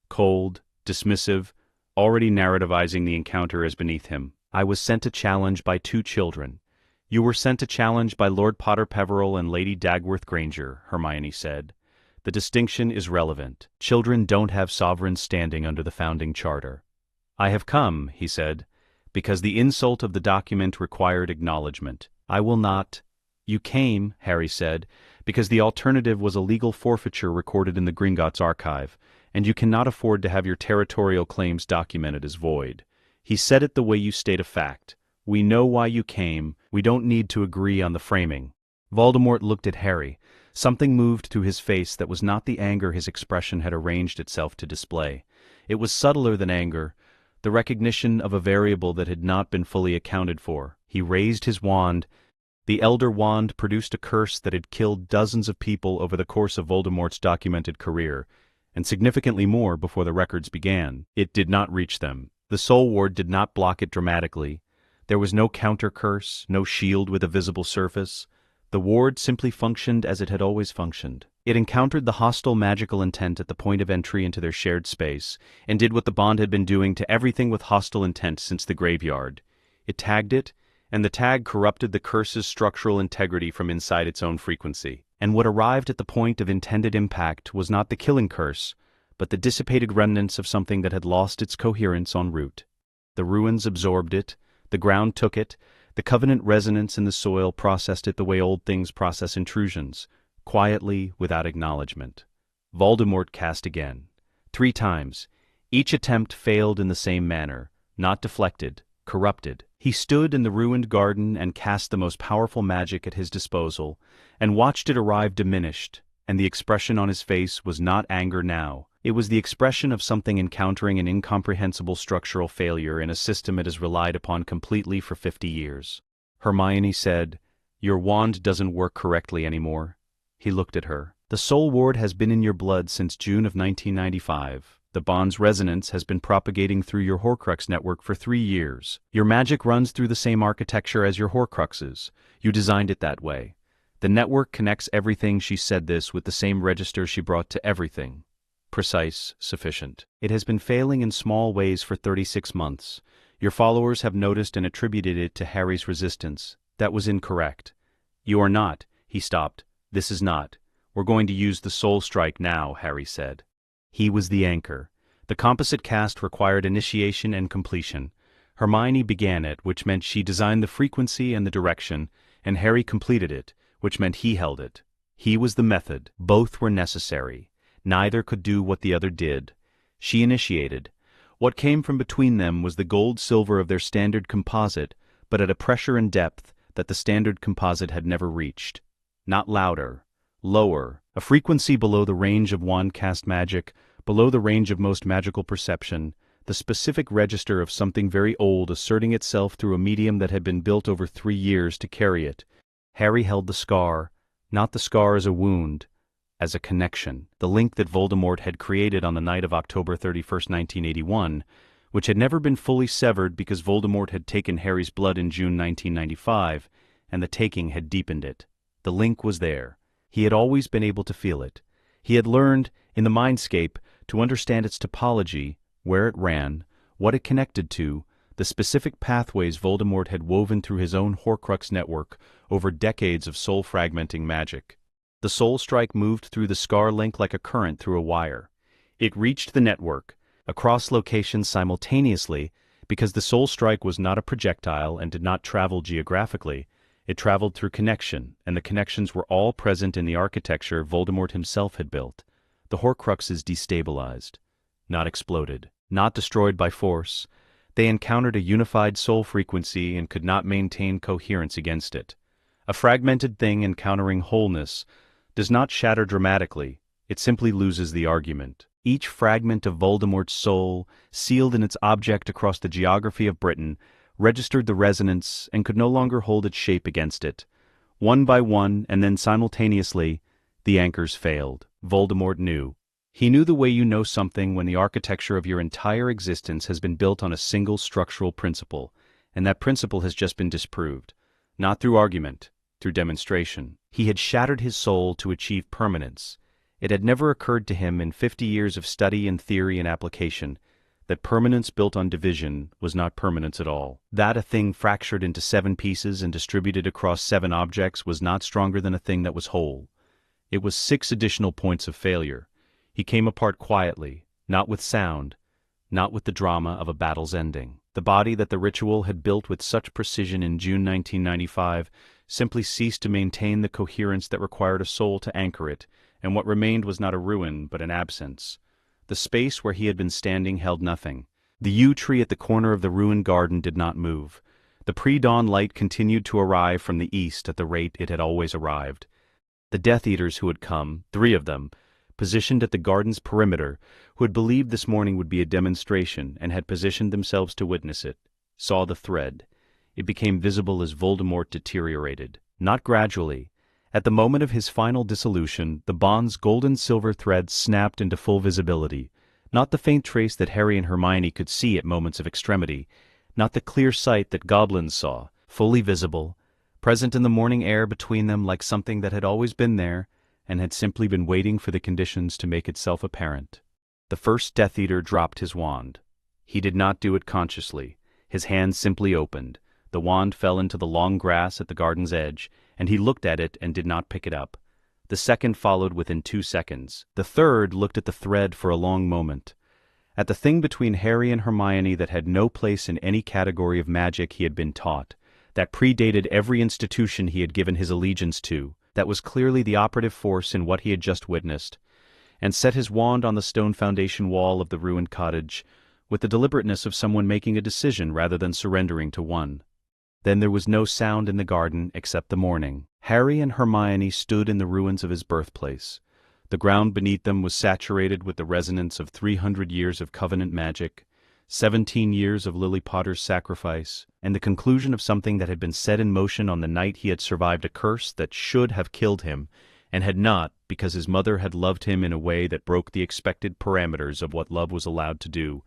Cold, dismissive, already narrativizing the encounter as beneath him. "I was sent a challenge by 2 children. You were sent a challenge by Lord Potter Peveril and Lady Dagworth Granger," Hermione said. "The distinction is relevant. Children don't have sovereign standing under the founding charter." "I have come," he said, "because the insult of the document required acknowledgement. I will not—" "You came," Harry said, "because the alternative was a legal forfeiture recorded in the Gringotts archive, and you cannot afford to have your territorial claims documented as void. He said it the way you state a fact. We know why you came. We don't need to agree on the framing." Voldemort looked at Harry. Something moved through his face that was not the anger his expression had arranged itself to display. It was subtler than anger, the recognition of a variable that had not been fully accounted for. He raised his wand. The Elder Wand produced a curse that had killed dozens of people over the course of Voldemort's documented career, and significantly more before the records began. It did not reach them. The Soul Ward did not block it dramatically. There was no counter-curse, no shield with a visible surface. The ward simply functioned as it had always functioned. It encountered the hostile magical intent at the point of entry into their shared space, and did what the bond had been doing to everything with hostile intent since the graveyard. It tagged it, and the tag corrupted the curse's structural integrity from inside its own frequency. And what arrived at the point of intended impact was not the killing curse, but the dissipated remnants of something that had lost its coherence en route. The ruins absorbed it, the ground took it, the covenant resonance in the soil processed it the way old things process intrusions, quietly, without acknowledgement. Voldemort cast again. 3 times. Each attempt failed in the same manner, not deflected, corrupted. He stood in the ruined garden and cast the most powerful magic at his disposal, and watched it arrive diminished, and the expression on his face was not anger now. It was the expression of something encountering an incomprehensible structural failure in a system it has relied upon completely for 50 years. Hermione said, "Your wand doesn't work correctly anymore." He looked at her. "The Soul Ward has been in your blood since June of 1995. The bond's resonance has been propagating through your Horcrux network for 3 years. Your magic runs through the same architecture as your Horcruxes. You designed it that way. The network connects everything. She said this with the same register she brought to everything. Precise, sufficient. It has been failing in small ways for 36 months. Your followers have noticed and attributed it to Harry's resistance. That was incorrect. You are not. He stopped. This is not. We're going to use the soul strike now, Harry said. He was the anchor. The composite cast required initiation and completion. Hermione began it, which meant she designed the frequency and the direction, and Harry completed it, which meant he held it. He was the method. Both were necessary. Neither could do what the other did. She initiated. What came from between them was the gold-silver of their standard composite, but at a pressure and depth that the standard composite had never reached. Not louder. Lower. A frequency below the range of wand-cast magic, below the range of most magical perception, the specific register of something very old asserting itself through a medium that had been built over 3 years to carry it. Harry held the scar, not the scar as a wound, as a connection, the link that Voldemort had created on the night of October 31st, 1981, which had never been fully severed because Voldemort had taken Harry's blood in June 1995, and the taking had deepened it. The link was there. He had always been able to feel it. He had learned, in the mindscape, to understand its topology, where it ran, what it connected to, the specific pathways Voldemort had woven through his own Horcrux network over decades of soul-fragmenting magic. The soul strike moved through the scar link like a current through a wire. It reached the network, across locations simultaneously, because the soul strike was not a projectile and did not travel geographically. It traveled through connection, and the connections were all present in the architecture Voldemort himself had built. The Horcruxes destabilized, not exploded, not destroyed by force. They encountered a unified soul frequency and could not maintain coherence against it. A fragmented thing encountering wholeness does not shatter dramatically, it simply loses the argument. Each fragment of Voldemort's soul, sealed in its object across the geography of Britain, registered the resonance and could no longer hold its shape against it. One by one, and then simultaneously, the anchors failed. Voldemort knew. He knew the way you know something when the architecture of your entire existence has been built on a single structural principle, and that principle has just been disproved. Not through argument, through demonstration. He had shattered his soul to achieve permanence. It had never occurred to him in 50 years of study and theory and application that permanence built on division was not permanence at all. That a thing fractured into 7 pieces and distributed across 7 objects was not stronger than a thing that was whole. It was 6 additional points of failure. He came apart quietly, not with sound, not with the drama of a battle's ending. The body that the ritual had built with such precision in June 1995 simply ceased to maintain the coherence that required a soul to anchor it, and what remained was not a ruin but an absence. The space where he had been standing held nothing. The yew tree at the corner of the ruined garden did not move. The pre-dawn light continued to arrive from the east at the rate it had always arrived. The Death Eaters who had come, 3 of them, positioned at the garden's perimeter, who had believed this morning would be a demonstration and had positioned themselves to witness it, saw the thread. It became visible as Voldemort deteriorated. Not gradually. At the moment of his final dissolution, the bond's golden-silver thread snapped into full visibility. Not the faint trace that Harry and Hermione could see at moments of extremity. Not the clear sight that goblins saw. Fully visible, present in the morning air between them like something that had always been there and had simply been waiting for the conditions to make itself apparent. The first Death Eater dropped his wand. He did not do it consciously. His hand simply opened. The wand fell into the long grass at the garden's edge, and he looked at it and did not pick it up. The second followed within 2 seconds. The third looked at the thread for a long moment. At the thing between Harry and Hermione that had no place in any category of magic he had been taught, that predated every institution he had given his allegiance to, that was clearly the operative force in what he had just witnessed, and set his wand on the stone foundation wall of the ruined cottage, with the deliberateness of someone making a decision rather than surrendering to one. Then there was no sound in the garden except the morning. Harry and Hermione stood in the ruins of his birthplace. The ground beneath them was saturated with the resonance of 300 years of covenant magic, 17 years of Lily Potter's sacrifice, and the conclusion of something that had been set in motion on the night he had survived a curse that should have killed him, and had not because his mother had loved him in a way that broke the expected parameters of what love was allowed to do.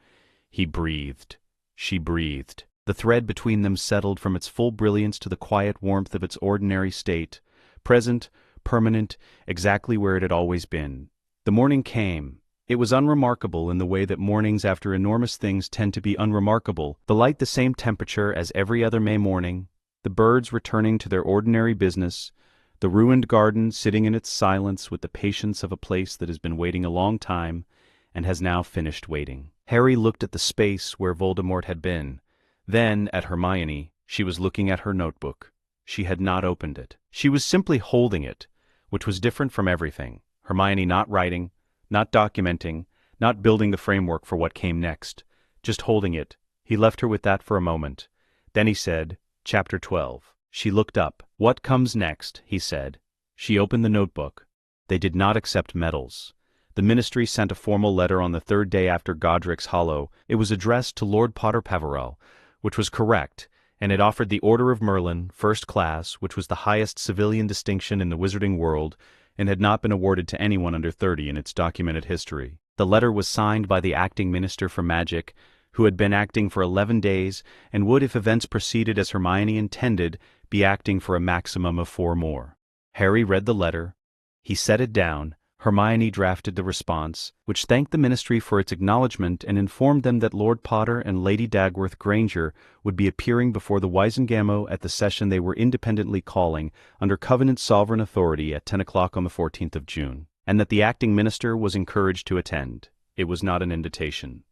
He breathed. She breathed. The thread between them settled from its full brilliance to the quiet warmth of its ordinary state, present, permanent, exactly where it had always been. The morning came. It was unremarkable in the way that mornings after enormous things tend to be unremarkable, the light the same temperature as every other May morning, the birds returning to their ordinary business, the ruined garden sitting in its silence with the patience of a place that has been waiting a long time and has now finished waiting. Harry looked at the space where Voldemort had been, then at Hermione. She was looking at her notebook. She had not opened it. She was simply holding it, which was different from everything. Hermione not writing, not documenting, not building the framework for what came next, just holding it. He left her with that for a moment. Then he said, Chapter 12. She looked up. What comes next? He said. She opened the notebook. They did not accept medals. The ministry sent a formal letter on the third day after Godric's Hollow. It was addressed to Lord Potter Peverell, which was correct, and it offered the Order of Merlin, first class, which was the highest civilian distinction in the wizarding world, and had not been awarded to anyone under 30 in its documented history. The letter was signed by the acting Minister for Magic, who had been acting for 11 days, and would, if events proceeded as Hermione intended, be acting for a maximum of 4 more. Harry read the letter. He set it down. Hermione drafted the response, which thanked the ministry for its acknowledgment and informed them that Lord Potter and Lady Dagworth Granger would be appearing before the Wizengamot at the session they were independently calling, under Covenant sovereign authority, at 10 o'clock on the 14th of June, and that the acting minister was encouraged to attend. It was not an invitation.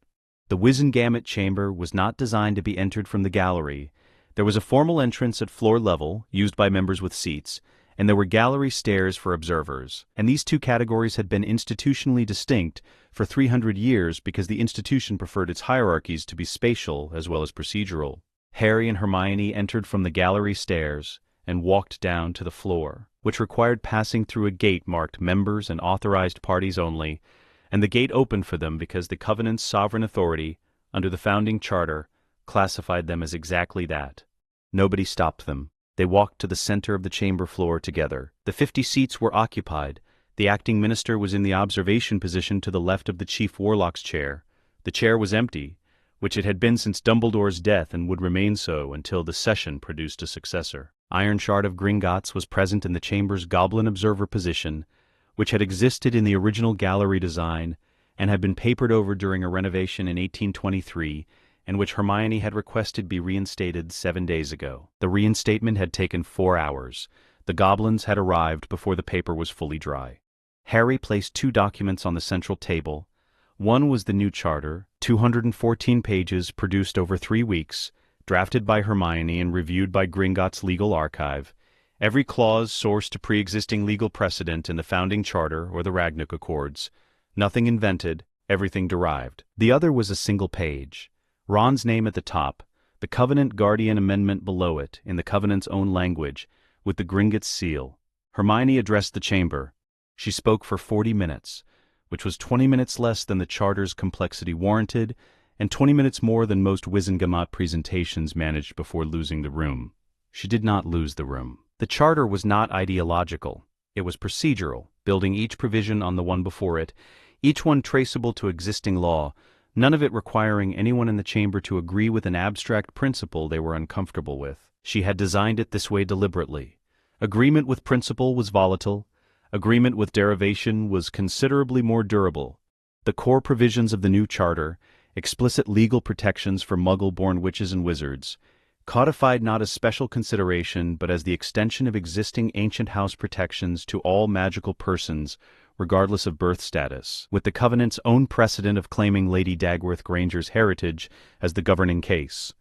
The Wizengamot chamber was not designed to be entered from the gallery. There was a formal entrance at floor level, used by members with seats, and there were gallery stairs for observers, and these two categories had been institutionally distinct for 300 years because the institution preferred its hierarchies to be spatial as well as procedural. Harry and Hermione entered from the gallery stairs and walked down to the floor, which required passing through a gate marked Members and Authorized Parties Only, and the gate opened for them because the Covenant's sovereign authority, under the founding charter, classified them as exactly that. Nobody stopped them. They walked to the center of the chamber floor together. The 50 seats were occupied. The acting minister was in the observation position to the left of the chief warlock's chair. The chair was empty, which it had been since Dumbledore's death and would remain so until the session produced a successor. Ironshard of Gringotts was present in the chamber's goblin observer position, which had existed in the original gallery design and had been papered over during a renovation in 1823, and which Hermione had requested be reinstated 7 days ago. The reinstatement had taken 4 hours. The goblins had arrived before the paper was fully dry. Harry placed 2 documents on the central table. One was the new charter, 214 pages, produced over 3 weeks, drafted by Hermione and reviewed by Gringotts' legal archive. Every clause sourced to pre-existing legal precedent in the founding charter or the Ragnarok Accords. Nothing invented, everything derived. The other was a single page. Ron's name at the top, the Covenant Guardian Amendment below it, in the Covenant's own language, with the Gringotts seal. Hermione addressed the chamber. She spoke for 40 minutes, which was 20 minutes less than the charter's complexity warranted, and 20 minutes more than most Wizengamot presentations managed before losing the room. She did not lose the room. The charter was not ideological. It was procedural, building each provision on the one before it, each one traceable to existing law, none of it requiring anyone in the chamber to agree with an abstract principle they were uncomfortable with. She had designed it this way deliberately. Agreement with principle was volatile. Agreement with derivation was considerably more durable. The core provisions of the new charter, explicit legal protections for Muggle-born witches and wizards, codified not as special consideration but as the extension of existing ancient house protections to all magical persons, regardless of birth status, with the Covenant's own precedent of claiming Lady Dagworth Granger's heritage as the governing case.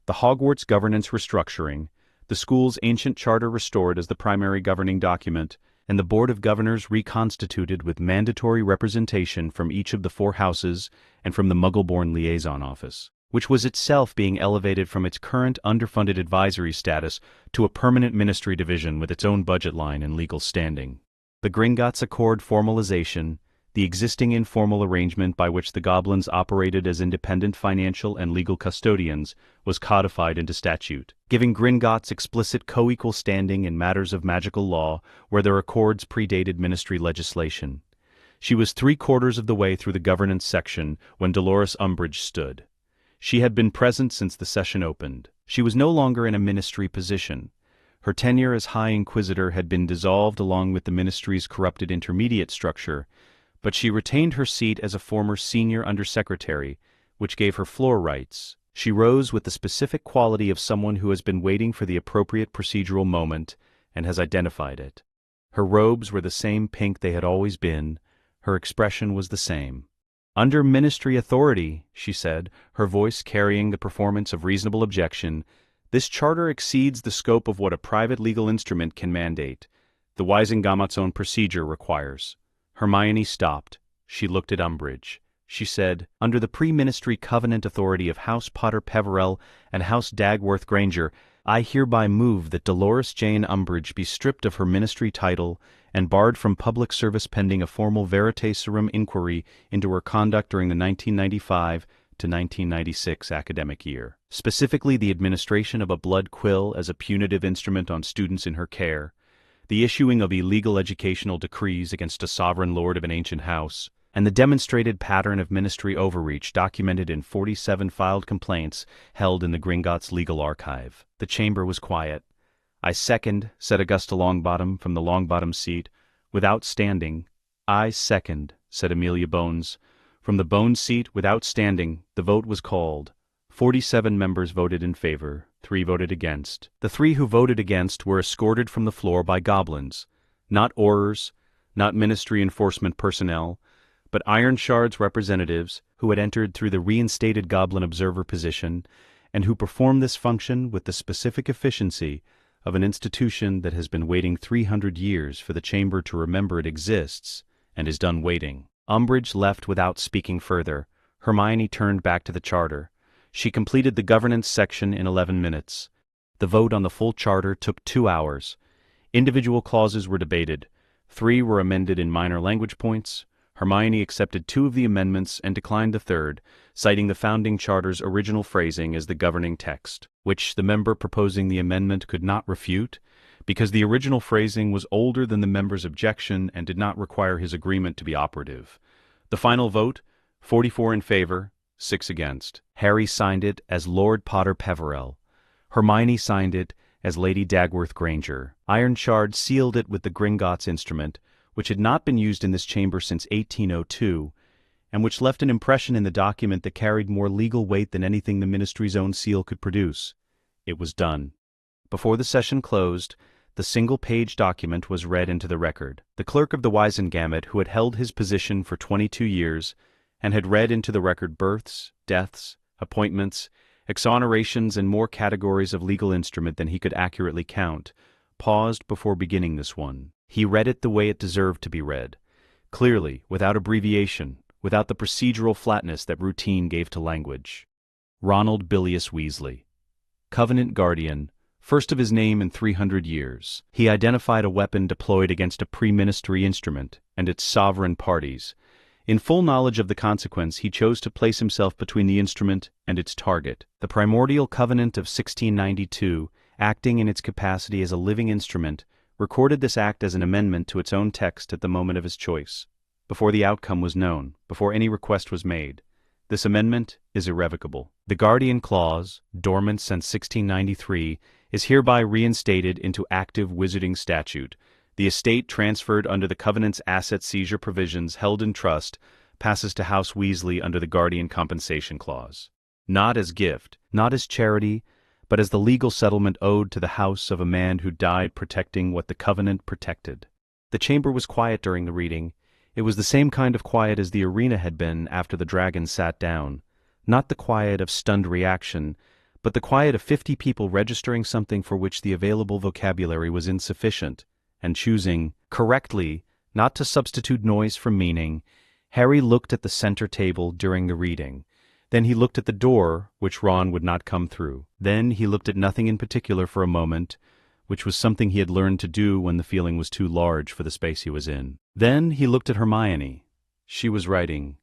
The Hogwarts governance restructuring, the school's ancient charter restored as the primary governing document, and the Board of Governors reconstituted with mandatory representation from each of the 4 houses and from the Muggle-born liaison office, which was itself being elevated from its current underfunded advisory status to a permanent ministry division with its own budget line and legal standing. The Gringotts Accord formalization, the existing informal arrangement by which the goblins operated as independent financial and legal custodians, was codified into statute, giving Gringotts explicit co-equal standing in matters of magical law where their accords predated ministry legislation. She was 3/4 of the way through the governance section when Dolores Umbridge stood. She had been present since the session opened. She was no longer in a ministry position. Her tenure as High Inquisitor had been dissolved along with the ministry's corrupted intermediate structure, but she retained her seat as a former senior undersecretary, which gave her floor rights. She rose with the specific quality of someone who has been waiting for the appropriate procedural moment and has identified it. Her robes were the same pink they had always been. Her expression was the same. "Under ministry authority," she said, her voice carrying the performance of reasonable objection, "this charter exceeds the scope of what a private legal instrument can mandate. The Wisengamot's own procedure requires." Hermione stopped. She looked at Umbridge. She said, "Under the pre-ministry covenant authority of House Potter Peverell and House Dagworth Granger, I hereby move that Dolores Jane Umbridge be stripped of her ministry title and barred from public service pending a formal verite serum inquiry into her conduct during the 1995 to 1996 academic year. Specifically, the administration of a blood quill as a punitive instrument on students in her care, the issuing of illegal educational decrees against a sovereign lord of an ancient house, and the demonstrated pattern of ministry overreach documented in 47 filed complaints held in the Gringotts Legal Archive." The chamber was quiet. "I second," said Augusta Longbottom from the Longbottom seat, without standing. "I second," said Amelia Bones. From the Bones seat, without standing, the vote was called. 47 members voted in favor, 3 voted against. The 3 who voted against were escorted from the floor by goblins, not Aurors, not ministry enforcement personnel, but Ironshard's representatives who had entered through the reinstated goblin observer position and who performed this function with the specific efficiency of an institution that has been waiting 300 years for the chamber to remember it exists and is done waiting. Umbridge left without speaking further. Hermione turned back to the charter. She completed the governance section in 11 minutes. The vote on the full charter took 2 hours. Individual clauses were debated. 3 were amended in minor language points. Hermione accepted 2 of the amendments and declined the third, citing the founding charter's original phrasing as the governing text, which the member proposing the amendment could not refute, because the original phrasing was older than the member's objection and did not require his agreement to be operative. The final vote, 44 in favor, 6 against. Harry signed it as Lord Potter Peverell. Hermione signed it as Lady Dagworth Granger. Ironshard sealed it with the Gringotts instrument, which had not been used in this chamber since 1802, and which left an impression in the document that carried more legal weight than anything the ministry's own seal could produce. It was done. Before the session closed, the single-page document was read into the record. The clerk of the Wisengamot, who had held his position for 22 years, and had read into the record births, deaths, appointments, exonerations, and more categories of legal instrument than he could accurately count, paused before beginning this one. He read it the way it deserved to be read, clearly, without abbreviation, without the procedural flatness that routine gave to language. Ronald Bilious Weasley, Covenant Guardian, first of his name in 300 years. He identified a weapon deployed against a pre-ministry instrument and its sovereign parties. In full knowledge of the consequence, he chose to place himself between the instrument and its target. The primordial covenant of 1692, acting in its capacity as a living instrument, recorded this act as an amendment to its own text at the moment of his choice, before the outcome was known, before any request was made. This amendment is irrevocable. The Guardian Clause, dormant since 1693, is hereby reinstated into active wizarding statute. The estate transferred under the Covenant's asset seizure provisions held in trust passes to House Weasley under the Guardian Compensation Clause. Not as gift, not as charity, but as the legal settlement owed to the house of a man who died protecting what the Covenant protected. The chamber was quiet during the reading. It was the same kind of quiet as the arena had been after the dragon sat down. Not the quiet of stunned reaction, but the quiet of 50 people registering something for which the available vocabulary was insufficient, and choosing, correctly, not to substitute noise for meaning. Harry looked at the center table during the reading. Then he looked at the door, which Ron would not come through. Then he looked at nothing in particular for a moment, which was something he had learned to do when the feeling was too large for the space he was in. Then he looked at Hermione. She was writing.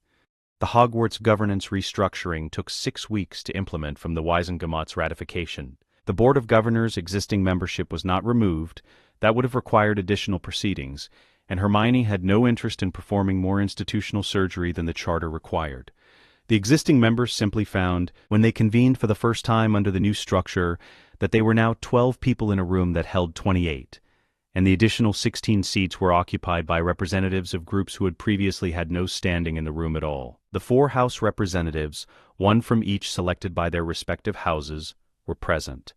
The Hogwarts governance restructuring took 6 weeks to implement from the Wisengamot's ratification. The Board of Governors' existing membership was not removed. That would have required additional proceedings, and Hermione had no interest in performing more institutional surgery than the charter required. The existing members simply found, when they convened for the first time under the new structure, that they were now 12 people in a room that held 28, and the additional 16 seats were occupied by representatives of groups who had previously had no standing in the room at all. The 4 House representatives, one from each selected by their respective houses, were present.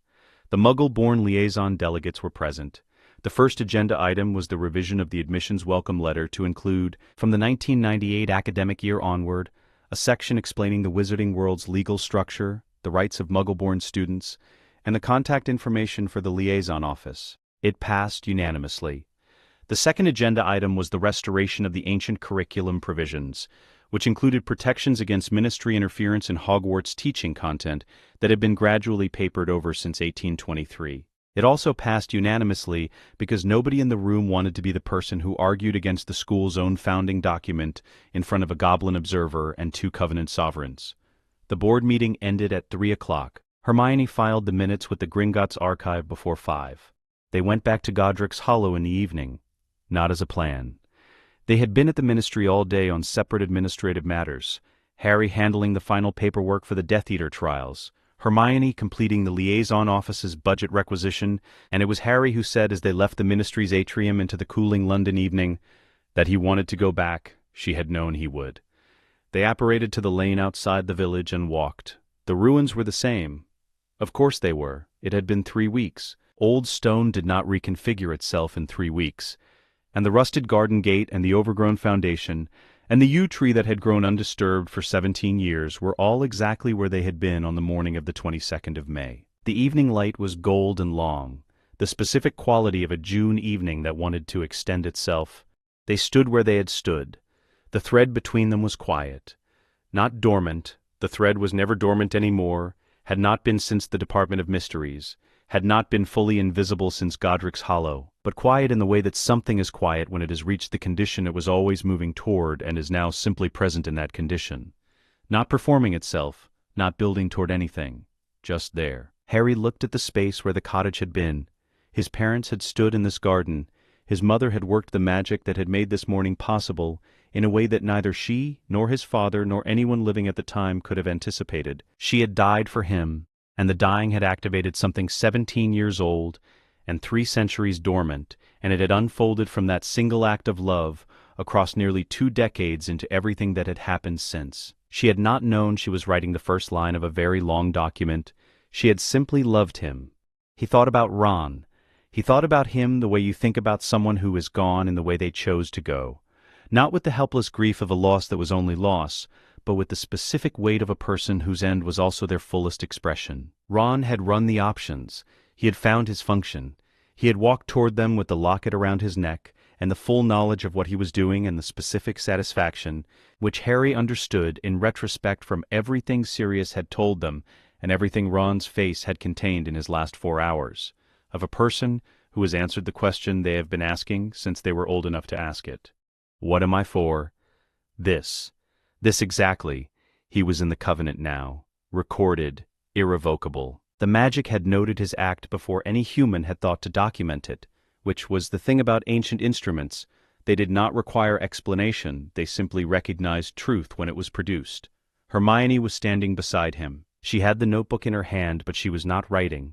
The Muggle-born liaison delegates were present. The first agenda item was the revision of the admissions welcome letter to include, from the 1998 academic year onward, a section explaining the Wizarding World's legal structure, the rights of Muggle-born students, and the contact information for the liaison office. It passed unanimously. The second agenda item was the restoration of the ancient curriculum provisions, which included protections against ministry interference in Hogwarts teaching content that had been gradually papered over since 1823. It also passed unanimously because nobody in the room wanted to be the person who argued against the school's own founding document in front of a goblin observer and 2 Covenant sovereigns. The board meeting ended at 3 o'clock. Hermione filed the minutes with the Gringotts archive before 5. They went back to Godric's Hollow in the evening, not as a plan. They had been at the ministry all day on separate administrative matters, Harry handling the final paperwork for the Death Eater trials, Hermione completing the liaison office's budget requisition, and it was Harry who said as they left the ministry's atrium into the cooling London evening that he wanted to go back. She had known he would. They apparated to the lane outside the village and walked. The ruins were the same. Of course they were. It had been 3 weeks. Old stone did not reconfigure itself in 3 weeks. And the rusted garden gate and the overgrown foundation, and the yew tree that had grown undisturbed for 17 years were all exactly where they had been on the morning of the 22nd of May. The evening light was gold and long, the specific quality of a June evening that wanted to extend itself. They stood where they had stood. The thread between them was quiet. Not dormant. The thread was never dormant anymore, had not been since the Department of Mysteries, had not been fully invisible since Godric's Hollow, but quiet in the way that something is quiet when it has reached the condition it was always moving toward and is now simply present in that condition. Not performing itself, not building toward anything, just there. Harry looked at the space where the cottage had been. His parents had stood in this garden. His mother had worked the magic that had made this morning possible in a way that neither she, nor his father, nor anyone living at the time could have anticipated. She had died for him, and the dying had activated something 17 years old and 3 centuries dormant, and it had unfolded from that single act of love across nearly 2 decades into everything that had happened since. She had not known she was writing the first line of a very long document. She had simply loved him. He thought about Ron. He thought about him the way you think about someone who is gone in the way they chose to go. Not with the helpless grief of a loss that was only loss, but with the specific weight of a person whose end was also their fullest expression. Ron had run the options. He had found his function. He had walked toward them with the locket around his neck, and the full knowledge of what he was doing and the specific satisfaction, which Harry understood in retrospect from everything Sirius had told them and everything Ron's face had contained in his last 4 hours, of a person who has answered the question they have been asking since they were old enough to ask it. What am I for? This. This exactly. He was in the Covenant now. Recorded. Irrevocable. The magic had noted his act before any human had thought to document it, which was the thing about ancient instruments. They did not require explanation, they simply recognized truth when it was produced. Hermione was standing beside him. She had the notebook in her hand, but she was not writing.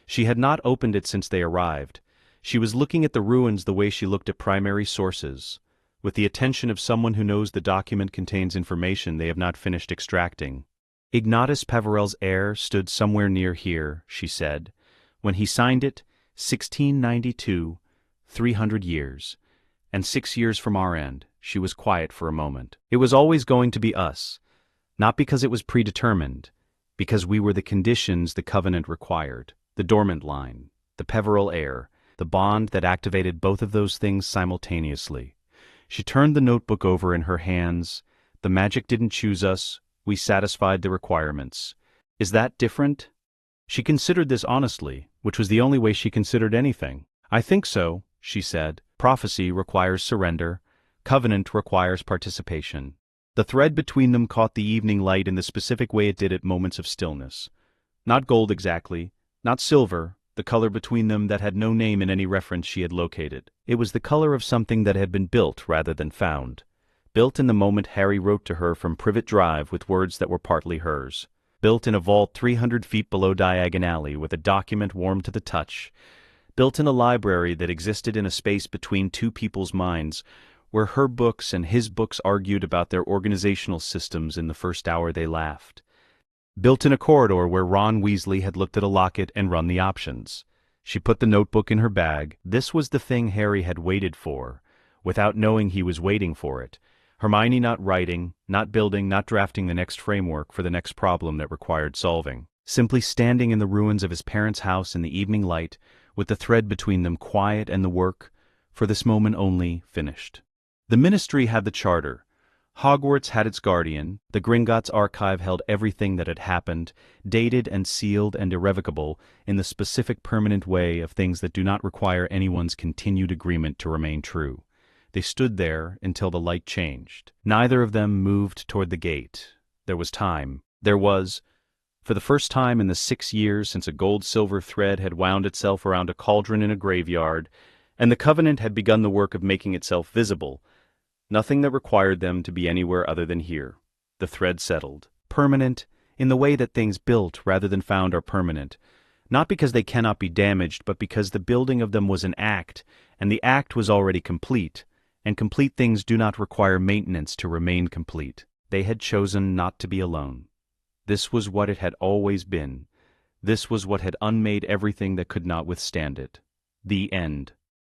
She had not opened it since they arrived. She was looking at the ruins the way she looked at primary sources, with the attention of someone who knows the document contains information they have not finished extracting. Ignatius Peverell's heir stood somewhere near here, she said. When he signed it, 1692, 300 years. And 6 years from our end. She was quiet for a moment. It was always going to be us. Not because it was predetermined, because we were the conditions the Covenant required. The dormant line, the Peverell heir, the bond that activated both of those things simultaneously. She turned the notebook over in her hands. The magic didn't choose us. We satisfied the requirements. Is that different? She considered this honestly, which was the only way she considered anything. I think so, she said. Prophecy requires surrender. Covenant requires participation. The thread between them caught the evening light in the specific way it did at moments of stillness. Not gold exactly, not silver, the color between them that had no name in any reference she had located. It was the color of something that had been built rather than found. Built in the moment Harry wrote to her from Privet Drive with words that were partly hers. built in a vault 300 feet below Diagon Alley with a document warm to the touch, built in a library that existed in a space between two people's minds, where her books and his books argued about their organizational systems in the first hour they laughed. Built in a corridor where Ron Weasley had looked at a locket and run the options. She put the notebook in her bag. This was the thing Harry had waited for, without knowing he was waiting for it. Hermione not writing, not building, not drafting the next framework for the next problem that required solving. Simply standing in the ruins of his parents' house in the evening light, with the thread between them quiet and the work, for this moment only, finished. The Ministry had the charter. Hogwarts had its guardian. The Gringotts archive held everything that had happened, dated and sealed and irrevocable, in the specific permanent way of things that do not require anyone's continued agreement to remain true. They stood there until the light changed. Neither of them moved toward the gate. There was time. There was, for the first time in the 6 years since a gold-silver thread had wound itself around a cauldron in a graveyard, and the Covenant had begun the work of making itself visible, nothing that required them to be anywhere other than here. The thread settled. Permanent, in the way that things built rather than found are permanent, not because they cannot be damaged, but because the building of them was an act, and the act was already complete, and complete things do not require maintenance to remain complete. They had chosen not to be alone. This was what it had always been. This was what had unmade everything that could not withstand it. The end.